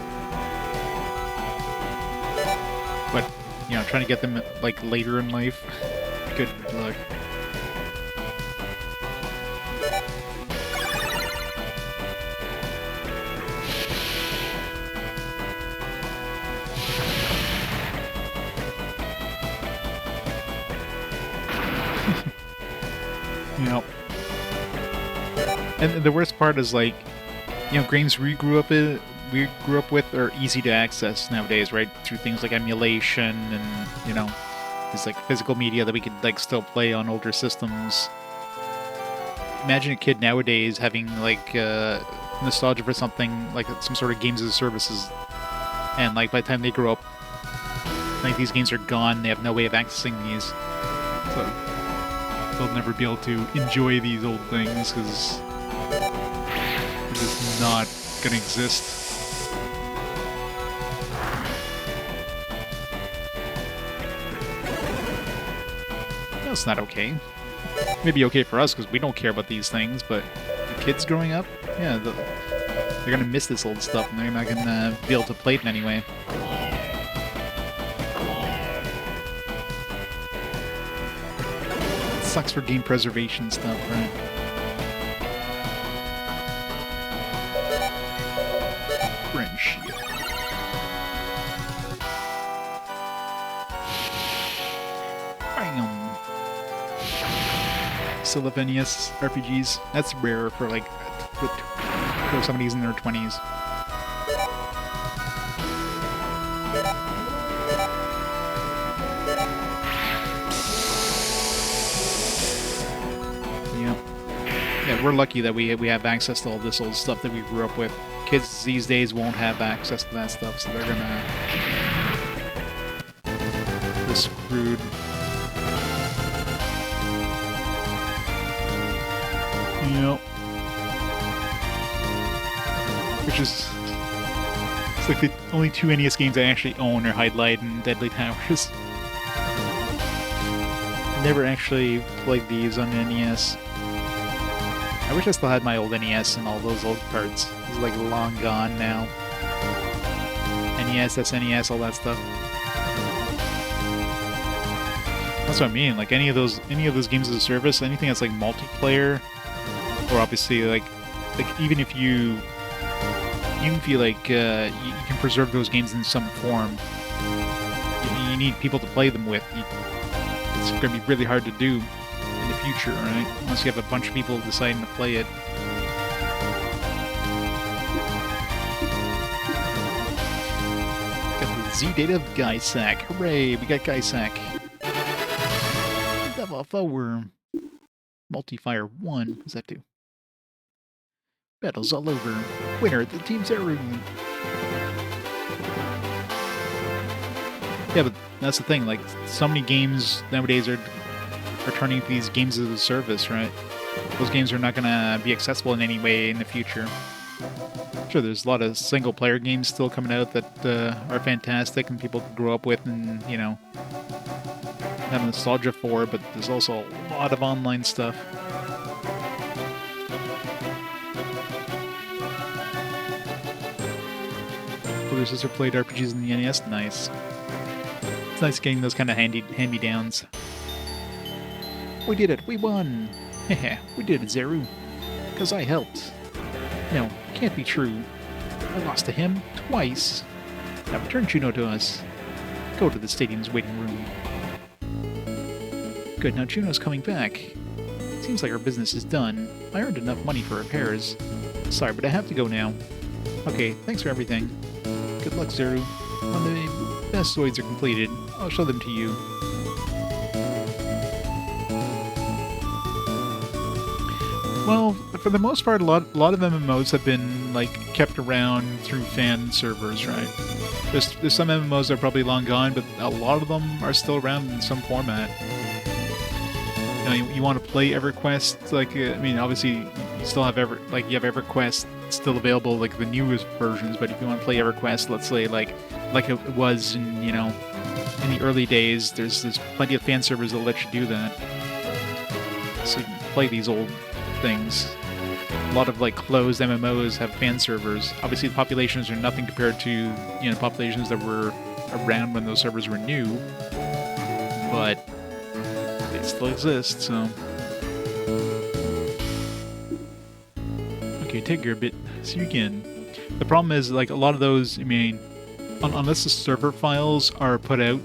But, you know, trying to get them, like, later in life, good luck. You know. And the worst part is, like, you know, games we grew up with are easy to access nowadays, right? Through things like emulation and, you know, it's like physical media that we could like still play on older systems. Imagine a kid nowadays having like nostalgia for something like some sort of games as a services, and like by the time they grow up, like these games are gone. They have no way of accessing these, so they'll never be able to enjoy these old things because they're just not gonna exist. It's not okay. Maybe okay for us because we don't care about these things, but the kids growing up, yeah, they're gonna miss this old stuff and they're not gonna be able to play it in any way. It sucks for game preservation stuff, right? Bam! Still love NES RPGs. That's rare for like for somebody's in their 20s. Yeah, we're lucky that we have access to all this old stuff that we grew up with. Kids these days won't have access to that stuff, so they're gonna be screwed. Yep. Which is... It's like the only two NES games I actually own are Hide and Deadly Towers. Never actually played these on NES. I wish I still had my old NES and all those old cards. It's like long gone now. NES, SNES, all that stuff. That's what I mean. Like any of those games as a service, anything that's like multiplayer, or obviously like even if you feel like you can preserve those games in some form, you need people to play them with. It's going to be really hard to do in the future, right? Unless you have a bunch of people deciding to play it. Got the Z-Data of Guysack. Hooray, we got Guysack. Level 4. Multi-fire 1. What does that do? Battles all over. Winner, the Team Zero. Yeah, but that's the thing, like, so many games nowadays are turning to these games as a service, right? Those games are not going to be accessible in any way in the future. Sure, there's a lot of single-player games still coming out that are fantastic and people can grow up with and, you know, have nostalgia for, but there's also a lot of online stuff. Brother sister played RPGs in the NES. Nice. It's nice getting those kind of hand-me-downs. We did it! We won! Heh, we did it, Zeru. Because I helped. No, can't be true. I lost to him twice. Now return Juno to us. Go to the stadium's waiting room. Good, now Juno's coming back. Seems like our business is done. I earned enough money for repairs. Sorry, but I have to go now. Okay, thanks for everything. Good luck, Zeru. When the best Zoids are completed, I'll show them to you. Well, for the most part, a lot of MMOs have been like kept around through fan servers, right? There's some MMOs that are probably long gone, but a lot of them are still around in some format. You know, you want to play EverQuest, like I mean, obviously you still have you have EverQuest still available, like the newest versions. But if you want to play EverQuest, let's say like it was in in the early days, there's plenty of fan servers that let you do that. So you can play these old things. A lot of like closed MMOs have fan servers. Obviously, the populations are nothing compared to populations that were around when those servers were new, but they still exist. So okay, take care a bit. See you again. The problem is like a lot of those. I mean, unless the server files are put out,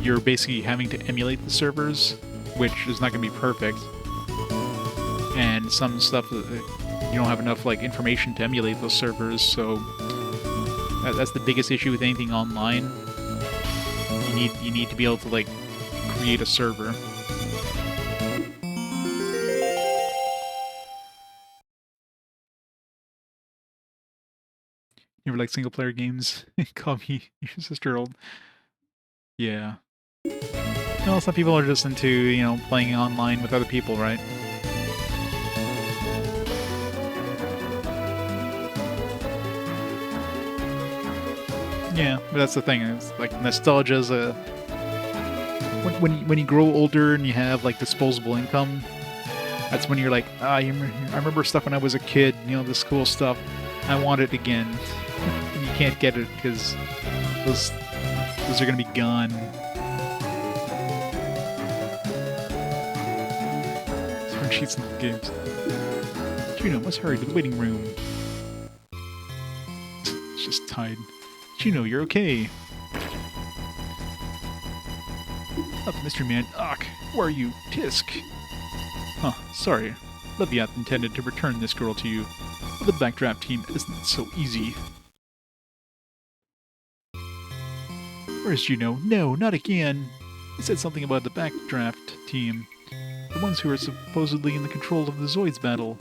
you're basically having to emulate the servers, which is not going to be perfect. And some stuff you don't have enough like information to emulate those servers, so that's the biggest issue with anything online. You need to be able to like create a server. You ever like single player games? Call me your sister old. Yeah. Well, some people are just into playing online with other people, right? Yeah, but that's the thing. It's like nostalgia is a when you grow older and you have like disposable income. That's when you're like, I remember stuff when I was a kid. This cool stuff. I want it again, and you can't get it because those are gonna be gone. Spreadsheets and games. Juno, let's hurry to the waiting room. It's just tied. Juno, you're okay. Not the mystery man. Ugh, who are you? Tisk. Huh, sorry. Leviath intended to return this girl to you. But the backdraft team isn't so easy. Where's Juno? No, not again. He said something about the backdraft team. The ones who are supposedly in the control of the Zoids battle.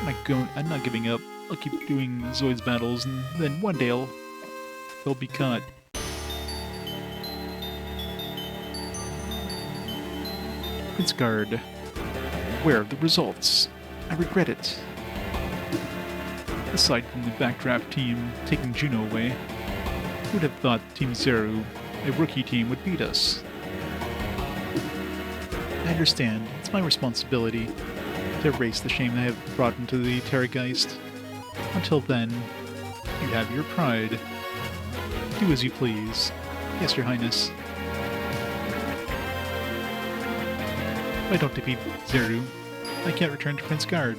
I'm not giving up. I'll keep doing the Zoids battles, and then one day they'll be caught. Prince Guard. Where are the results? I regret it. Aside from the backdraft team taking Juno away, who'd have thought Team Zeru, a rookie team, would beat us? I understand. It's my responsibility to erase the shame I have brought into the Terrorgeist. Until then, you have your pride. Do as you please. Yes, Your Highness. If I don't defeat Zeru, I can't return to Prince Guard.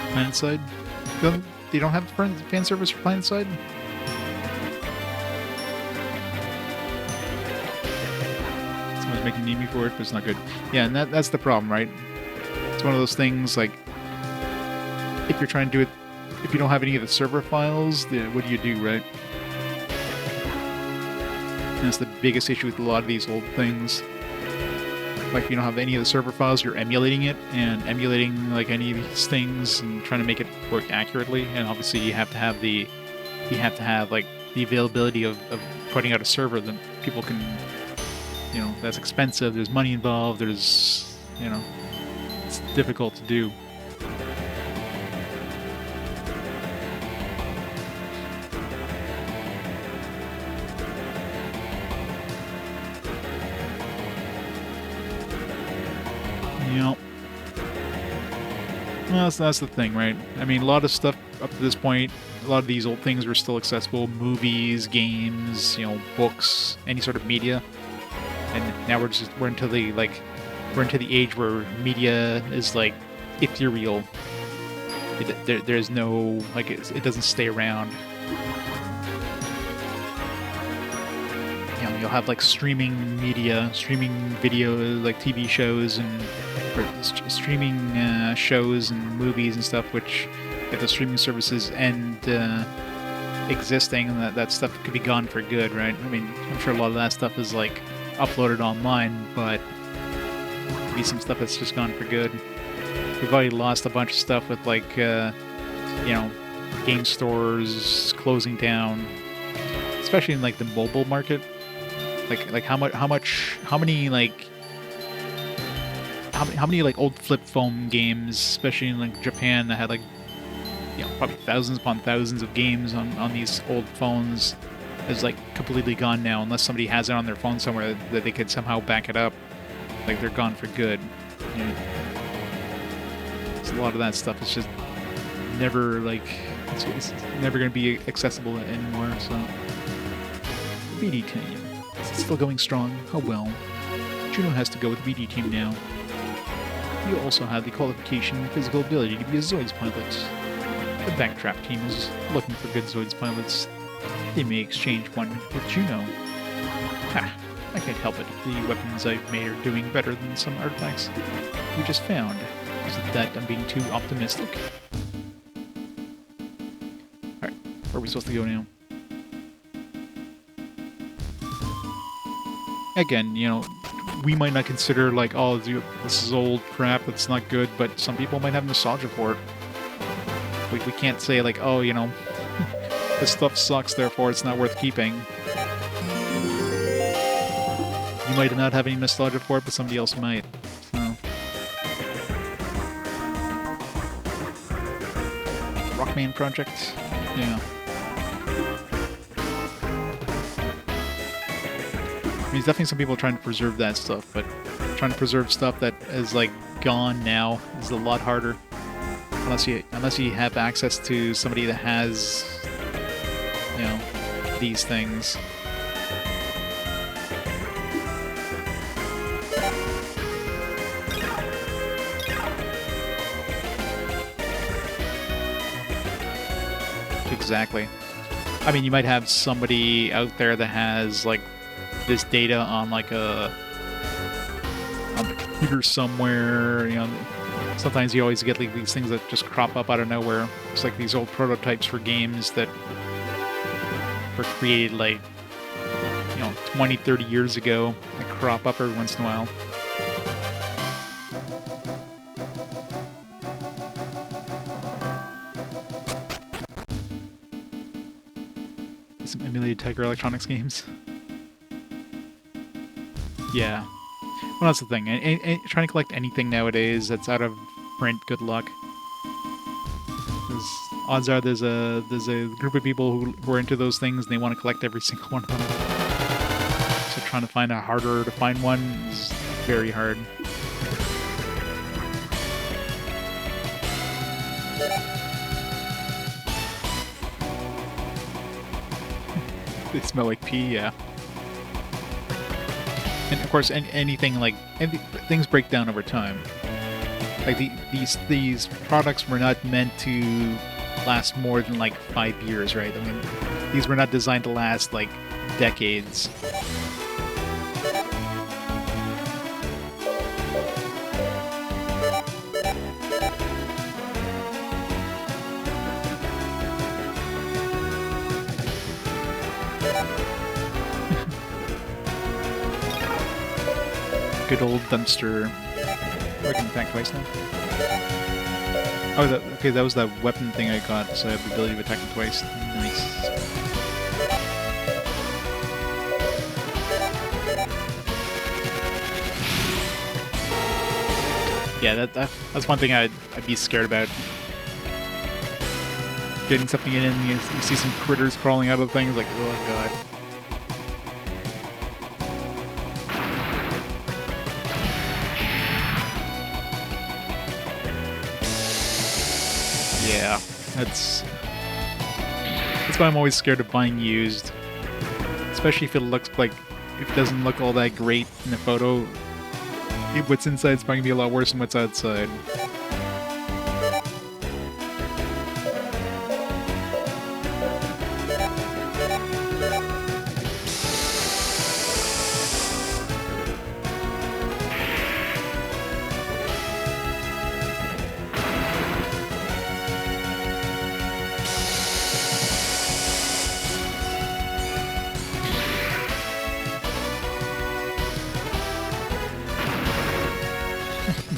Planetside? They don't have fan service for Planetside? Someone's making an Amy for it, but it's not good. Yeah, and that's the problem, right? It's one of those things, like, if you're trying to do it, if you don't have any of the server files, what do you do, right? And that's the biggest issue with a lot of these old things. Like, if you don't have any of the server files, you're emulating it, and emulating, like, any of these things, and trying to make it work accurately, and obviously you have to have like, the availability of putting out a server that people can, you know, that's expensive, there's money involved, there's, you know, it's difficult to do. Yep. Well, that's the thing, right? I mean, a lot of stuff up to this point, a lot of these old things were still accessible. Movies, games, you know, books, any sort of media. And now we're into the age where media is, like, ethereal. There's no, like, it doesn't stay around. You know, you'll have, like, streaming media, streaming video, like TV shows and streaming shows and movies and stuff, which if the streaming services end existing, that stuff could be gone for good, right? I mean, I'm sure a lot of that stuff is, like, uploaded online, but maybe some stuff that's just gone for good. We've already lost a bunch of stuff with, like, you know, game stores closing down, especially in, like, the mobile market. Like how many old flip phone games, especially in, like, Japan, that had, like, you know, probably thousands upon thousands of games on these old phones, is, like, completely gone now, unless somebody has it on their phone somewhere that they could somehow back it up. Like, they're gone for good. You know? So a lot of that stuff is just never, like, it's never going to be accessible anymore. So BD team, it's still going strong. Oh well. Juno has to go with the BD team now. You also have the qualification and physical ability to be a Zoids pilot. The backdraft team is looking for good Zoids pilots. They may exchange one with Juno. Ha! I can't help it. The weapons I've made are doing better than some artifacts we just found. Is it that I'm being too optimistic? Alright, where are we supposed to go now? Again, you know, we might not consider, like, oh, this is old crap, it's not good, but some people might have nostalgia for it. We can't say, like, oh, you know, this stuff sucks, therefore it's not worth keeping. You might not have any nostalgia for it, but somebody else might. So. Rockman Project? Yeah. I mean, there's definitely some people trying to preserve that stuff, but trying to preserve stuff that is, like, gone now is a lot harder. Unless you have access to somebody that has, you know, these things. Exactly. I mean, you might have somebody out there that has, like, this data on like on the computer somewhere. You know, sometimes you always get like these things that just crop up out of nowhere. It's like these old prototypes for games that were created like 20, 30 years ago. They crop up every once in a while. Some emulated Tiger Electronics games. Yeah. Well, that's the thing. Trying to collect anything nowadays that's out of print, good luck. Because odds are there's a group of people who are into those things and they want to collect every single one of them. So trying to find a harder to find one is very hard. They smell like pee, yeah. And of course, anything like things break down over time. Like these products were not meant to last more than like 5 years, right? I mean, these were not designed to last like decades. Good old dumpster. I can attack twice now. Oh, okay, that was that weapon thing I got, so I have the ability to attack him twice. Nice. Yeah, that's one thing I'd be scared about. Getting something in and you see some critters crawling out of things, like, oh god. Yeah, that's why I'm always scared of buying used, especially if it doesn't look all that great in the photo. What's inside is probably gonna be a lot worse than what's outside.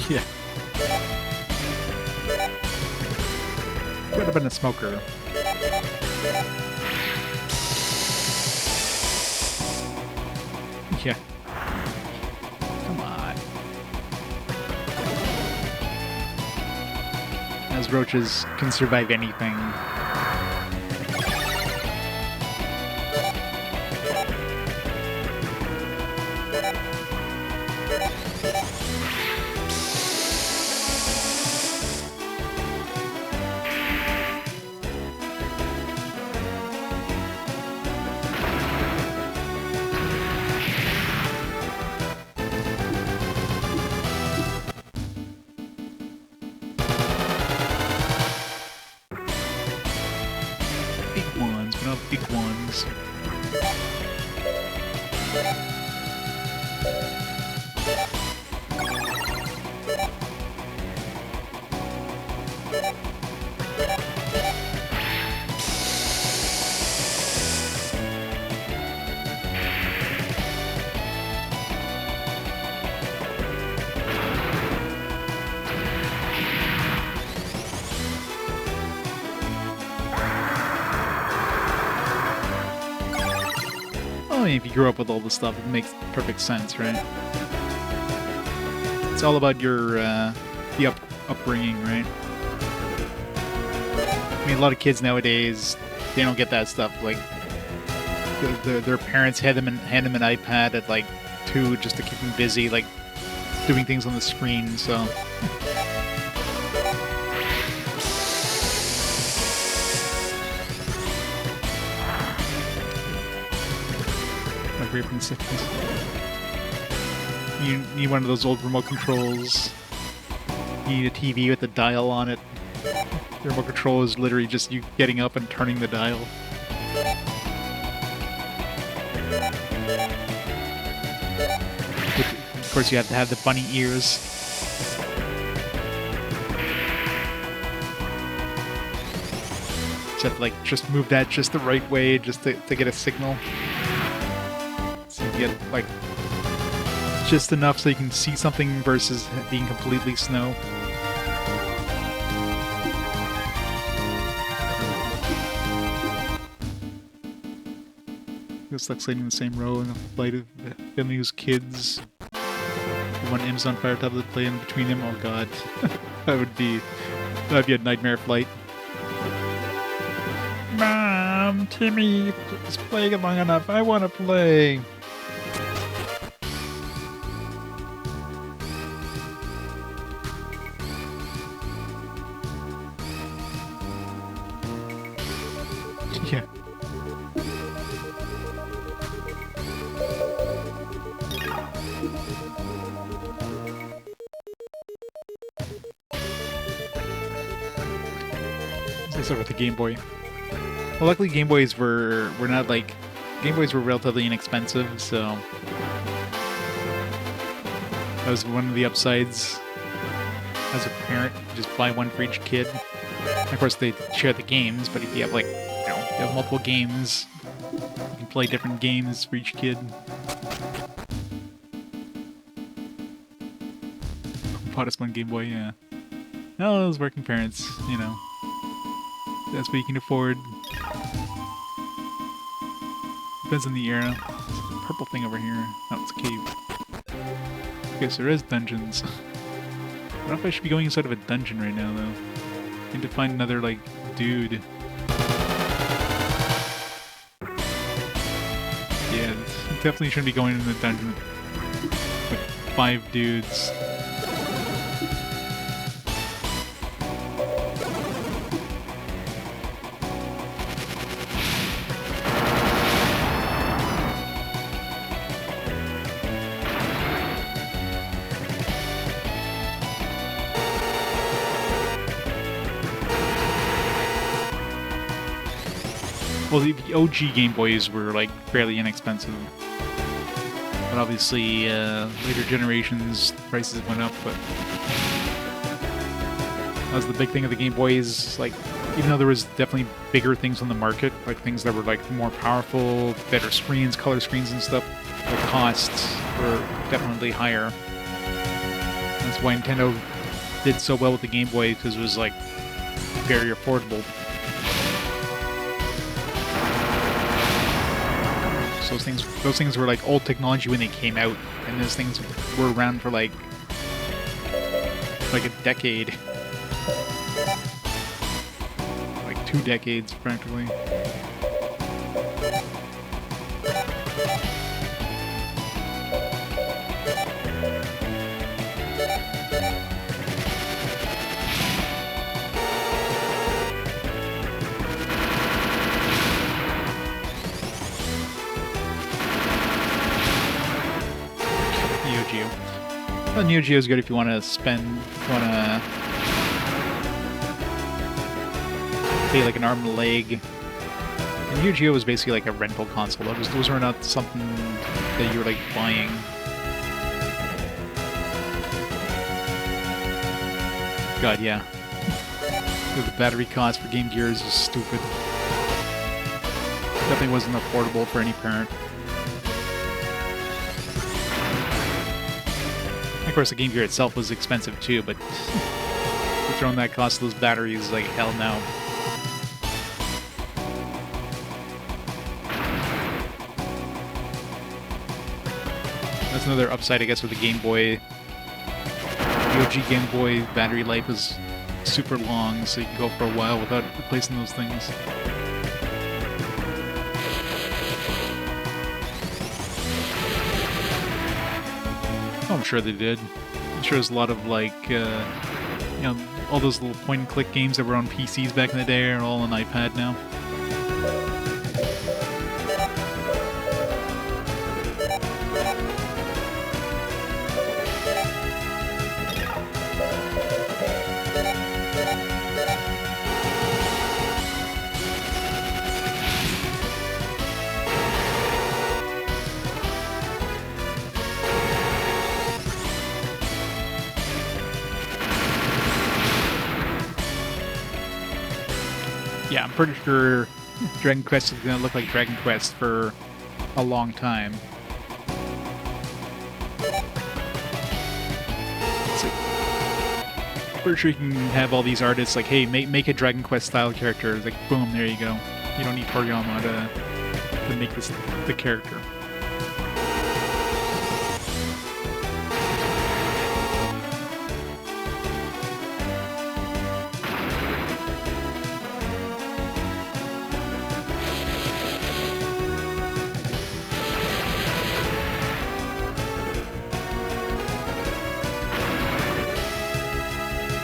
Yeah. Could have been a smoker. Yeah. Come on. As roaches can survive anything. Big ones. I mean, if you grew up with all this stuff, it makes perfect sense, right? It's all about your the upbringing, right? I mean, a lot of kids nowadays, they don't get that stuff. Like, their parents hand them an iPad at like 2 just to keep them busy, like doing things on the screen. So. Great from the 60s. You need one of those old remote controls. You need a TV with a dial on it. The remote control is literally just you getting up and turning the dial. Of course, you have to have the bunny ears. Just have to, like, just move that just the right way just to get a signal. So you get, like, just enough so you can see something versus being completely snow. Looks like sitting in the same row in a flight of family whose kids. One M's on fire, top of the plane between them. Oh god, that'd be a nightmare flight. Mom, Timmy is playing long enough. I want to play. Yeah. Let's start with the Game Boy. Well, luckily Game Boys were not like... Game Boys were relatively inexpensive, so... That was one of the upsides. As a parent, you just buy one for each kid. And of course, they share the games, but if you have, like, you know, if you have multiple games, you can play different games for each kid. Bought us one Game Boy, yeah. No, those working parents, you know. That's what you can afford. Depends on the era. There's a purple thing over here. Oh, it's a cave. I guess there is dungeons. I don't know if I should be going inside of a dungeon right now, though. I need to find another, like, dude. Yeah, definitely shouldn't be going in the dungeon with 5 dudes. Well, the OG Game Boys were, like, fairly inexpensive. But obviously, later generations, prices went up, but... That was the big thing of the Game Boys, like, even though there was definitely bigger things on the market, like things that were, like, more powerful, better screens, color screens and stuff, the costs were definitely higher. That's why Nintendo did so well with the Game Boy, because it was, like, very affordable. Those things were like old technology when they came out, and those things were around for like a decade, like 2 decades practically. Well, Neo Geo is good if you want to pay like an arm and a leg. And Neo Geo was basically like a rental console. Those were not something that you were like buying. God, yeah. The battery cost for Game Gears is stupid. Definitely wasn't affordable for any parent. Of course, the Game Gear itself was expensive too, but throwing that cost of those batteries, like, hell no. That's another upside, I guess, with the Game Boy. The OG Game Boy battery life is super long, so you can go for a while without replacing those things. Oh, I'm sure they did. I'm sure there's a lot of, like, you know, all those little point-and-click games that were on PCs back in the day are all on iPad now. Yeah, I'm pretty sure Dragon Quest is going to look like Dragon Quest for a long time. Pretty sure you can have all these artists like, hey, make a Dragon Quest style character. It's like, boom, there you go. You don't need Toriyama to make this the character.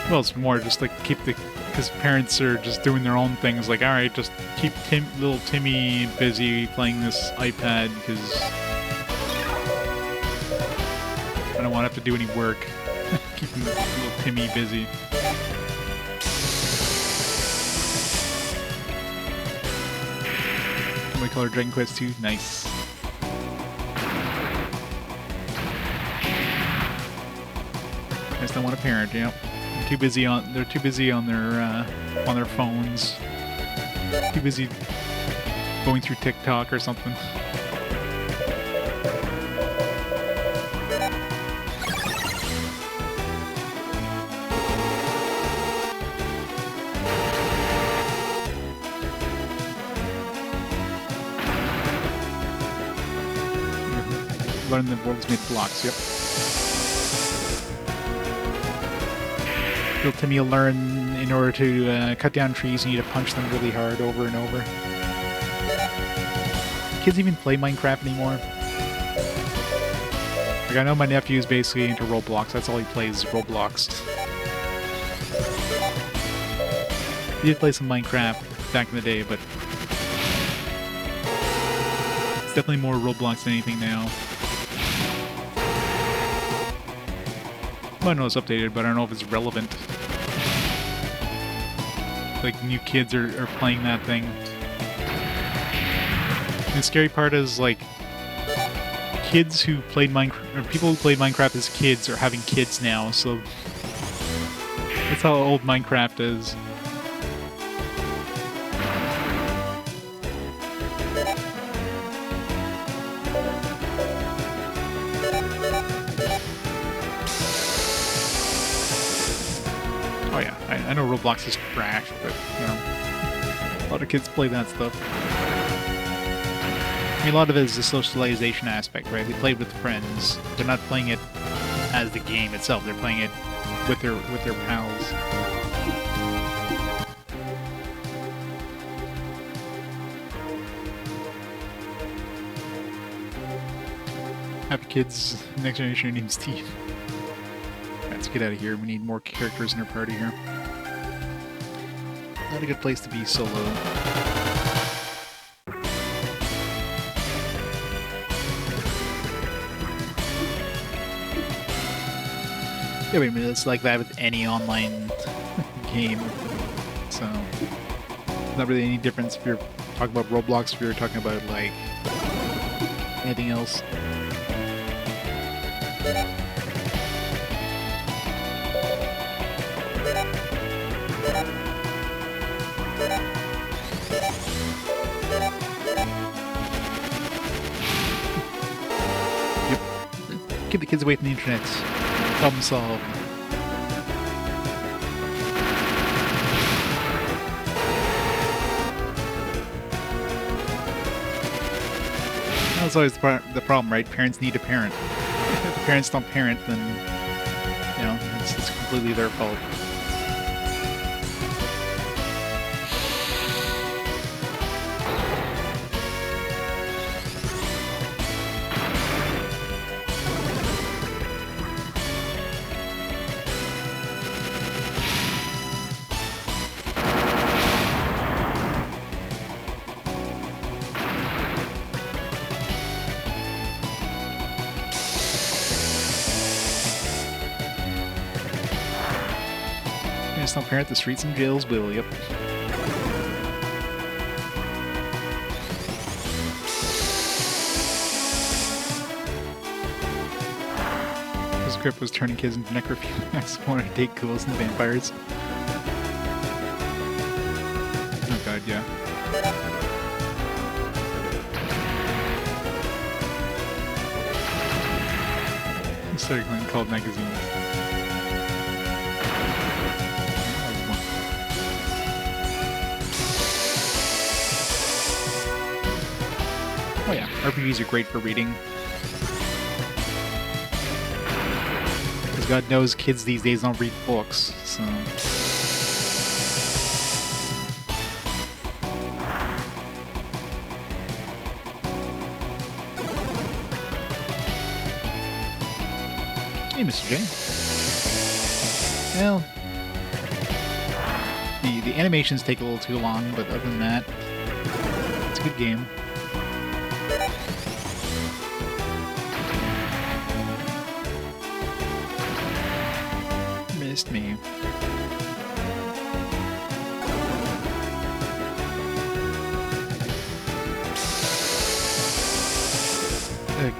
Well, it's more just like keep the, because parents are just doing their own things. Like, all right, just keep little Timmy busy playing this iPad because I don't want to have to do any work. Keeping little Timmy busy. Can we call her Dragon Quest 2? Nice. I just don't want a parent, yep. They're too busy on their phones. Too busy going through TikTok or something. Learn the world's made blocks, yep. Little Timmy will learn in order to cut down trees, you need to punch them really hard over and over. Kids even play Minecraft anymore? Like, I know my nephew's basically into Roblox, that's all he plays is Roblox. He did play some Minecraft back in the day, but it's definitely more Roblox than anything now. I know it's updated, but I don't know if it's relevant. Like, new kids are playing that thing. And the scary part is, like, kids who played Minecraft, or people who played Minecraft as kids are having kids now, so that's how old Minecraft is. Oh yeah, I know Roblox is trash, but, you know, a lot of kids play that stuff. I mean, a lot of it is the socialization aspect, right? They play with friends. They're not playing it as the game itself. They're playing it with their pals. Happy kids, next generation named Steve. Let's get out of here. We need more characters in our party here. Not a good place to be solo. Yeah, wait a minute, it's like that with any online game. So, not really any difference if you're talking about Roblox, if you're talking about, like, anything else. Keep the kids away from the internet. Problem solved. That's always the problem, right? Parents need a parent. If the parents don't parent, then, you know, it's completely their fault. Don't parent, the streets and jails will, yep. The script was turning kids into necrophiliacs who wanted to take ghouls and vampires. Oh god. circling called magazines. Oh yeah, RPGs are great for reading. Because God knows kids these days don't read books, so... Hey, Mr. J. Well, the animations take a little too long, but other than that, it's a good game. Missed me. Ugh.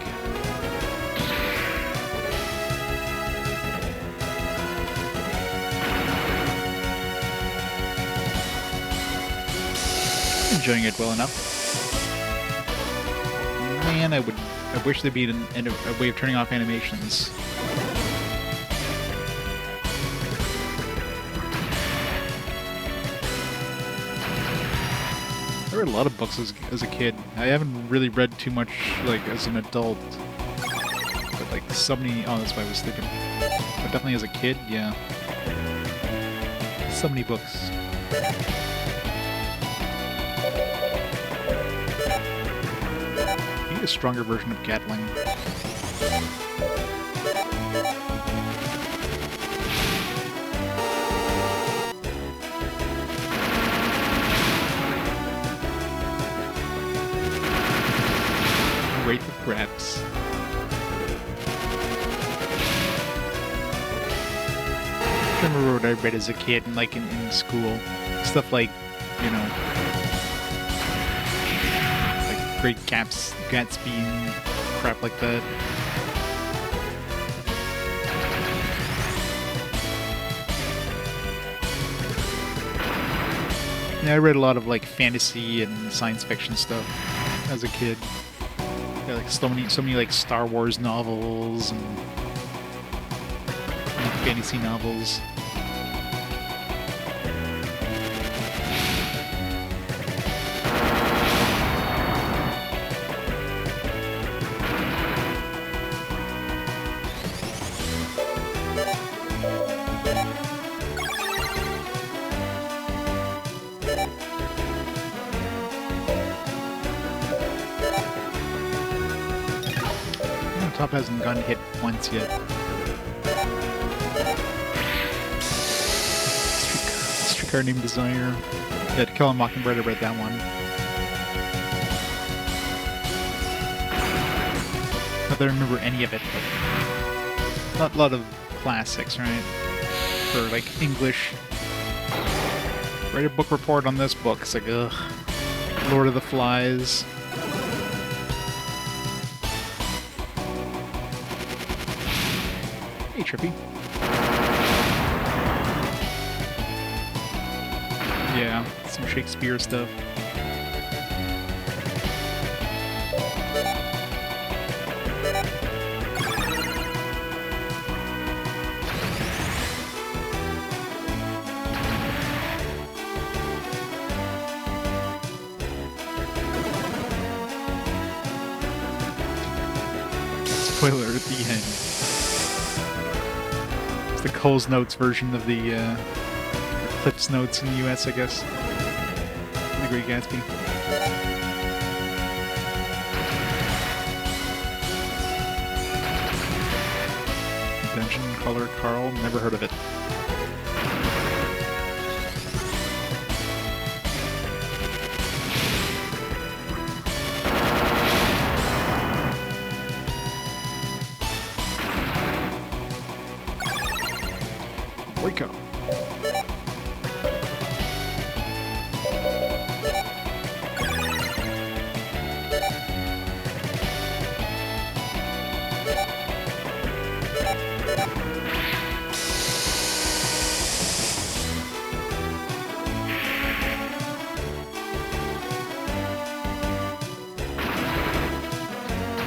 Enjoying it well enough. Man, I wish there'd be a way of turning off animations. I read a lot of books as a kid. I haven't really read too much, like, as an adult. But, like, so many... Oh, that's why I was thinking. But definitely as a kid, yeah. So many books. A stronger version of Gatling. Wait for grabs. I remember what I read as a kid and like in school. Stuff like, you know, Great Gatsby and crap like that. Yeah, I read a lot of like fantasy and science fiction stuff as a kid. Yeah, like so many like Star Wars novels and fantasy novels. Top hasn't gotten hit once yet. Streetcar Named Desire. Yeah, To Kill a Mockingbird, I read that one. Not that I remember any of it, but not a lot of classics, right? For like English. Write a book report on this book. It's like, ugh. Lord of the Flies. Hey, Trippy. Yeah, some Shakespeare stuff. Spoiler at the end. It's the Cole's Notes version of the Clips Notes in the US, I guess. The Great Gatsby. Dungeon Crawler Carl, never heard of it. Wake up.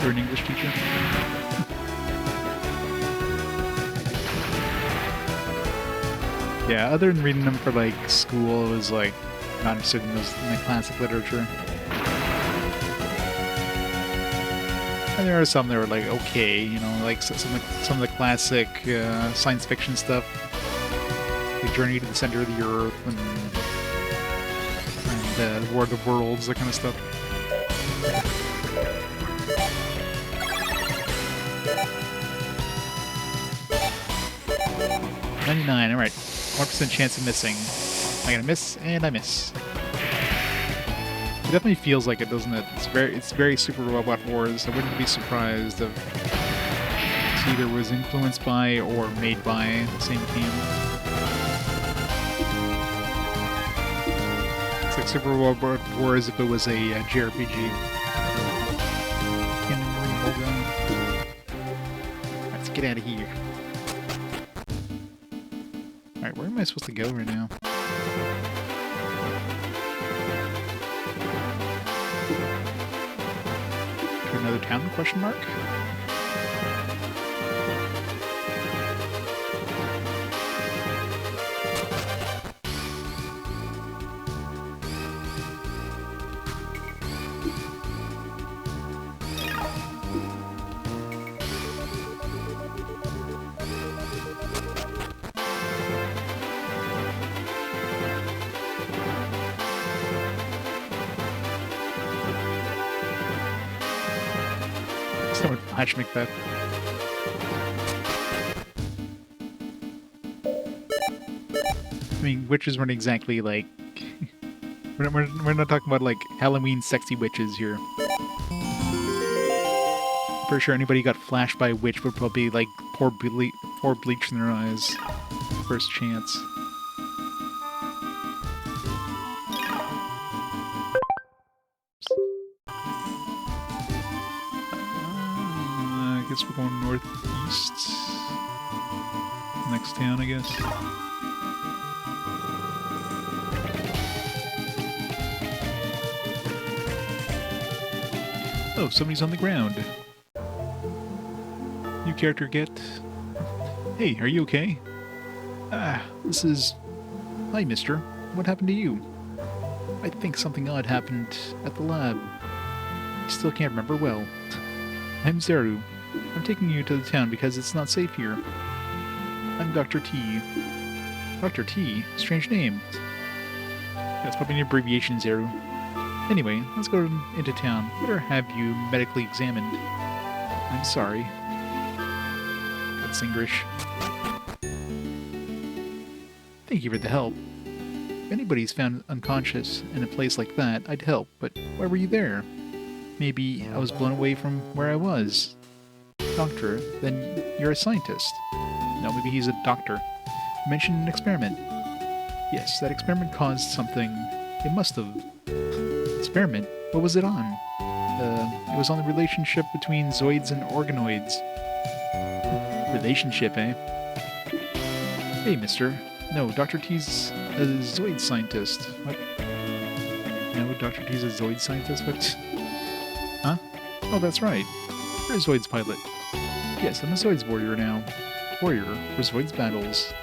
You're an English teacher? Yeah, other than reading them for like school, it was like not interested in those in the classic literature. And there are some that were like okay, you know, like some of the classic science fiction stuff, like Journey to the Center of the Earth and War of the Worlds, that kind of stuff. $99, alright. 1% chance of missing. I'm gonna miss, and I miss. It definitely feels like it, doesn't it? It's very Super Robot Wars. I wouldn't be surprised if it either was influenced by or made by the same team. It's like Super Robot Wars if it was a JRPG. Let's get out of here. Alright, where am I supposed to go right now? To another town, question mark? Someone Hatch Macbeth. I mean, witches weren't exactly like... we're not talking about like Halloween sexy witches here. Pretty sure anybody who got flashed by a witch would probably like pour bleach in their eyes. First chance. I guess we're going northeast. Next town, I guess. Oh, somebody's on the ground. New character get. Hey, are you okay? This is... Hi, mister. What happened to you? I think something odd happened at the lab. I still can't remember well. I'm Zeru. I'm taking you to the town because it's not safe here. I'm Dr. T. Dr. T? Strange name. That's probably an abbreviation, Zeru. Anyway, let's go into town. Better have you medically examined. I'm sorry. That's English. Thank you for the help. If anybody's found unconscious in a place like that, I'd help, but why were you there? Maybe I was blown away from where I was. Doctor, then you're a scientist. No, maybe he's a doctor. You mentioned an experiment. Yes, that experiment caused something. It must have. Experiment? What was it on? It was on the relationship between Zoids and organoids. Relationship, eh? Hey, mister. No, Dr. T's a Zoid scientist. What? No, Dr. T's a Zoid scientist? What? Huh? Oh, that's right. You're a Zoids pilot. Yes, I'm a Zoids warrior now. Warrior for Zoids battles.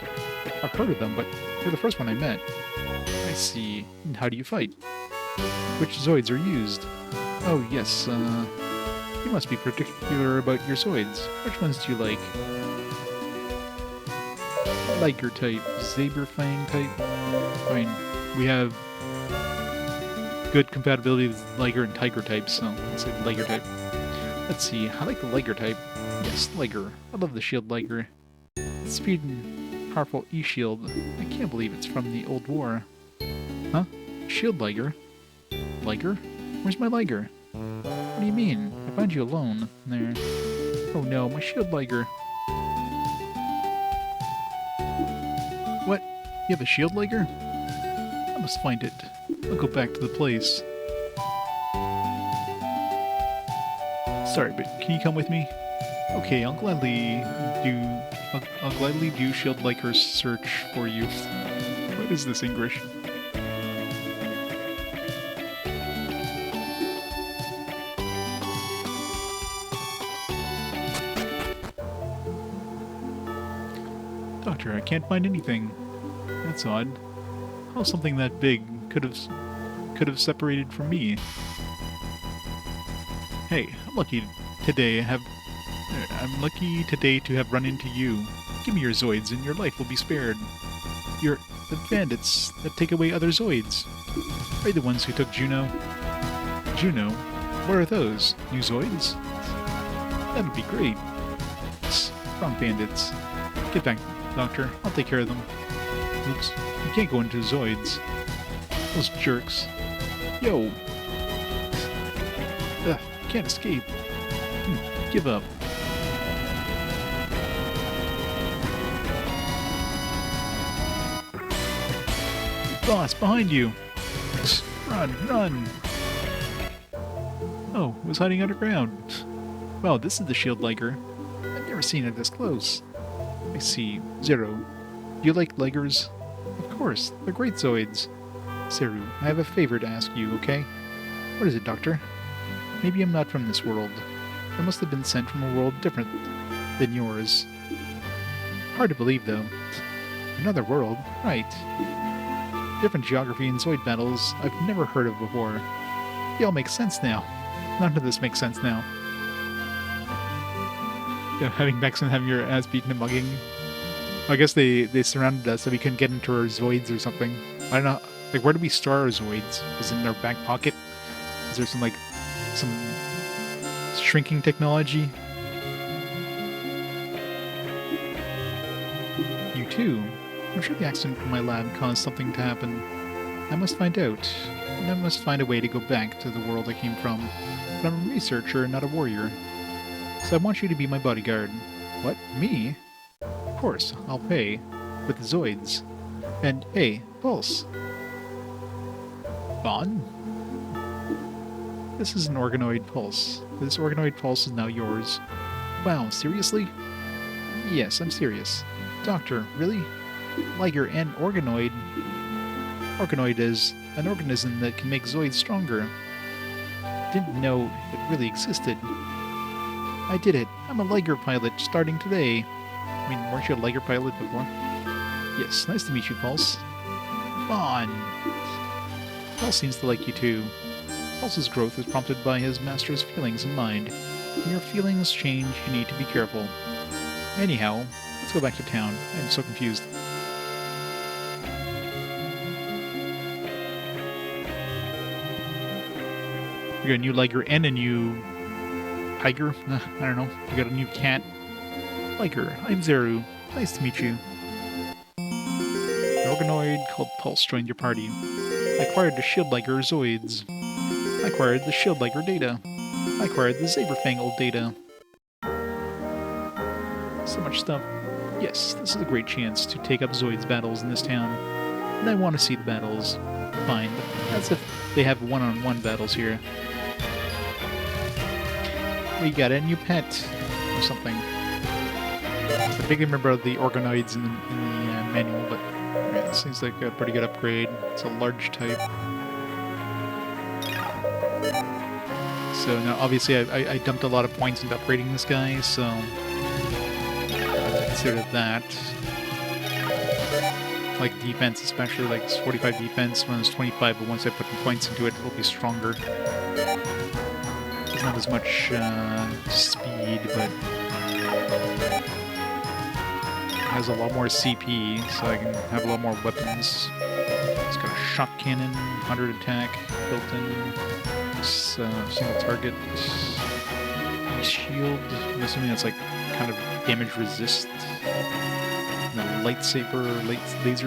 I've heard of them, but you're the first one I met. I see. And how do you fight? Which Zoids are used? Oh, yes, you must be particular about your Zoids. Which ones do you like? Liger type, Saberfang type. Fine. We have good compatibility with Liger and Tiger types, so let's say Liger type. Let's see, I like the Liger type. Yes, Liger. I love the shield Liger. Speed and powerful E-shield. I can't believe it's from the old war. Huh? Shield Liger? Liger? Where's my Liger? What do you mean? I found you alone. There. Oh no, my shield Liger. What? You have a shield Liger? I must find it. I'll go back to the place. Sorry, but can you come with me? Okay, I'll gladly do shield Liger's search for you. What is this English? Doctor, I can't find anything. That's odd. How something that big could have separated from me. Hey, I'm lucky today to have run into you. Give me your Zoids and your life will be spared. You're the bandits that take away other Zoids. Are you the ones who took Juno? Juno? What are those? New Zoids? That would be great. Wrong bandits. Get back, Doctor. I'll take care of them. Oops. You can't go into Zoids. Those jerks. Yo! Ugh, can't escape. Give up. Boss, behind you! Run, run! Oh, it was hiding underground. Wow, this is the shield liger. I've never seen it this close. I see. Zero. Do you like ligers? Of course, they're great Zoids. Zeru, I have a favor to ask you, okay? What is it, Doctor? Maybe I'm not from this world. I must have been sent from a world different than yours. Hard to believe, though. Another world? Right. Different geography and Zoid battles I've never heard of before. They all make sense now. None of this makes sense now. Yeah, having Bex and having your ass beaten and mugging. I guess they surrounded us so we couldn't get into our Zoids or something. I don't know. Like, where do we store our Zoids? Is it in our back pocket? Is there some shrinking technology? You too. I'm sure the accident from my lab caused something to happen. I must find out. And I must find a way to go back to the world I came from. But I'm a researcher, not a warrior. So I want you to be my bodyguard. What? Me? Of course, I'll pay. With the Zoids. And, hey, Pulse. Bon? This is an organoid pulse. This organoid pulse is now yours. Wow, seriously? Yes, I'm serious. Doctor, really? Liger and organoid? Organoid is an organism that can make Zoids stronger. Didn't know it really existed. I did it. I'm a Liger pilot starting today. I mean, weren't you a Liger pilot before? Yes, nice to meet you, Pulse. Bon! Pulse seems to like you too. Pulse's growth is prompted by his master's feelings in mind. When your feelings change, you need to be careful. Anyhow, let's go back to town. I'm so confused. We got a new Liger and a new tiger? I don't know. We got a new cat. Liger, I'm Zeru. Nice to meet you. An organoid called Pulse joined your party. I acquired the shield Liger Zoids. I acquired the shield Liger data. I acquired the Saberfangled data. So much stuff. Yes, this is a great chance to take up Zoids battles in this town. And I want to see the battles. Fine, but that's if they have one-on-one battles here. We got a new pet or something. I think I remember the organoids in the manual, but yeah, it seems like a pretty good upgrade. It's a large type. So now, obviously, I dumped a lot of points into upgrading this guy, so I consider that. Like defense, especially, like it's 45 defense when it's 25, but once I put the points into it, it'll be stronger. Doesn't have as much speed, but has a lot more CP, so I can have a lot more weapons. It's got a shock cannon, 100 attack built in. Single target shield. I'm assuming that's like kind of damage resist. And a laser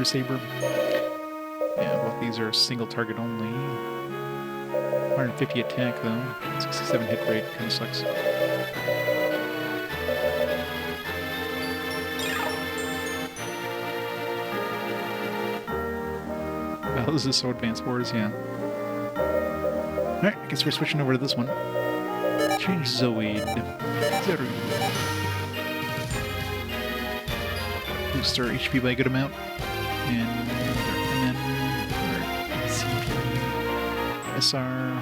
saber. Yeah, both these are single target only. 150 attack though. 67 hit rate, kind of sucks. Oh, this is so Advanced Wars, yeah. Alright, I guess we're switching over to this one. Change Zoid. Zeru. Boost our HP by a good amount. And our MN, our CP, SR.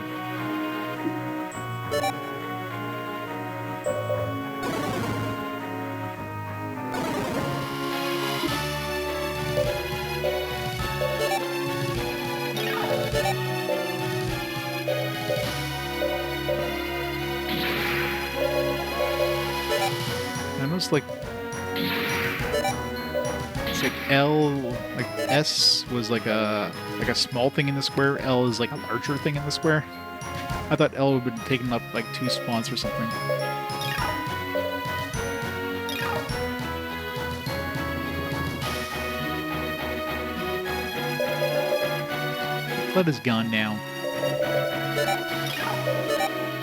almost like it's like L, like S was like a small thing in the square. L is like a larger thing in the square. I thought L would have been taken up like 2 spots or something. The flood is gone now.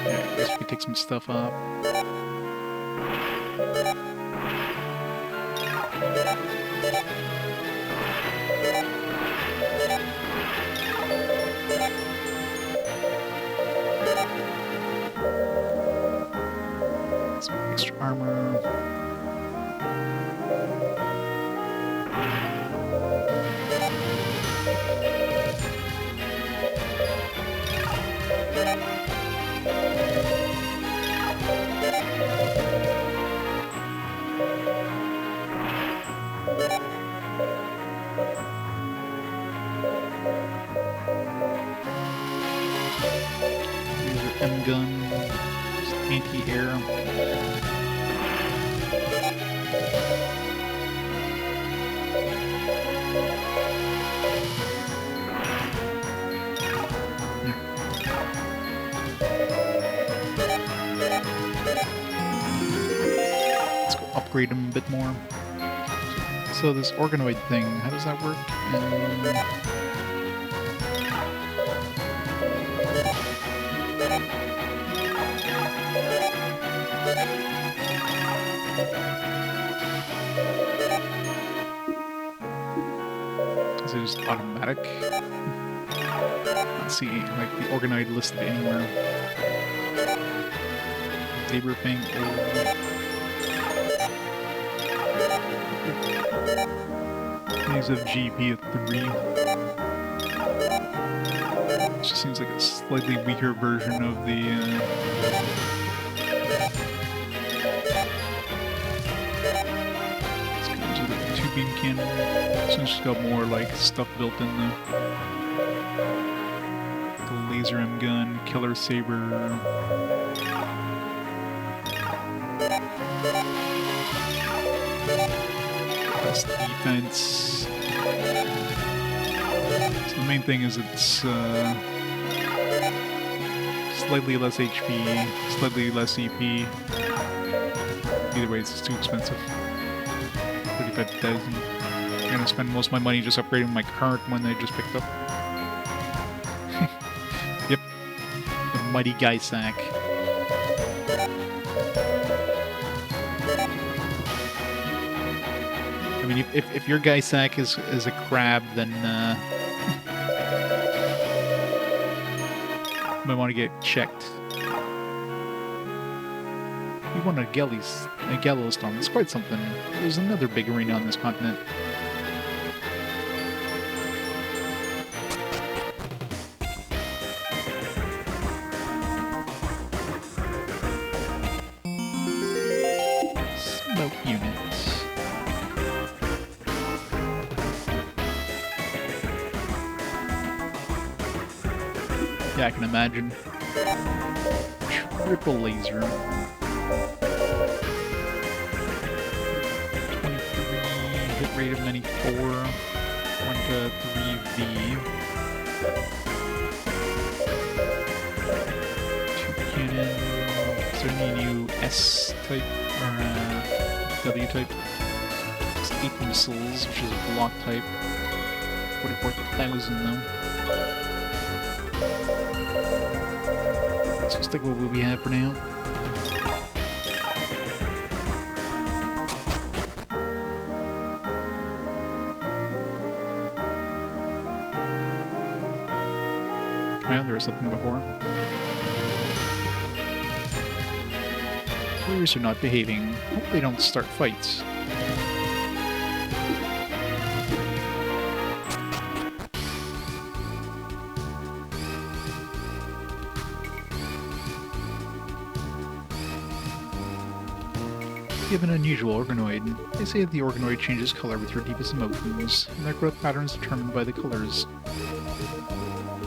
Yeah, I guess we could take some stuff off. Some extra armor. M-gun, anti-air. Let's go upgrade them a bit more. So this organoid thing, how does that work? Is it just automatic? Let's see, like the organoid listed anywhere. Saber thing. These have GP at 3. It just seems like a slightly weaker version of the beam cannon. So it's just got more like stuff built in there. The laser M gun, killer saber. Plus defense. So the main thing is it's slightly less HP, slightly less EP. Either way, it's too expensive. 35,000. I'm gonna spend most of my money just upgrading my current one that I just picked up. Yep. The mighty guy sack. I mean, if your guy sack is a crab, then might want to get checked. We won a Gallows-Storm. It's quite something. There's another big arena on this continent. Smoke units. Yeah, I can imagine. Triple laser. 23 hit rate of 94. 1 to 3V. 2 cannon. Is there any new S type or W type? It's 8 missiles, which is a block type. 44,000 though. So stick with what we have for now. Well, there was something before. Players are not behaving. Hope they don't start fights. You have an unusual organoid. They say that the organoid changes color with your deepest emotions, and their growth pattern is determined by the colors.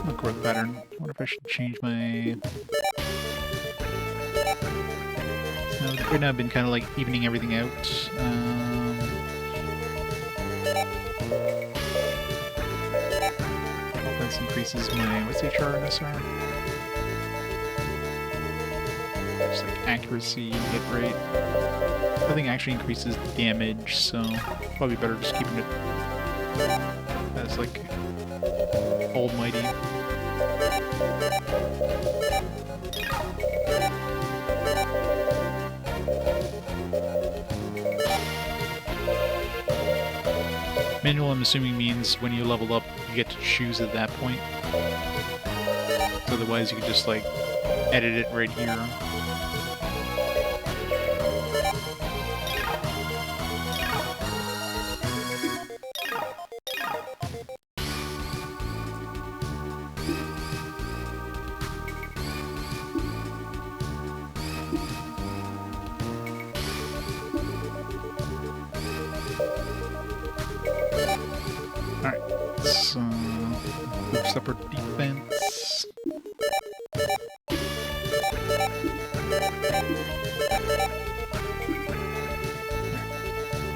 What growth pattern? I wonder if I should change my Right now I've been kind of like evening everything out. Offense increases my, what's HR and SR? Just like accuracy and hit rate. I think actually increases damage, so probably better just keeping it as like almighty. Manual, I'm assuming, means when you level up, you get to choose at that point. So otherwise, you can just like edit it right here. Boost up our defense.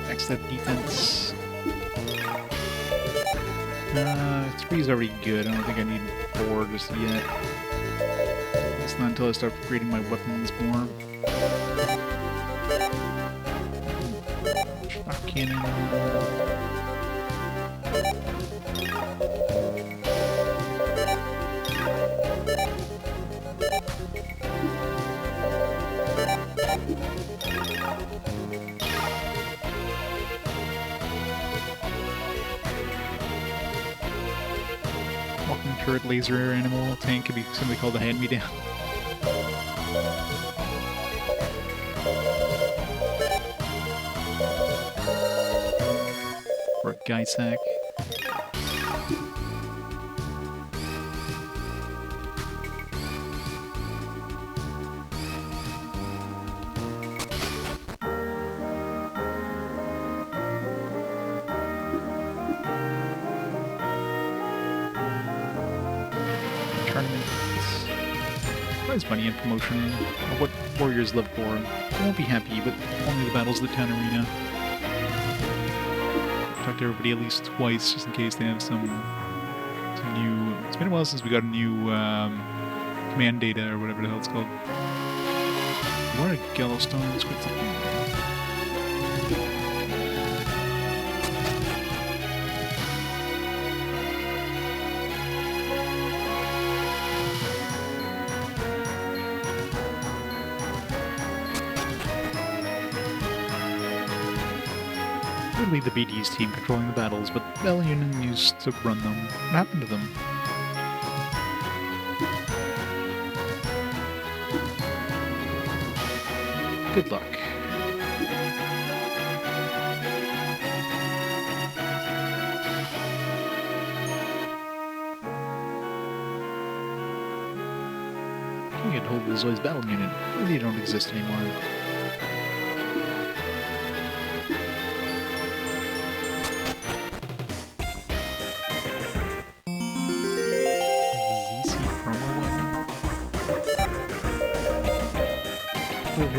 Max that defense. 3 is already good. I don't think I need 4 just yet. It's not until I start upgrading my weapons more. Shock cannon. Walking turret laser animal tank could be simply called a hand-me-down. Or a guy sack. Prize money and promotion are what warriors live for. They won't be happy, but only the battles of the town arena. Talk to everybody at least twice, just in case they have some new... It's been a while since we got a new command data, or whatever the hell it's called. What a Gallowstone script. The BD's team controlling the battles, but Bellion used to run them. What happened to them? Good luck. Can you get hold of the Zoids battle unit? Maybe they don't exist anymore.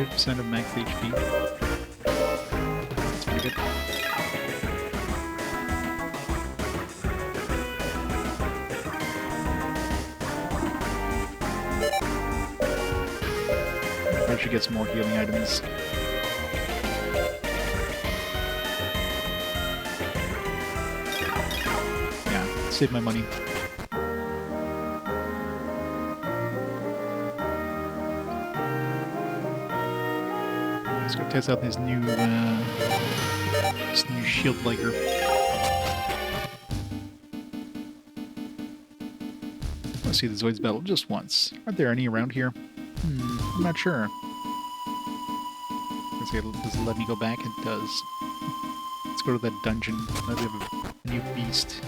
Percent of max HP. That's pretty good. I should get some more healing items. Yeah, save my money. Let's go test out this new shield liger. Let's see the Zoids battle just once. Aren't there any around here? I'm not sure. Let's see, does it let me go back? It does. Let's go to that dungeon. Now we have a new beast.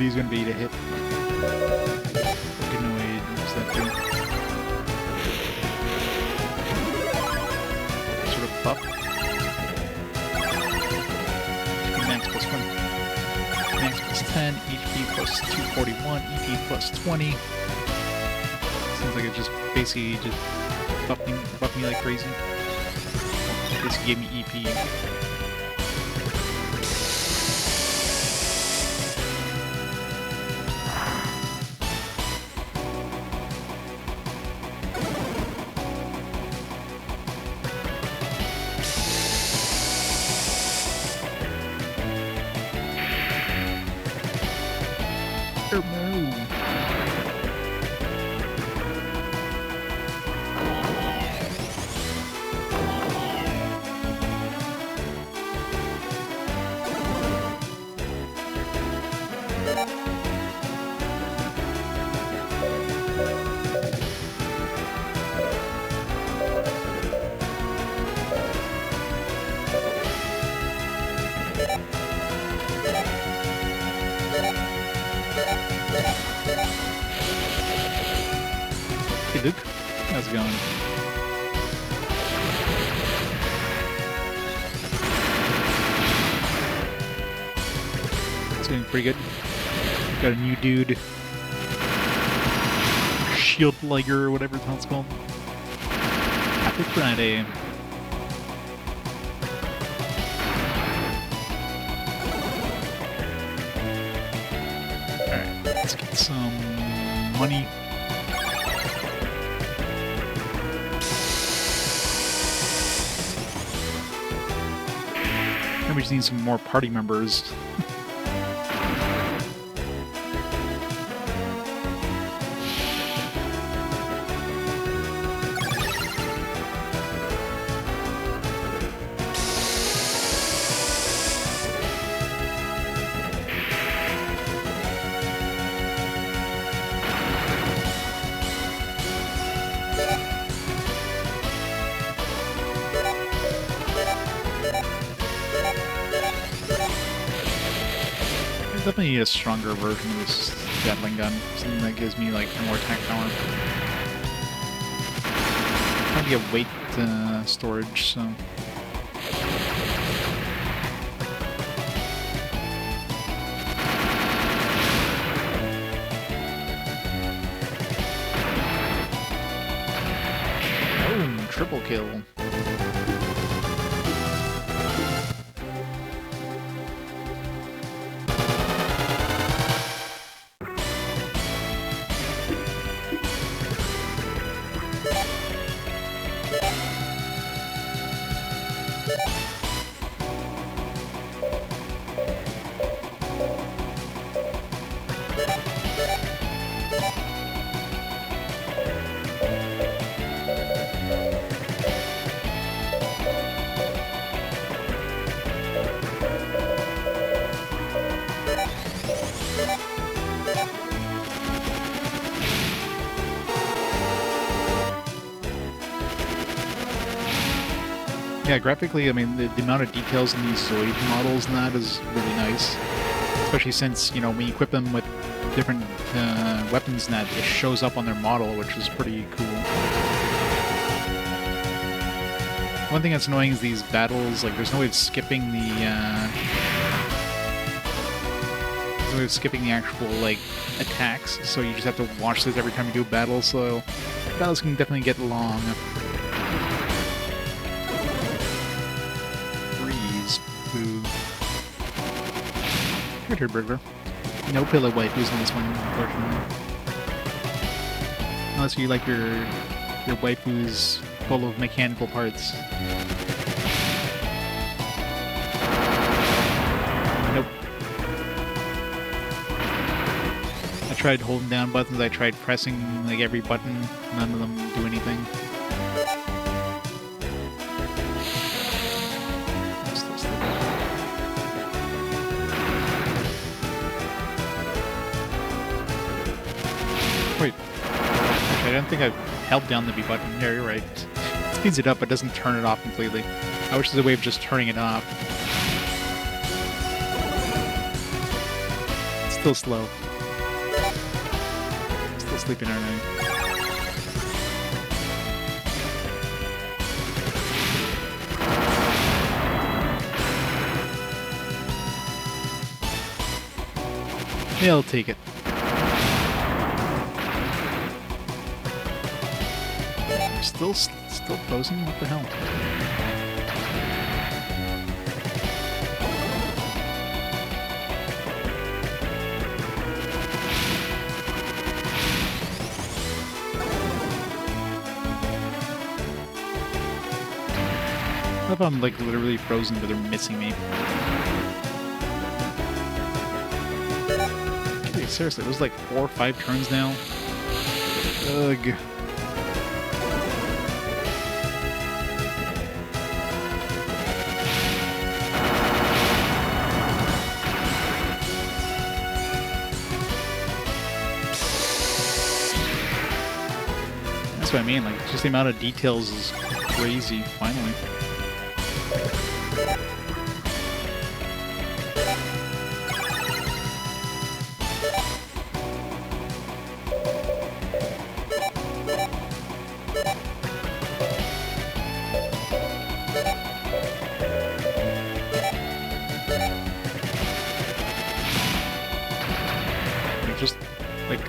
he's gonna be to hit. Fucking annoyed. What's that do? Sort of buff. HP max plus 1. Max plus 10. HP plus 241. EP plus 20. Seems like it just basically just buffed me like crazy. This gave me EP. Oh no. Hey Luke, how's it going? It's going pretty good. Got a new dude. Shield Liger or whatever the hell it's called. Happy Friday. Alright, let's get some money. We just need some more party members. Definitely a stronger version of this Gatling gun, something that gives me like more attack power. Trying to get weight storage, so. Oh, triple kill. Yeah, graphically, I mean, the amount of details in these Zoid models and that is really nice. Especially since, you know, when you equip them with different weapons and that, it shows up on their model, which is pretty cool. One thing that's annoying is these battles, like, there's no way of skipping the, there's no way of skipping the actual, like, attacks, so you just have to watch this every time you do a battle, so battles can definitely get long. Boo. Good here, burglar. No pillow waifus in this one, unfortunately. Unless you like your waifus full of mechanical parts. Nope. I tried holding down buttons, I tried pressing like every button, none of them do anything. Wait, actually, I don't think I've held down the B button. Yeah, you're right. It speeds it up, but doesn't turn it off completely. I wish there's a way of just turning it off. It's Still slow. Still sleeping, aren't I? Yeah, I'll take it. Still frozen? What the hell? What if I'm like literally frozen, but they're missing me? Okay, seriously, it was like 4 or 5 turns now. Ugh. That's what I mean, like, just the amount of details is crazy, finally. Like, just, like,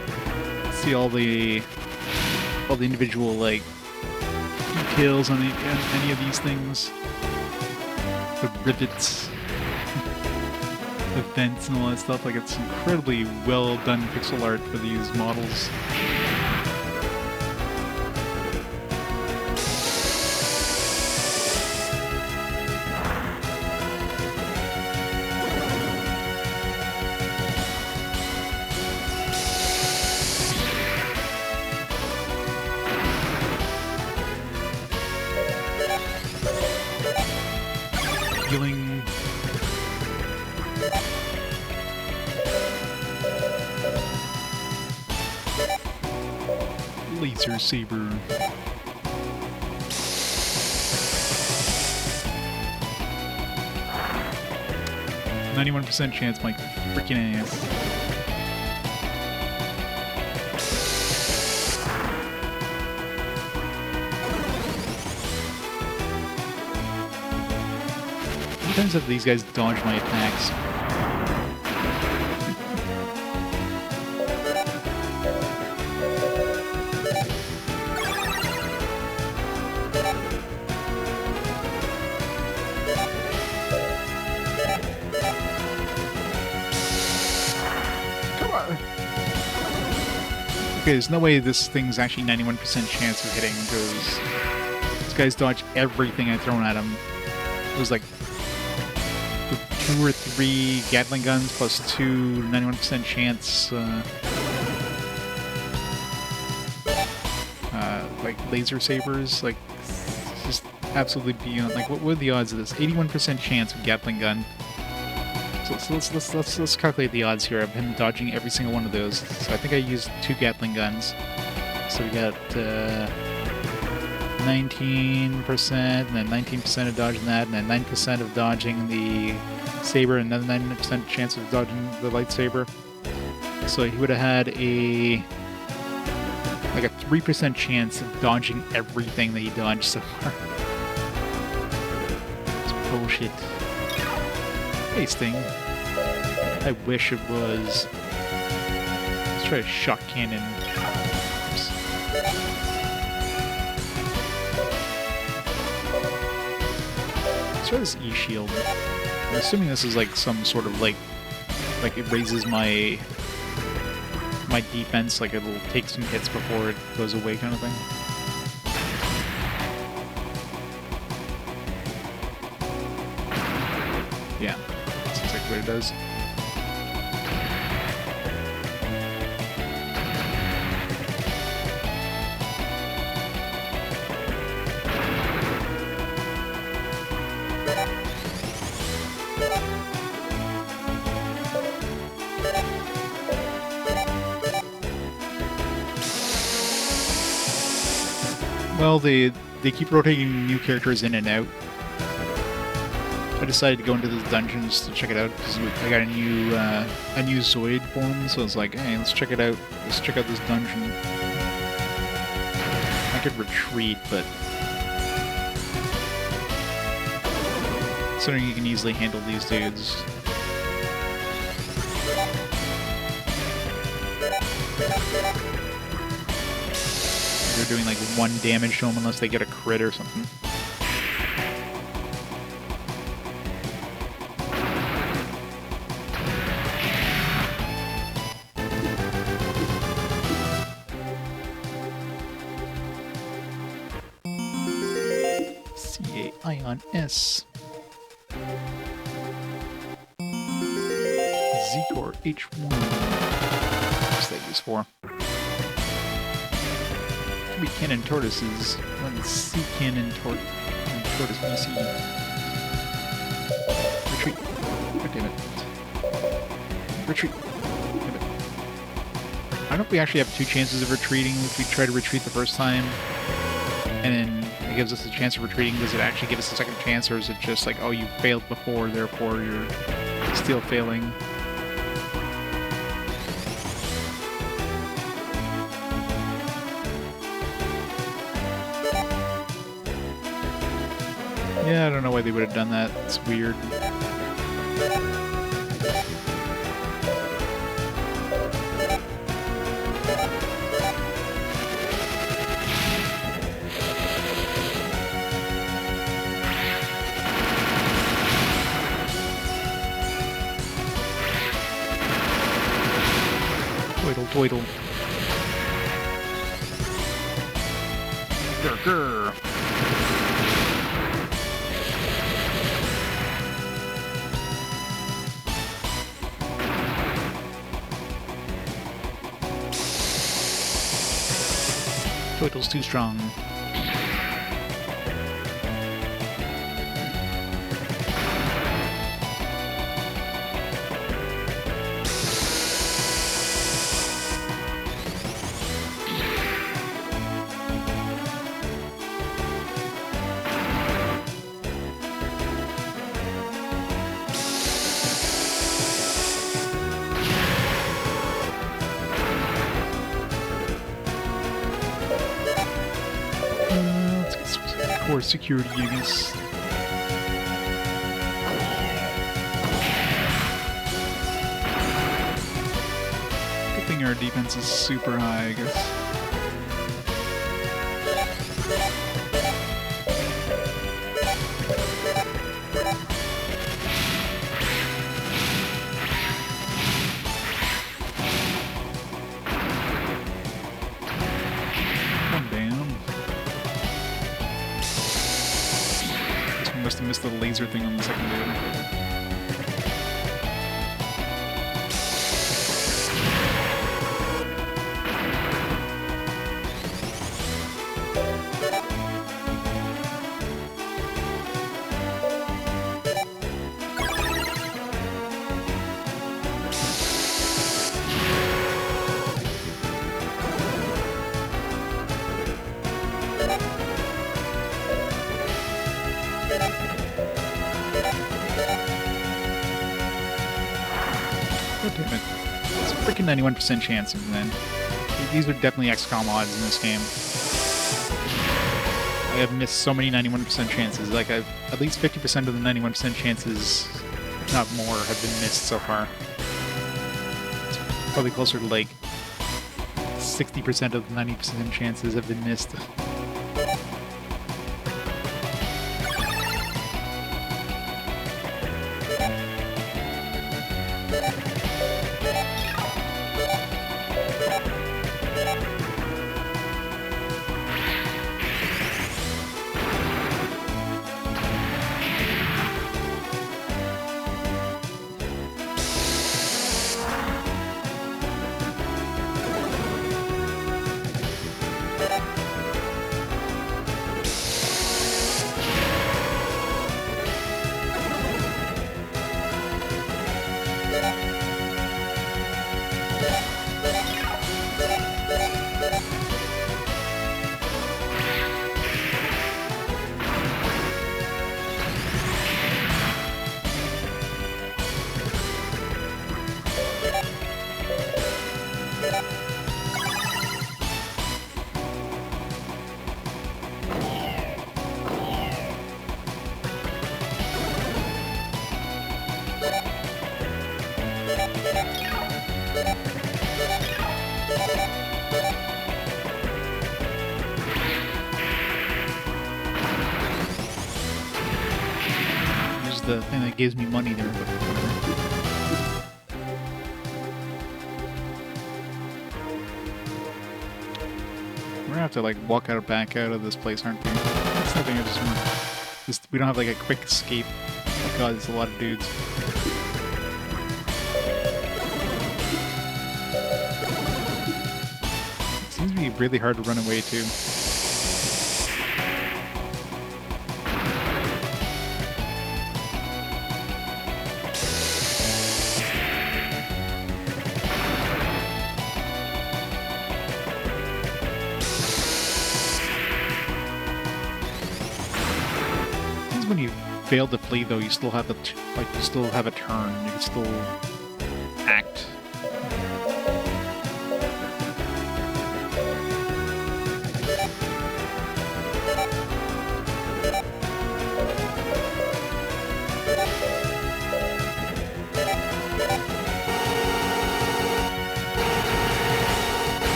see all the individual, like, details on any of these things. The rivets, the vents and all that stuff. Like, it's incredibly well done pixel art for these models. Healing. Laser saber. %91 chance, my freaking ass. Sometimes if these guys dodge my attacks. Come on. Okay, there's no way this thing's actually 91% chance of hitting, because these guys dodge everything I've thrown at him. It was like 2 or 3 Gatling guns plus 2 91% chance like laser sabers, like just absolutely beyond. Like, what were the odds of this? 81% chance of Gatling gun. So let's calculate the odds here of him dodging every single one of those. So I think I used 2 Gatling guns. So we got 19%, and then 19% of dodging that, and then 9% of dodging the saber, and another 9% chance of dodging the lightsaber. So he would have had like a 3% chance of dodging everything that he dodged so far. It's bullshit. Hey, Sting. I wish it was. Let's try a shock cannon. Oops. Let's try this E-shield. I'm assuming this is like some sort of like it raises my defense, like it'll take some hits before it goes away kind of thing. Yeah, that's exactly what it does. Well, they keep rotating new characters in and out. I decided to go into this dungeon just to check it out because I got a new Zoid form, so I was like, hey, let's check it out. Let's check out this dungeon. I could retreat, but considering you can easily handle these dudes. They're doing like 1 damage to them unless they get a crit or something. Ion S. Z-Core H1. What's that used for? Could be cannon tortoises. Let's see cannon tortoise BC. Retreat. God damn it. Retreat. Damn it. I don't know if we actually have 2 chances of retreating if we try to retreat the first time. And then it gives us a chance of retreating. Does it actually give us a second chance, or is it just like, oh, you failed before, therefore you're still failing? Yeah, I don't know why they would have done that. It's weird. Twiddle. Grr, grr. Twiddle's too strong. Core security units. Good thing our defense is super high, I guess. Must have missed the laser thing on the second dude. God damn it. It's a freaking 91% chance of then. These are definitely XCOM odds in this game. I have missed so many 91% chances. Like, I've at least 50% of the 91% chances, if not more, have been missed so far. It's probably closer to like 60% of the 90% chances have been missed. the thing that gives me money there, but whatever. We're gonna have to like walk out back out of this place, aren't we? It's nothing. We don't have like a quick escape. Oh god, there's a lot of dudes. It seems to be really hard to run away too. When you fail to flee, though, you still have a turn. You can still act.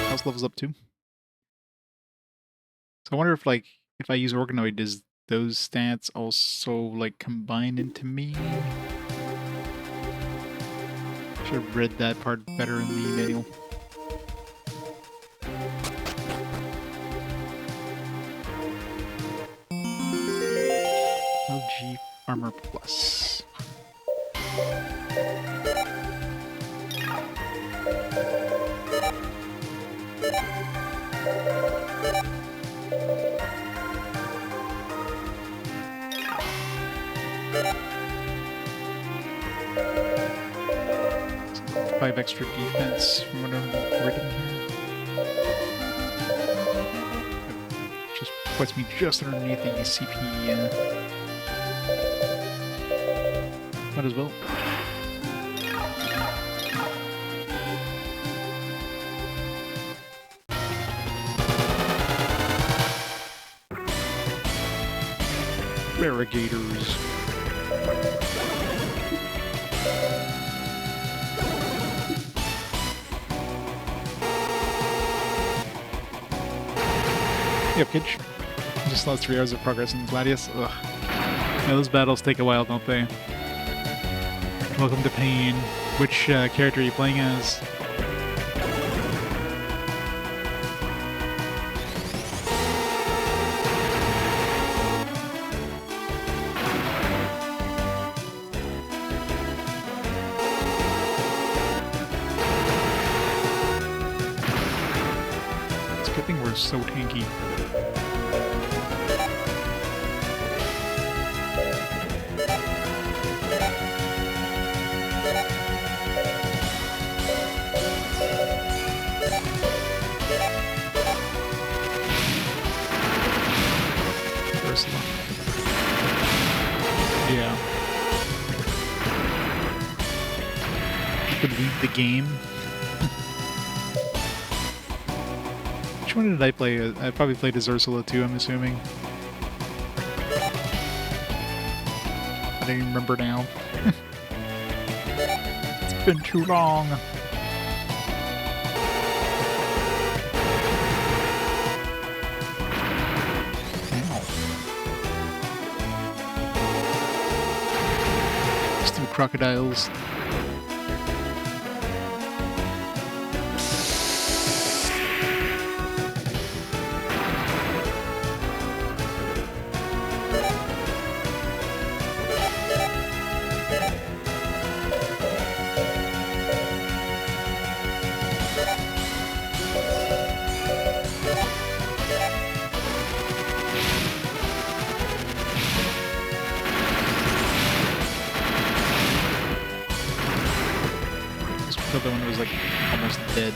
House levels up too. So I wonder if if I use Organoid, does those stats also like combine into me? Should have read that part better in the manual. LG Armor Plus. Five extra defense from what I'm reading here. Just puts me just underneath the CP. Might as well. Variegators. Yep, Kitch. Just lost 3 hours of progress in Gladius. Ugh. Yeah, those battles take a while, don't they? Welcome to pain. Which character are you playing as? It's a good thing we're so tanky. leave the game. Which one did I play? I probably played as Ursula too, I'm assuming. I don't even remember now. It's been too long. Ow. Stupid crocodiles. The other one was like almost dead.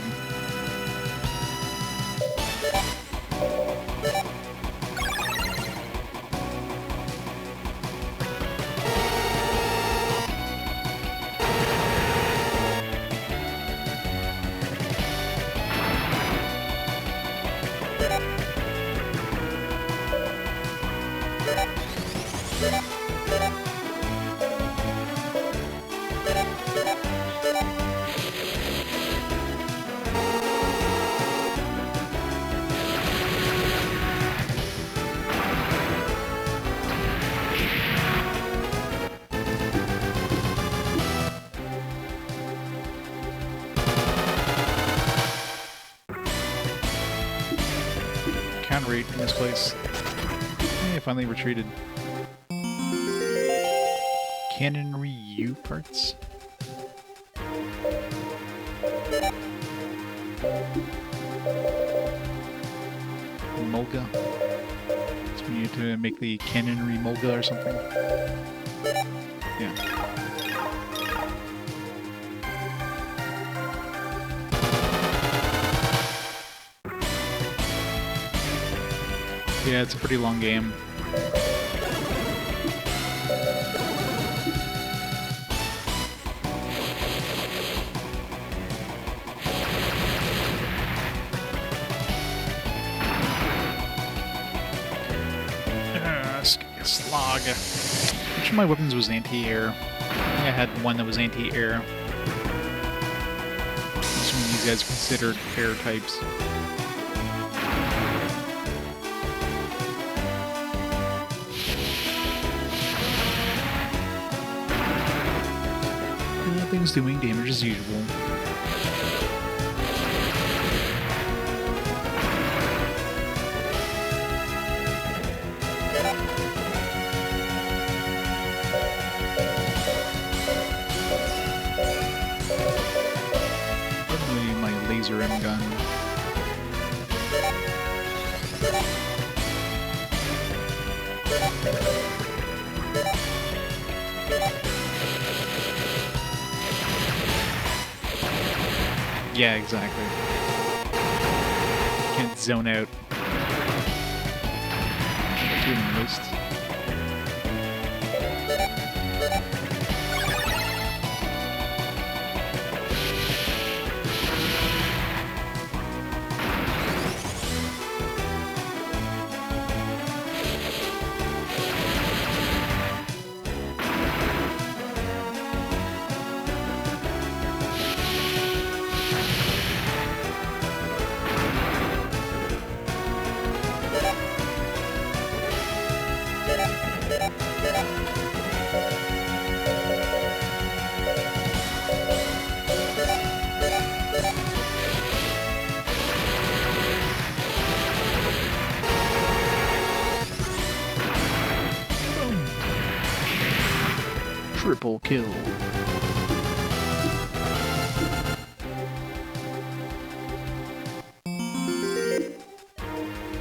Rate in this place. Hey, I finally retreated. Cannonry U parts? Mulga? So we need to make the cannonry Mulga or something? Yeah. Yeah, it's a pretty long game. Slog. Which of my weapons was anti-air? I think I had one that was anti-air. Assuming these guys considered air types. Nothing's doing damage as usual. Probably my laser M gun. Yeah, exactly. Can't zone out. Too missed. Triple kill.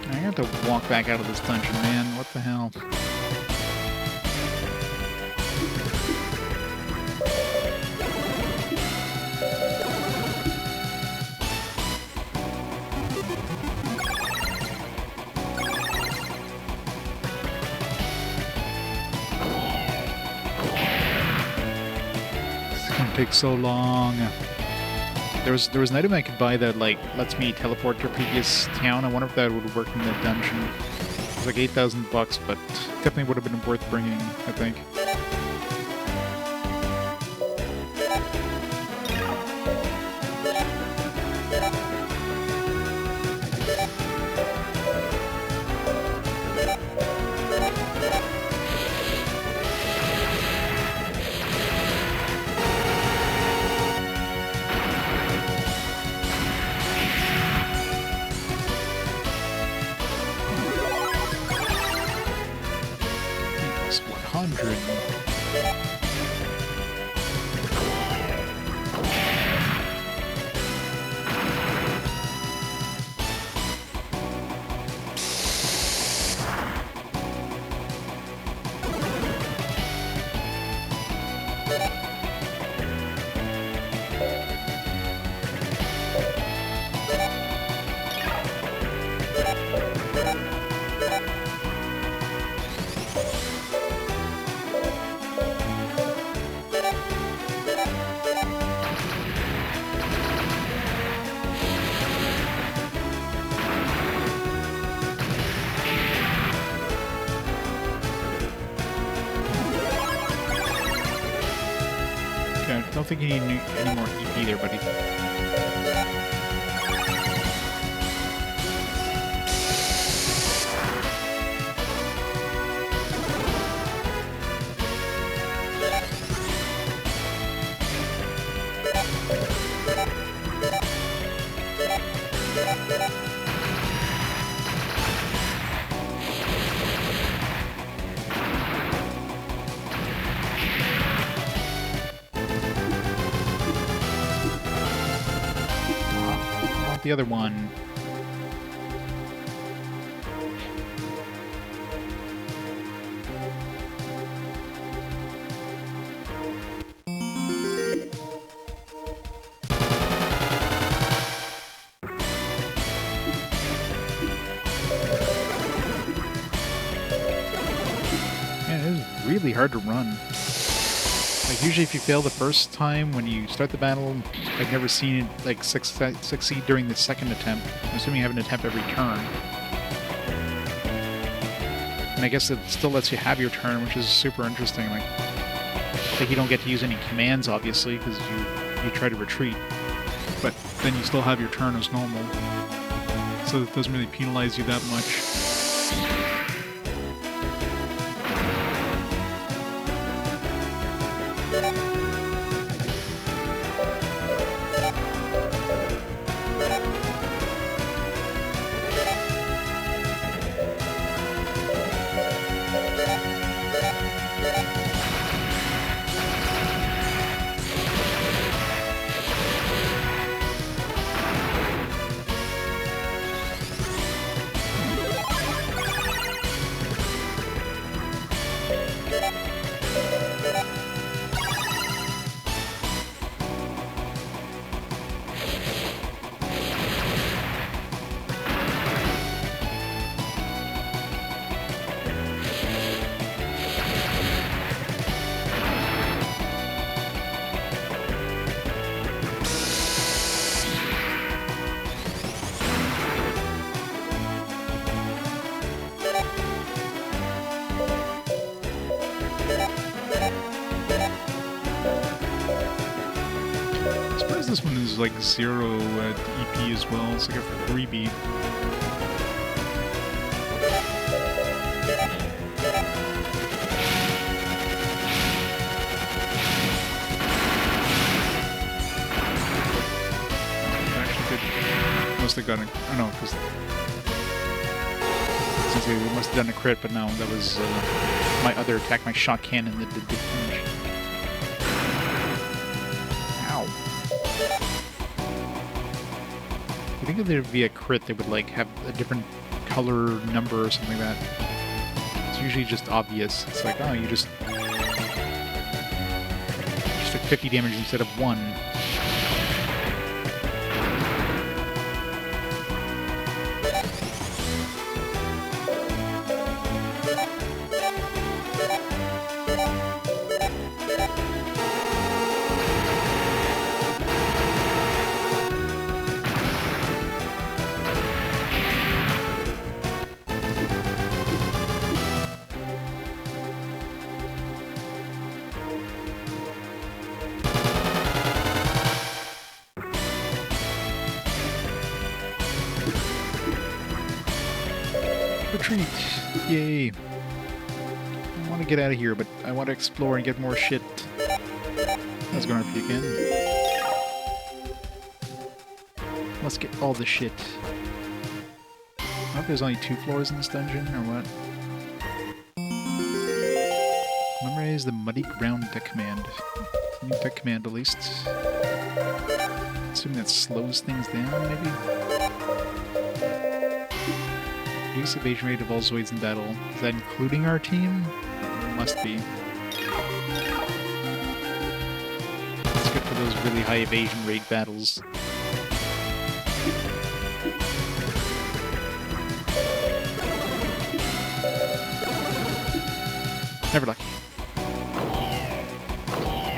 I have to walk back out of this dungeon, man. What the hell? takes so long. There was an item I could buy that like lets me teleport to a previous town. I wonder if that would work in the dungeon. It was like 8,000 bucks, but definitely would have been worth bringing, I think. It's 100. I don't think you need any more EP there, buddy. The other one. Man, it is really hard to run. Like, usually if you fail the first time when you start the battle, I've never seen it, like, succeed during the second attempt. I'm assuming you have an attempt every turn. And I guess it still lets you have your turn, which is super interesting. Like you don't get to use any commands, obviously, because you try to retreat. But then you still have your turn as normal. So it doesn't really penalize you that much. This one is like 0 EP as well. It's like a freebie. Actually did. Must have gotten. I don't know, because since we must have done a crit, but no, that was my other attack, my shot cannon that did damage. I think if there'd be a crit, they would like have a different color number or something like that. It's usually just obvious. It's like, oh, you just took 50 damage instead of 1. Retreat! Yay! I want to get out of here, but I want to explore and get more shit. That's going to be again. Let's get all the shit. I hope there's only 2 floors in this dungeon, or what? Memorize the muddy ground deck command. New deck command, at least. Assuming that slows things down, maybe? Reduce evasion rate of all Zoids in battle. Is that including our team? It must be. It's good for those really high evasion rate battles. Never lucky.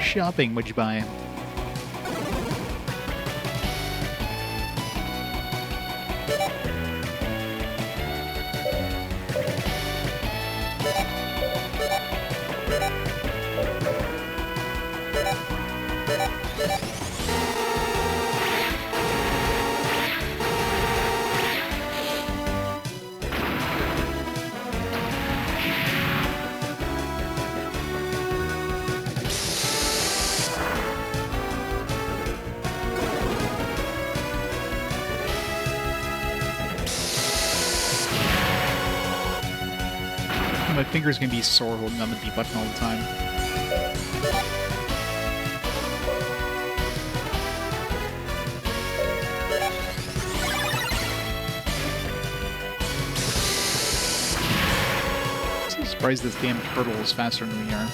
Shopping, what'd you buy? My finger's gonna be sore holding on the B button all the time. I'm surprised this damn turtle is faster than we are.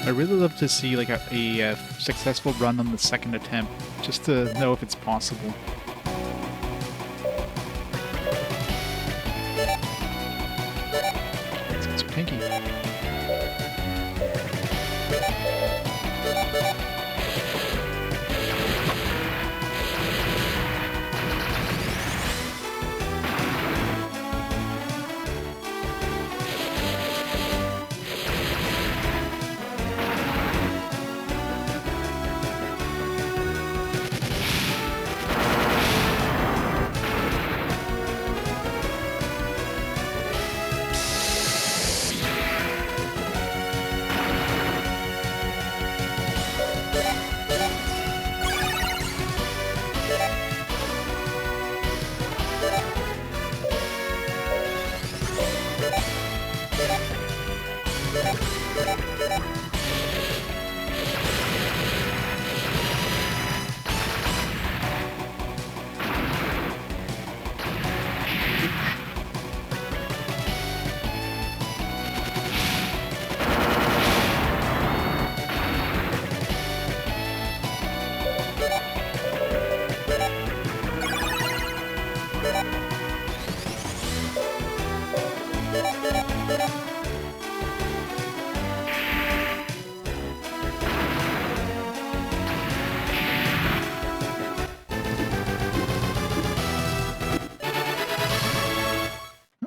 I really love to see like a successful run on the second attempt, just to know if it's possible. Let's get some pinky.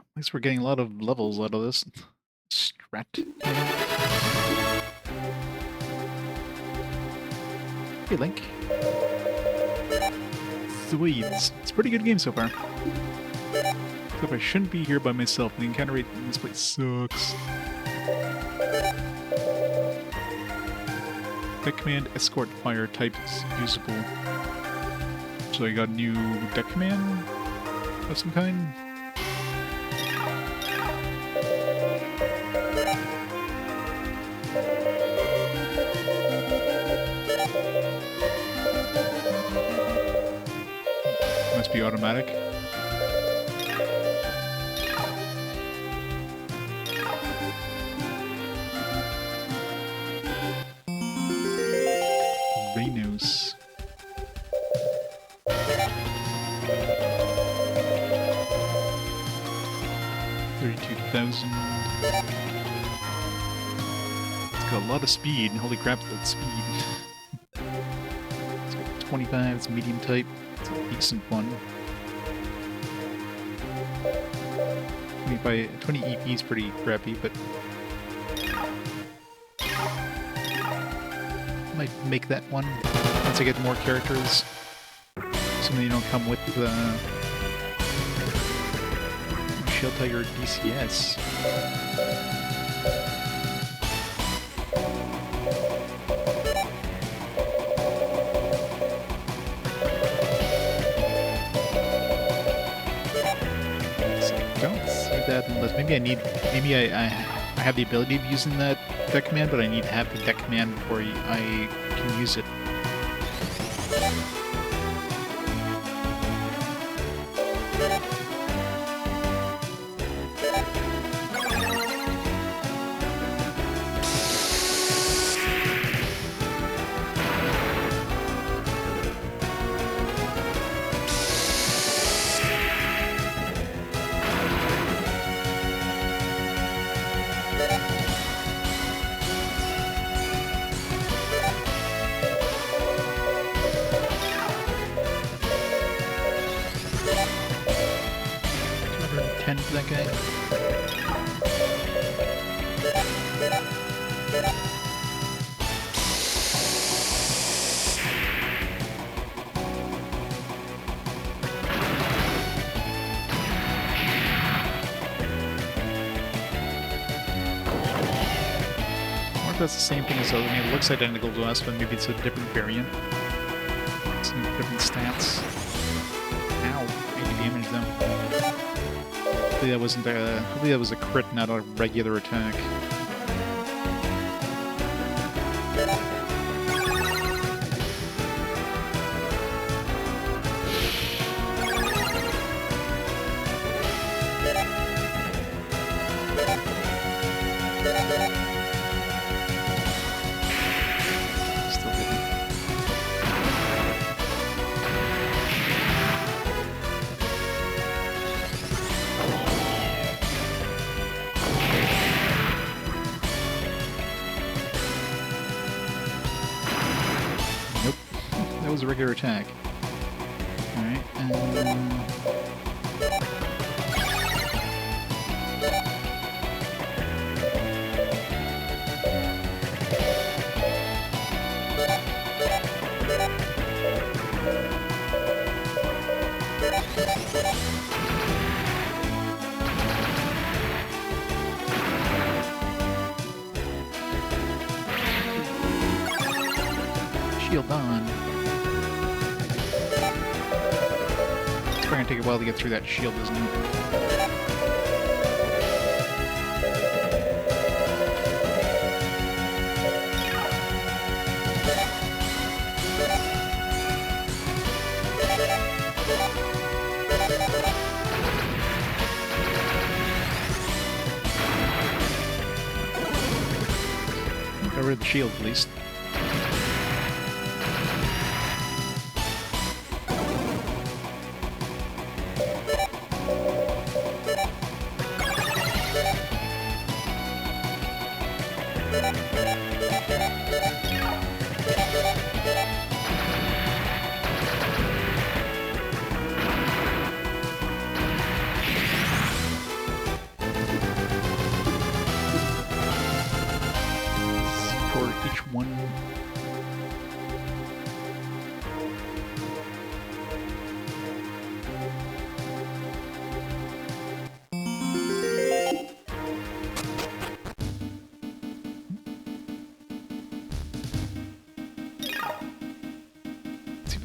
At least we're getting a lot of levels out of this. Strat. Hey, Link. Zoids. It's a pretty good game so far. Except I shouldn't be here by myself. The encounter rate in this place sucks. Deck command, escort fire type is usable. So I got a new deck command of some kind. Must be automatic. Venus. 32,000. It's got a lot of speed. Holy crap, that's speed. It's got 25, it's medium type. It's a decent one. 20 EP is pretty crappy, but might make that one once I get more characters. Assuming they don't come with the Shield Tiger DCS. That unless maybe I have the ability of using that deck command, but I need to have the deck command before I can use it. For that guy. I wonder if that's the same thing as the other. I mean, it looks identical to us, but maybe it's a different variant. Some different stats. Ow, 80 damage though. Hopefully that wasn't hopefully that was a crit, not a regular attack. Still didn't. That was a regular attack. Alright, shield on. It's probably gonna take a while to get through that shield, isn't it? Got rid of the shield, at least. For each one.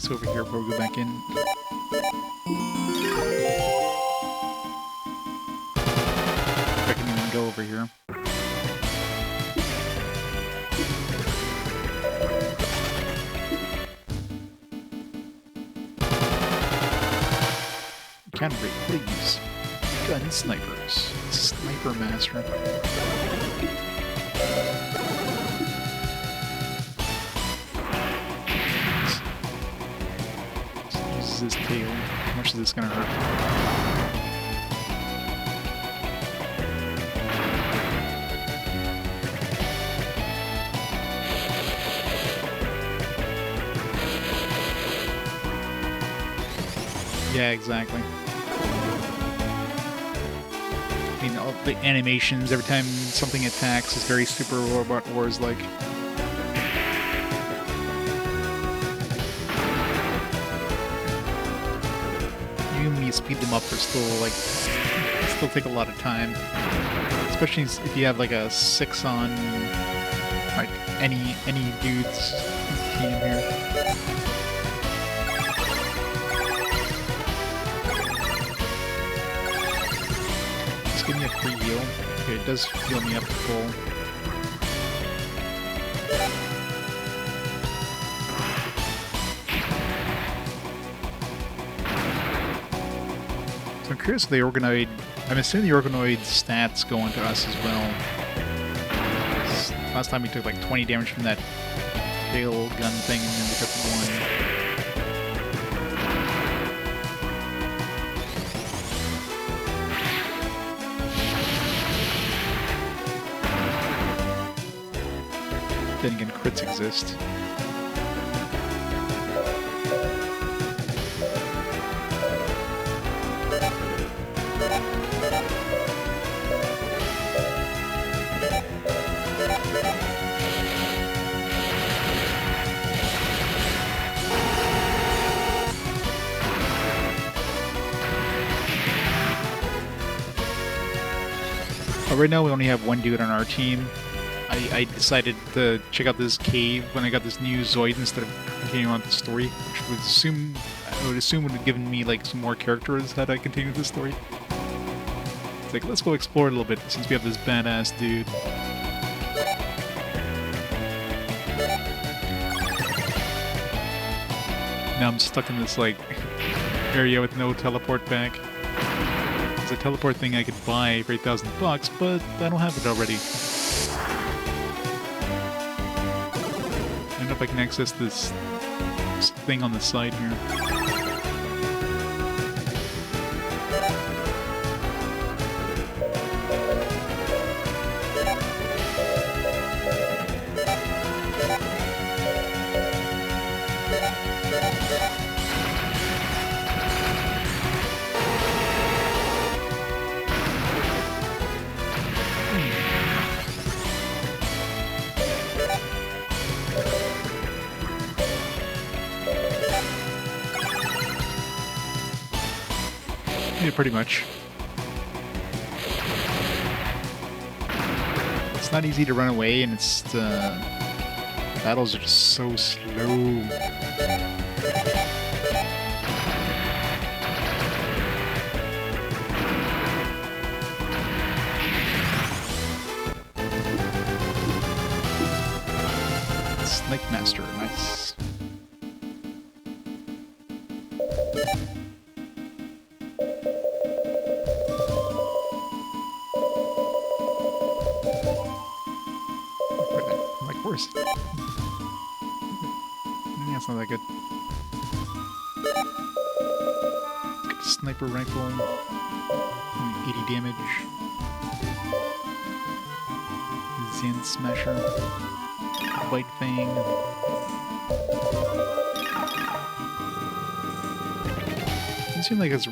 this over here before we go back in. If I can even go over here. Canterbury, please. Gun snipers. Sniper master. Uses his tail. How much is this gonna hurt? Yeah, exactly. I mean, all the animations every time something attacks is very Super Robot Wars like. Even when you speed them up, they're still like still take a lot of time, especially if you have like a 6 on like any dude's team here. Give me a free heal. Okay, it does heal me up to full. So I'm curious if the Organoid... I'm assuming the Organoid stats go into us as well. Last time we took like 20 damage from that tail gun thing, and then we took 1. Then again, crits exist. But right now we only have one dude on our team. I decided to check out this cave when I got this new Zoid instead of continuing on with the story, which I would assume would have given me like some more characters had I continued the story. It's like, let's go explore a little bit since we have this badass dude. Now I'm stuck in this like area with no teleport back. There's a teleport thing I could buy for $8,000, but I don't have it already. I don't know if I can access this thing on the side here. Yeah, pretty much. It's not easy to run away, and it's the battles are just so slow. Snake Master, nice. Worse. Yeah, it's not that good. Sniper rifle, only 80 damage. Zen Smasher, White Fang. Doesn't seem like it's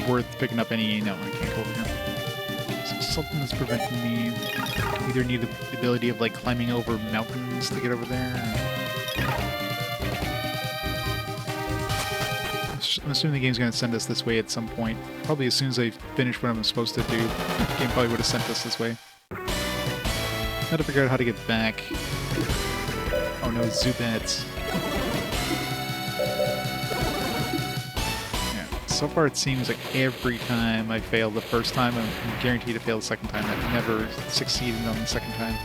worth picking up any. No, I can't go over here. Something that's preventing me. Either need the ability of like climbing over mountains to get over there. I'm assuming the game's gonna send us this way at some point. Probably as soon as I finish what I'm supposed to do. The game probably would have sent us this way. Gotta figure out how to get back. Oh no, Zoids. So far, it seems like every time I fail the first time, I'm guaranteed to fail the second time. I've never succeeded on the second time.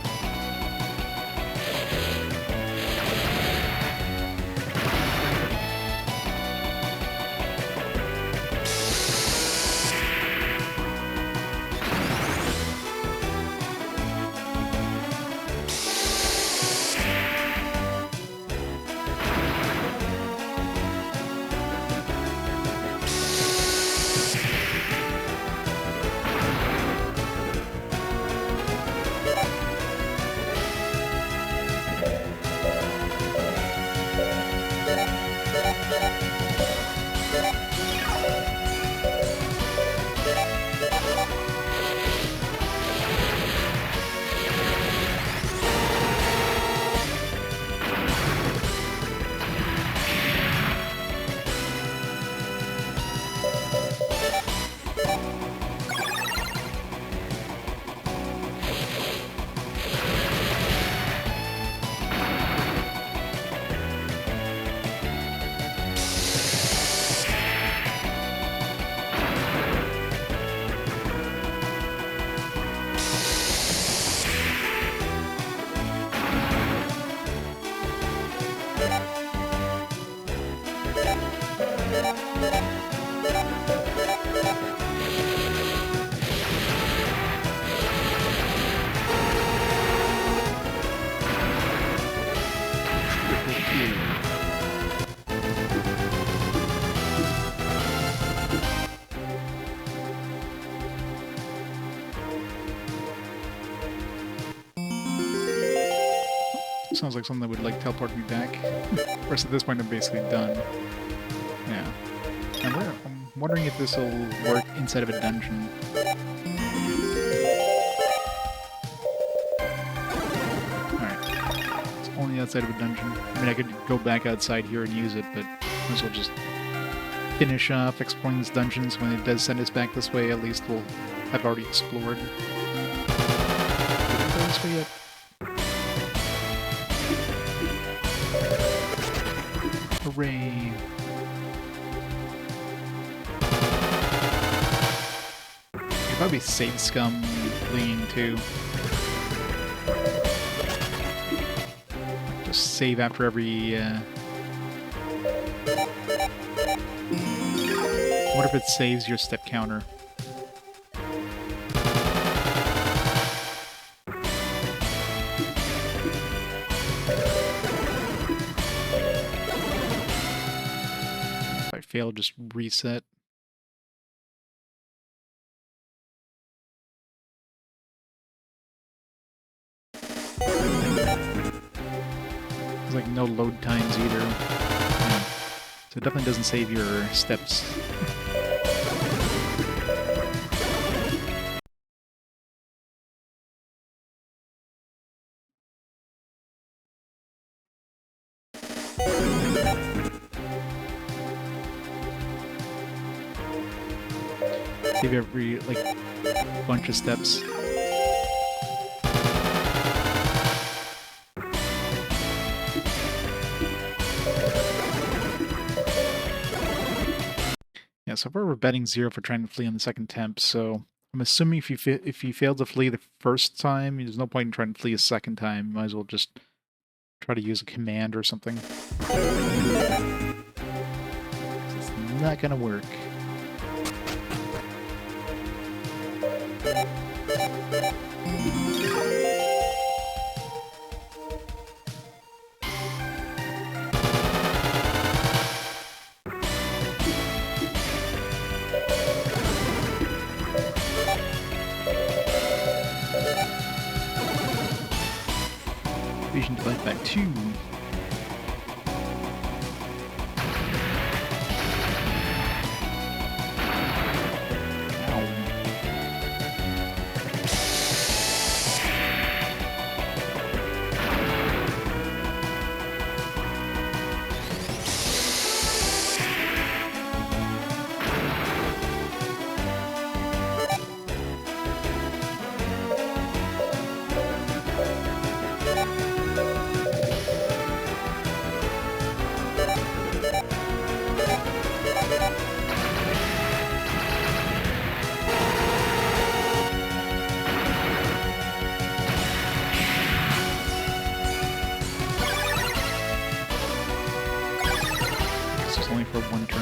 Sounds like something that would like teleport me back. Of course, at this point, I'm basically done. Yeah. I'm wondering if this will work inside of a dungeon. Alright. It's only outside of a dungeon. I mean, I could go back outside here and use it, but might as well just finish off exploring these dungeons. When it does send us back this way, at least we'll have already explored. Did we go this way yet? Hooray! You'd probably save scum fleeing too. Just save after every. What if it saves your step counter? If I fail, just reset. There's like no load times either. Yeah. So it definitely doesn't save your steps. Save every, like, bunch of steps. Yeah, so far we're betting 0 for trying to flee on the second attempt, so I'm assuming if you fail to flee the first time, there's no point in trying to flee a second time. Might as well just try to use a command or something. It's not gonna work. Vision divided by 2. for one turn.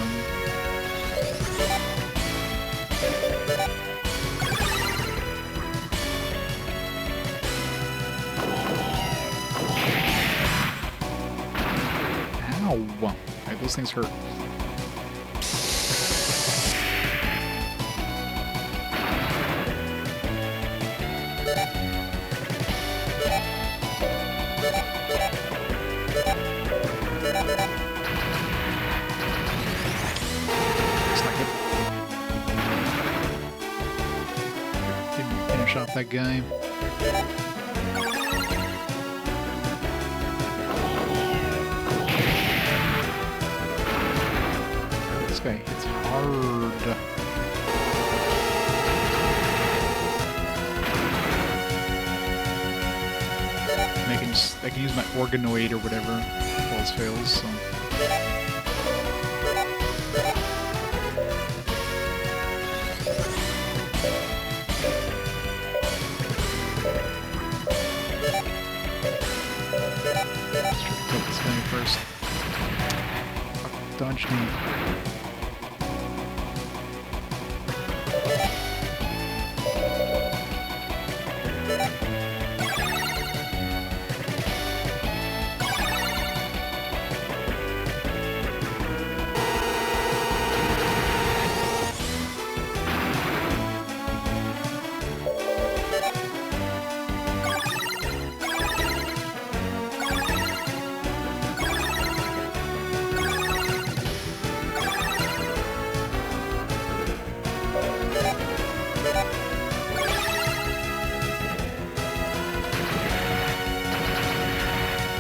Ow! Alright, those things hurt. Finish off that guy. This guy hits hard. I can use my organoid or whatever if all else fails. So. First. Dodge me.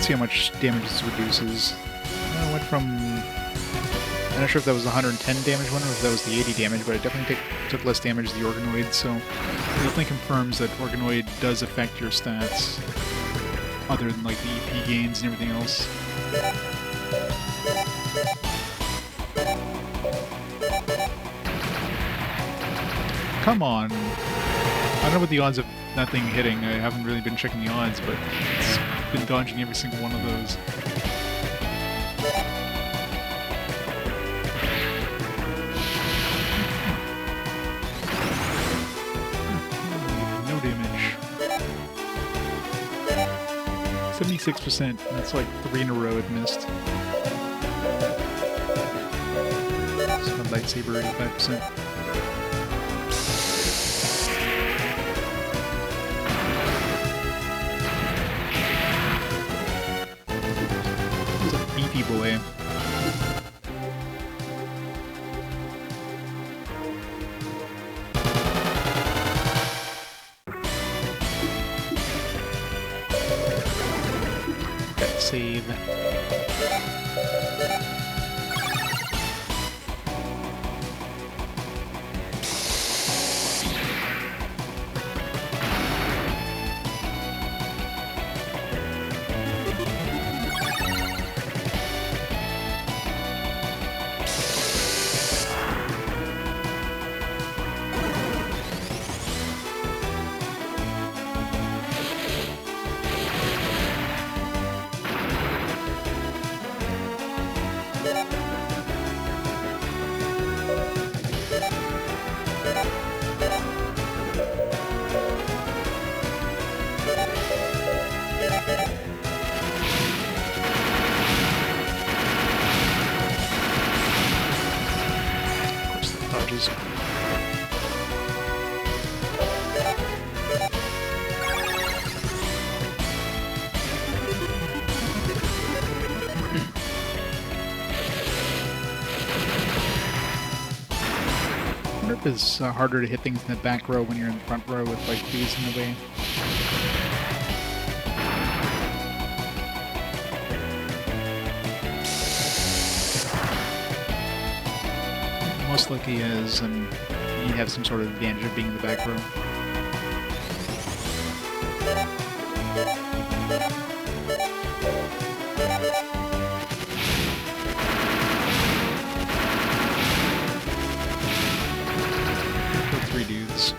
See how much damage this reduces. I went from... I'm not sure if that was the 110 damage one or if that was the 80 damage, but it definitely took less damage than the organoid, so it definitely confirms that organoid does affect your stats, other than like the EP gains and everything else. Come on! I don't know what the odds of that thing hitting. I haven't really been checking the odds, but it's been dodging every single one of those. No damage. 76%. That's like 3 in a row it missed. So my lightsaber 85%. Boy. Got save. Dodges. I wonder if it's harder to hit things in the back row when you're in the front row with like these in the way. Most likely is, and you have some sort of advantage of being in the back row. Kill 3 dudes.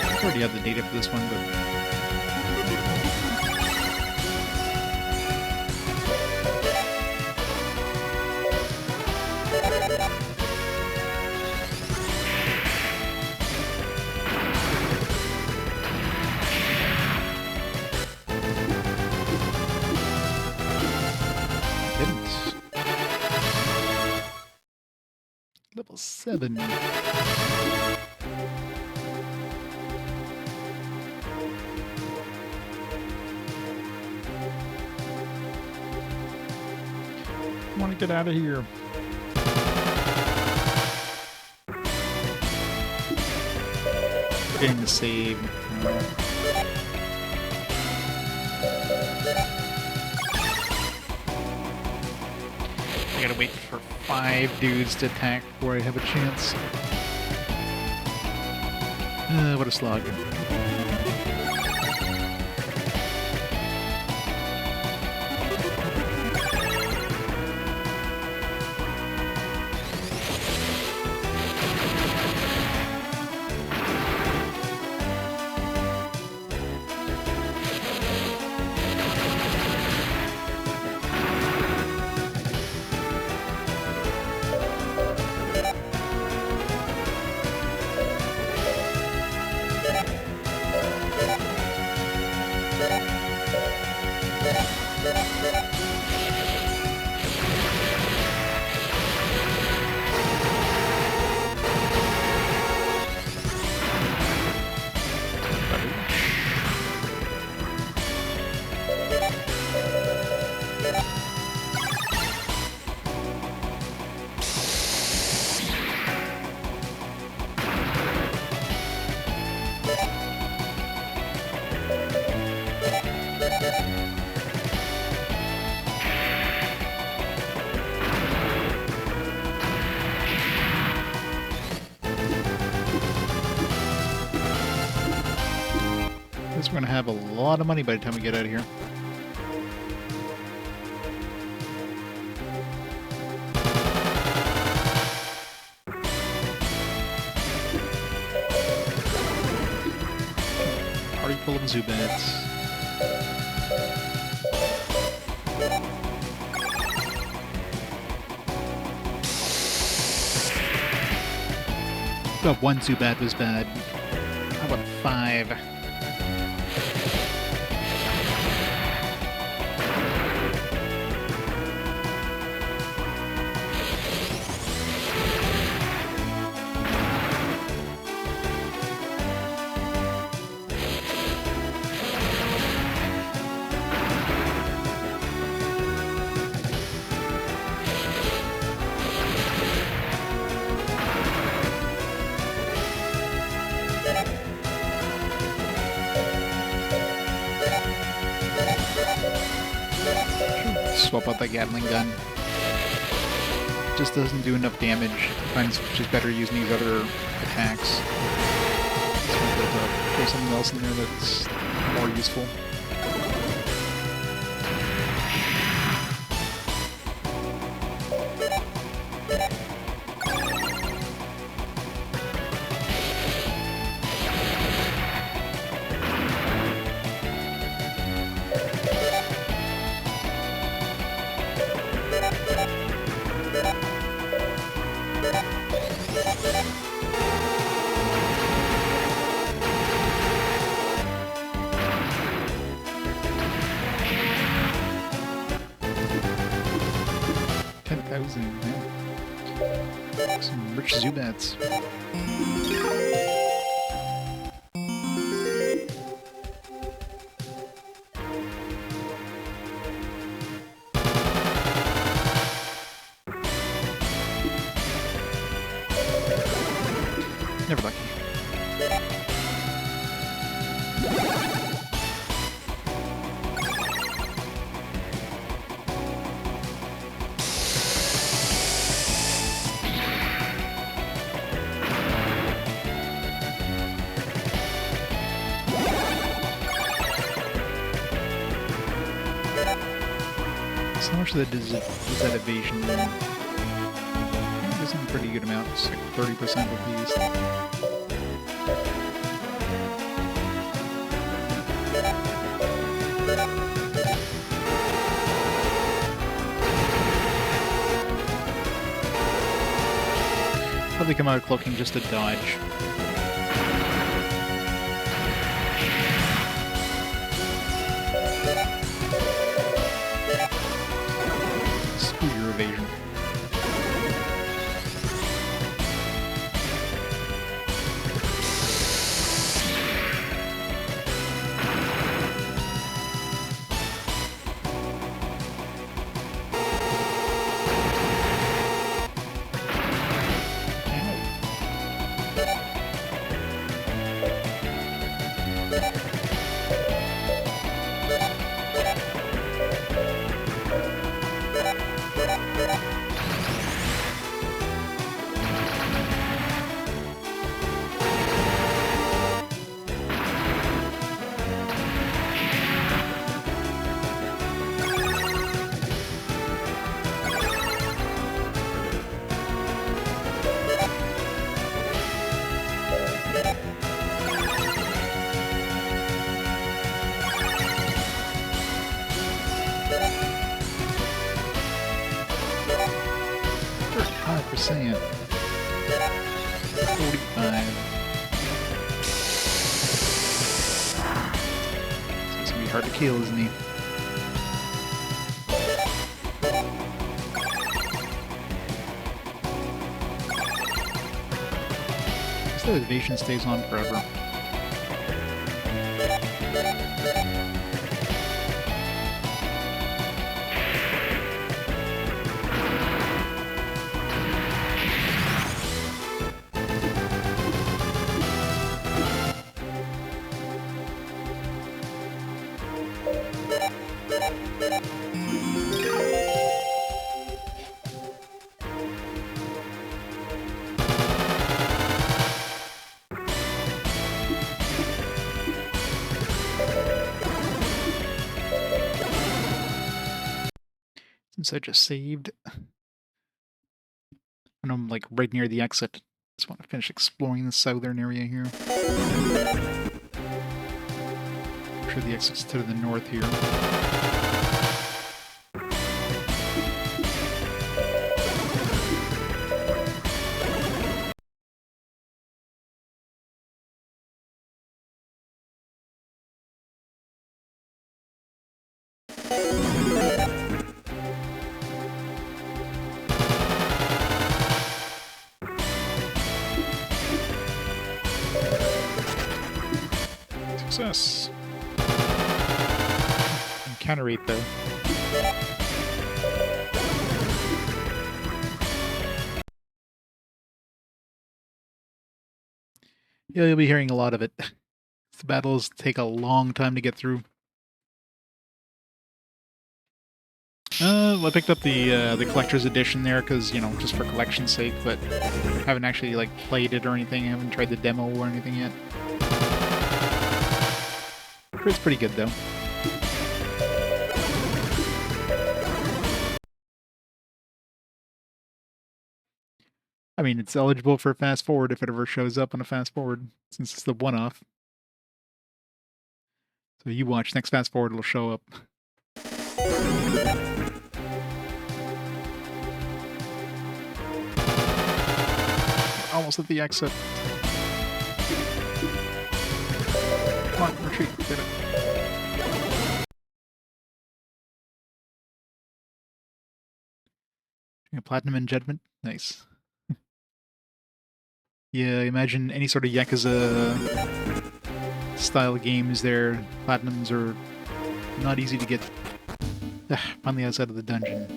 I already have the data for this one, but Level 7. I want to get out of here. Getting the save. I gotta wait for 5 dudes to attack before I have a chance. What a slog. We're gonna have a lot of money by the time we get out of here. Party full of Zoids. But 1 Zoid was bad. How about 5? Swap out that Gatling gun. Just doesn't do enough damage. I find it's just better using these other attacks. So there's something else in there that's more useful. Some rich Zoids. Never lucky. So how much of that is that evasion? There's a pretty good amount. It's like 30% at least. Probably come out of cloaking just to dodge. Screw your evasion. saying. 45. So it's gonna be hard to kill, isn't he? The evasion stays on forever. Since I just saved, and I'm like right near the exit. Just want to finish exploring the southern area here. I'm sure the exit's to the north here. Success. Encounter rate though. Yeah, you'll be hearing a lot of it. The battles take a long time to get through. I picked up the collector's edition there because, you know, just for collection's sake, but haven't actually like played it or anything. I haven't tried the demo or anything yet. It's pretty good though. I mean, it's eligible for fast forward if it ever shows up on a fast forward, since it's the one-off. So you watch next fast forward, it'll show up. Almost at the exit. Come on, retreat, did it. Platinum and Judgment, nice. Yeah, imagine any sort of Yakuza style games there. Platinums are not easy to get. On the outside of the dungeon.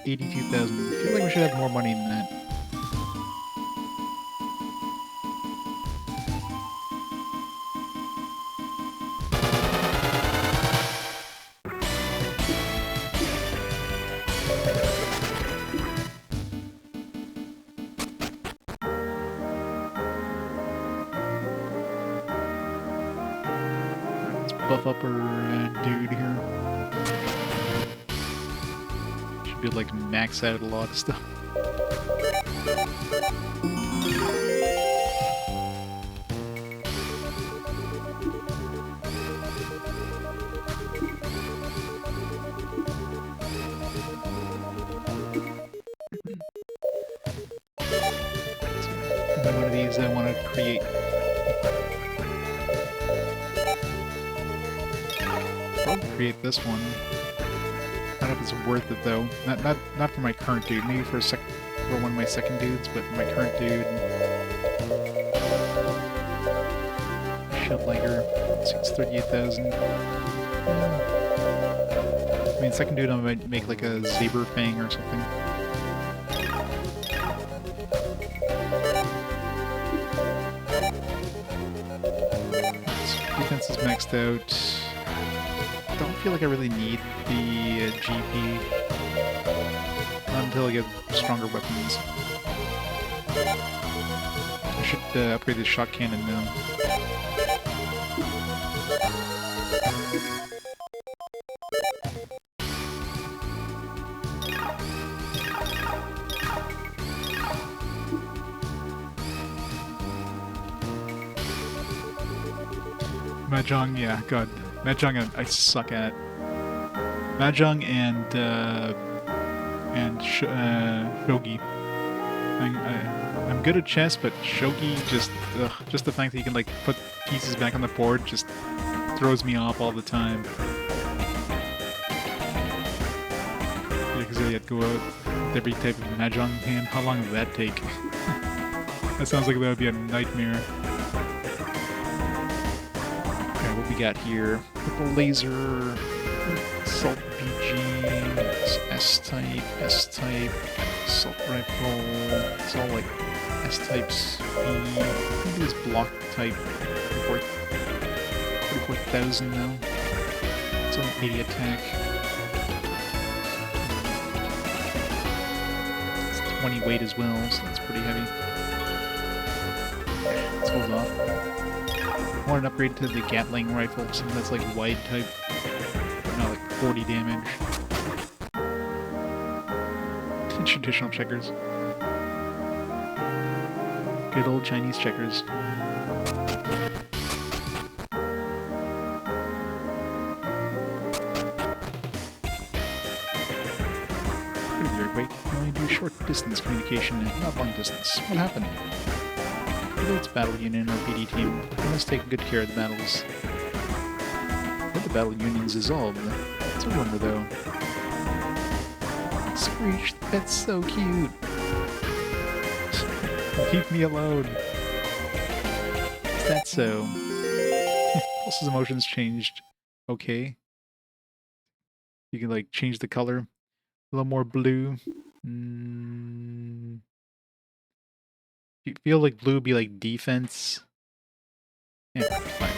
82,000. I feel like we should have more money than that. Buff up our dude here. Should be able to like max out a lot of stuff. And then one of these I want to create. Create this one. I don't know if it's worth it though. Not for my current dude. Maybe for one of my second dudes, but for my current dude. Shellliger. It's 38,000. I mean, second dude I might make like a Saber Fang or something. Defense is maxed out. I don't feel like I really need the GP. Not until I get stronger weapons. I should upgrade the shot cannon now. Mahjong, yeah, God. Mahjong I suck at. Mahjong and and shogi. I'm good at chess, but shogi just the fact that you can like put pieces back on the board just throws me off all the time. Because you had to go out with every type of mahjong hand. How long does that take? That sounds like that would be a nightmare. Okay, what we got here? Purple laser, assault BG, S-type, S-type, assault rifle. It's all like S-types. Maybe this block type. 44,000 now. It's on 80 attack. It's 20 weight as well, so that's pretty heavy. Let's hold off. I want an upgrade to the Gatling rifle, something that's like wide type. Not like 40 damage. Traditional checkers. Good old Chinese checkers. Only do short distance communication and not long distance. What happened? Whether it's battle union or BD team, we must take good care of the battles. Let the battle unions dissolved. It's a rumor though. Screech, that's so cute. Leave me alone. Is that so? Pulse's emotions changed. Okay. You can like change the color. A little more blue. You feel like blue would be like defense. Yeah, fine.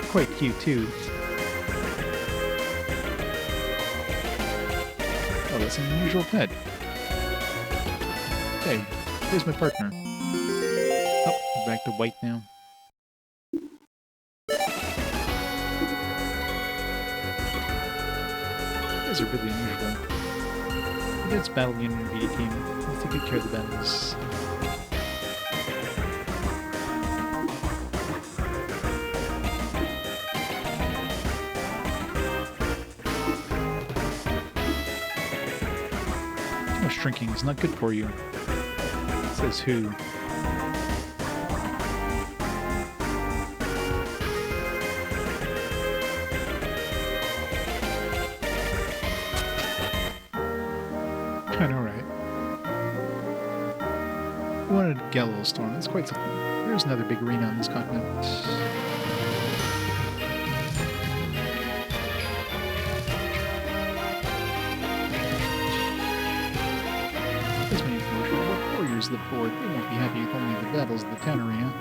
Quite cute too. Oh, that's an unusual pet. Hey, here's my partner. Oh, we're back to white now. These are really unusual. It's battle union and BD team. Let's take good care of the battles. Too much drinking is not good for you. Says who? I know, right? We wanted to get a little storm. That's quite something. There's another big arena on this continent. This many warriors of the board. They won't be happy with only the battles of the town arena.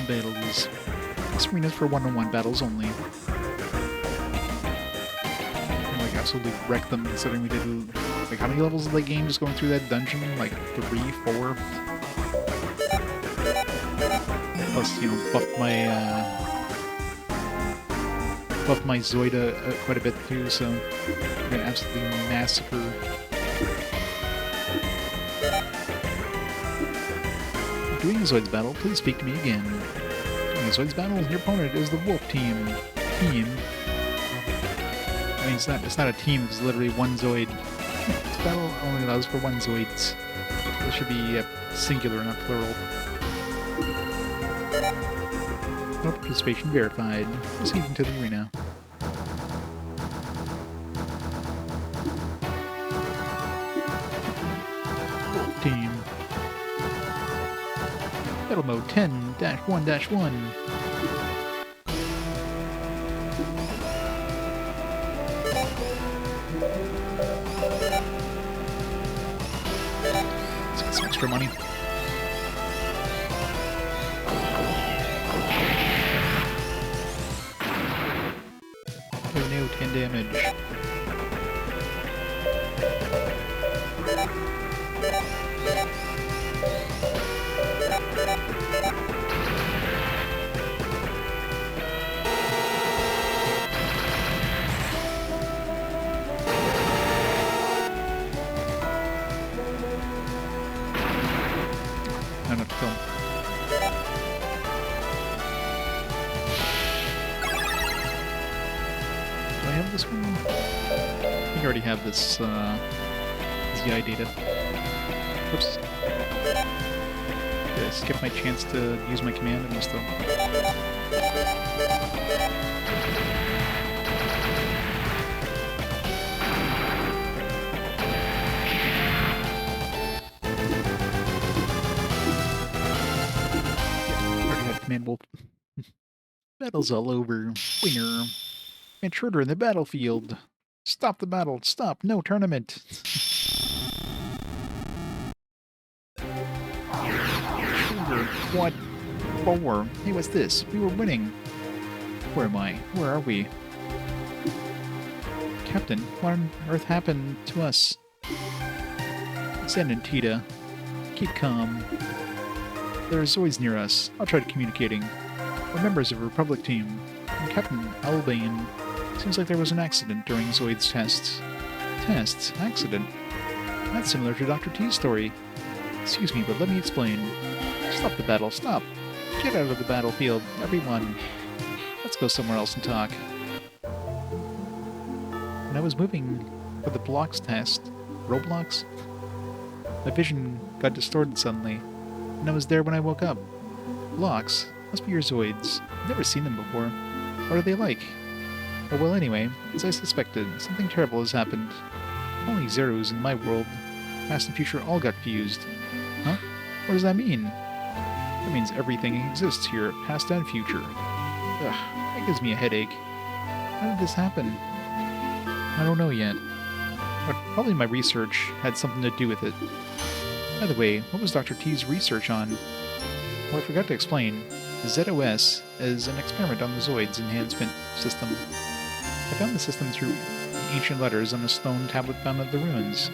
Battles. This arena's for one-on-one battles only. And, like, absolutely wreck them, considering we did, like, how many levels of the game just going through that dungeon? Like, 3, 4? Plus, you know, buffed my Zoid quite a bit too, so we're gonna absolutely massacre. During the Zoids battle, please speak to me again. During the Zoids battle, your opponent is the Wolf team. I mean, it's not a team, it's literally one Zoid. This battle only allows for one Zoids. It should be singular, not plural. No participation verified. Proceeding to the arena. Wolf team. Battle mode 10-1-1. Let's get some extra money. Oh no, 10 damage. No, not film. Do I have this one? I think I already have this, ZI data. Whoops. Did I skip my chance to use my command? I must have. Command Wolf. Battle's all over. Winner. Intruder in the battlefield. Stop the battle. Stop. No tournament. Intruder. Quad 4. Hey, what's this? We were winning. Where am I? Where are we? Captain, what on earth happened to us? Zen and Tita. Keep calm. There are Zoids near us. I'll try communicating. We're members of a Republic team. I'm Captain Albane. Seems like there was an accident during Zoids tests. Tests? Accident? That's similar to Dr. T's story. Excuse me, but let me explain. Stop the battle. Stop. Get out of the battlefield. Everyone. Let's go somewhere else and talk. When I was moving for the blocks test, Roblox, my vision got distorted suddenly, and I was there when I woke up. Blocks? Must be your Zoids. I've never seen them before. What are they like? Oh well, anyway, as I suspected, something terrible has happened. Only zeros in my world. Past and future all got fused. Huh? What does that mean? That means everything exists here, past and future. Ugh, that gives me a headache. How did this happen? I don't know yet. But probably my research had something to do with it. By the way, what was Dr. T's research on? Oh, I forgot to explain. The ZOS is an experiment on the Zoids enhancement system. I found the system through ancient letters on a stone tablet found at the ruins.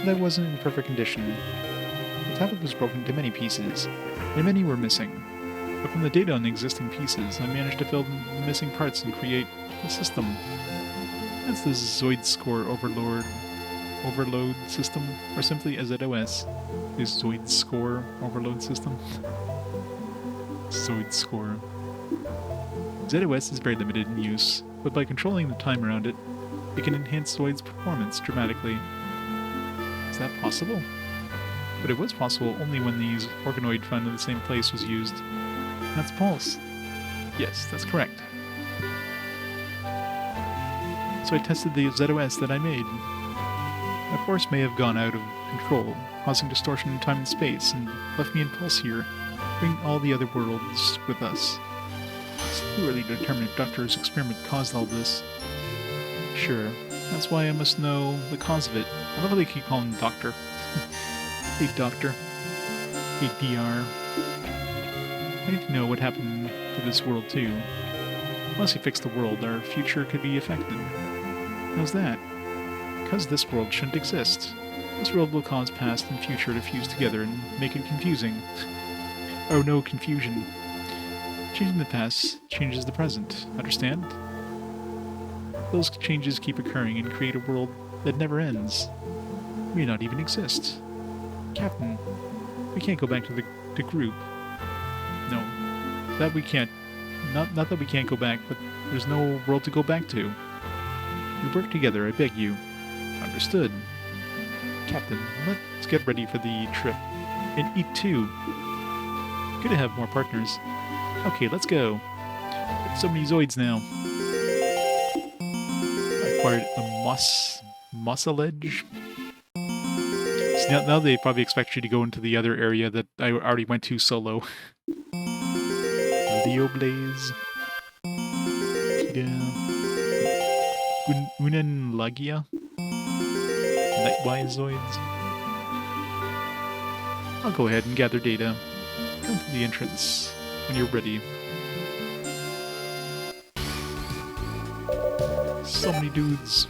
But it wasn't in perfect condition. The tablet was broken into many pieces, and many were missing. But from the data on the existing pieces, I managed to fill in the missing parts and create a system. That's the Zoid score overload system, or simply a ZOS. The Zoid score overload system. Zoid score. ZOS is very limited in use, but by controlling the time around it, it can enhance Zoid's performance dramatically. Is that possible? But it was possible only when the organoid found in the same place was used. That's Pulse. Yes, that's correct. So I tested the ZOS that I made. My force may have gone out of control, causing distortion in time and space, and left me in Pulse here, bringing all the other worlds with us. It's too early to determine if Doctor's experiment caused all this. Sure, that's why I must know the cause of it. I love how they keep calling him Doctor. Hey, Doctor. Hey, DR. I need to know what happened to this world, too. Unless you fix the world, our future could be affected. How's that? Because this world shouldn't exist. This world will cause past and future to fuse together and make it confusing. Oh no, confusion. Changing the past changes the present. Understand? Those changes keep occurring and create a world that never ends. May not even exist. Captain, we can't go back to the group. No, that we can't. Not that we can't go back, but there's no world to go back to. We work together, I beg you. Understood. Captain, let's get ready for the trip. And eat too. Good to have more partners. Okay, let's go. So many Zoids now. I acquired a mucilage. So now they probably expect you to go into the other area that I already went to solo. Leo Blaze. Unenlagia. Nightwise Zoids. I'll go ahead and gather data. Come to the entrance when you're ready. So many dudes.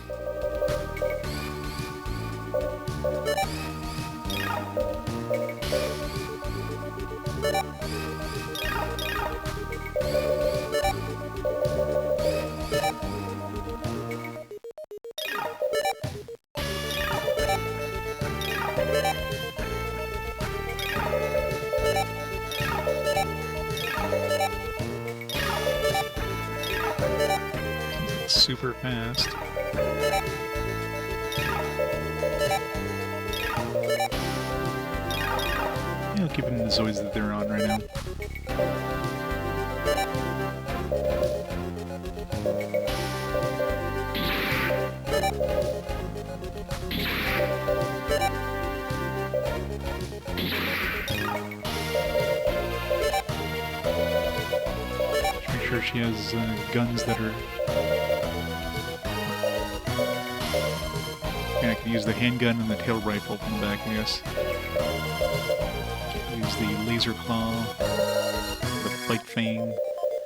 super fast. Yeah, I'll keep them in the Zoids that they're on right now. Make sure she has guns that are... Yeah, I can use the handgun and the tail rifle from the back, I guess. Use the laser claw, the flight fang,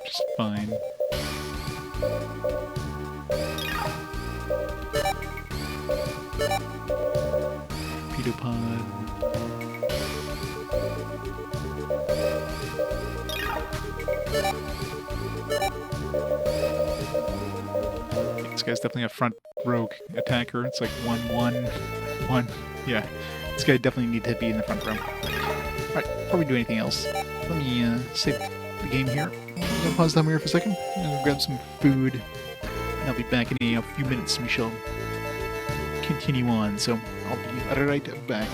just fine. Pedopod. This guy's definitely a front row attacker. It's like 1-1-1. Yeah, this guy definitely needs to be in the front row. Alright, before we do anything else, let me save the game here. I'm gonna pause the here for a second. I'm gonna grab some food. And I'll be back in a few minutes and we shall continue on. So I'll be right back.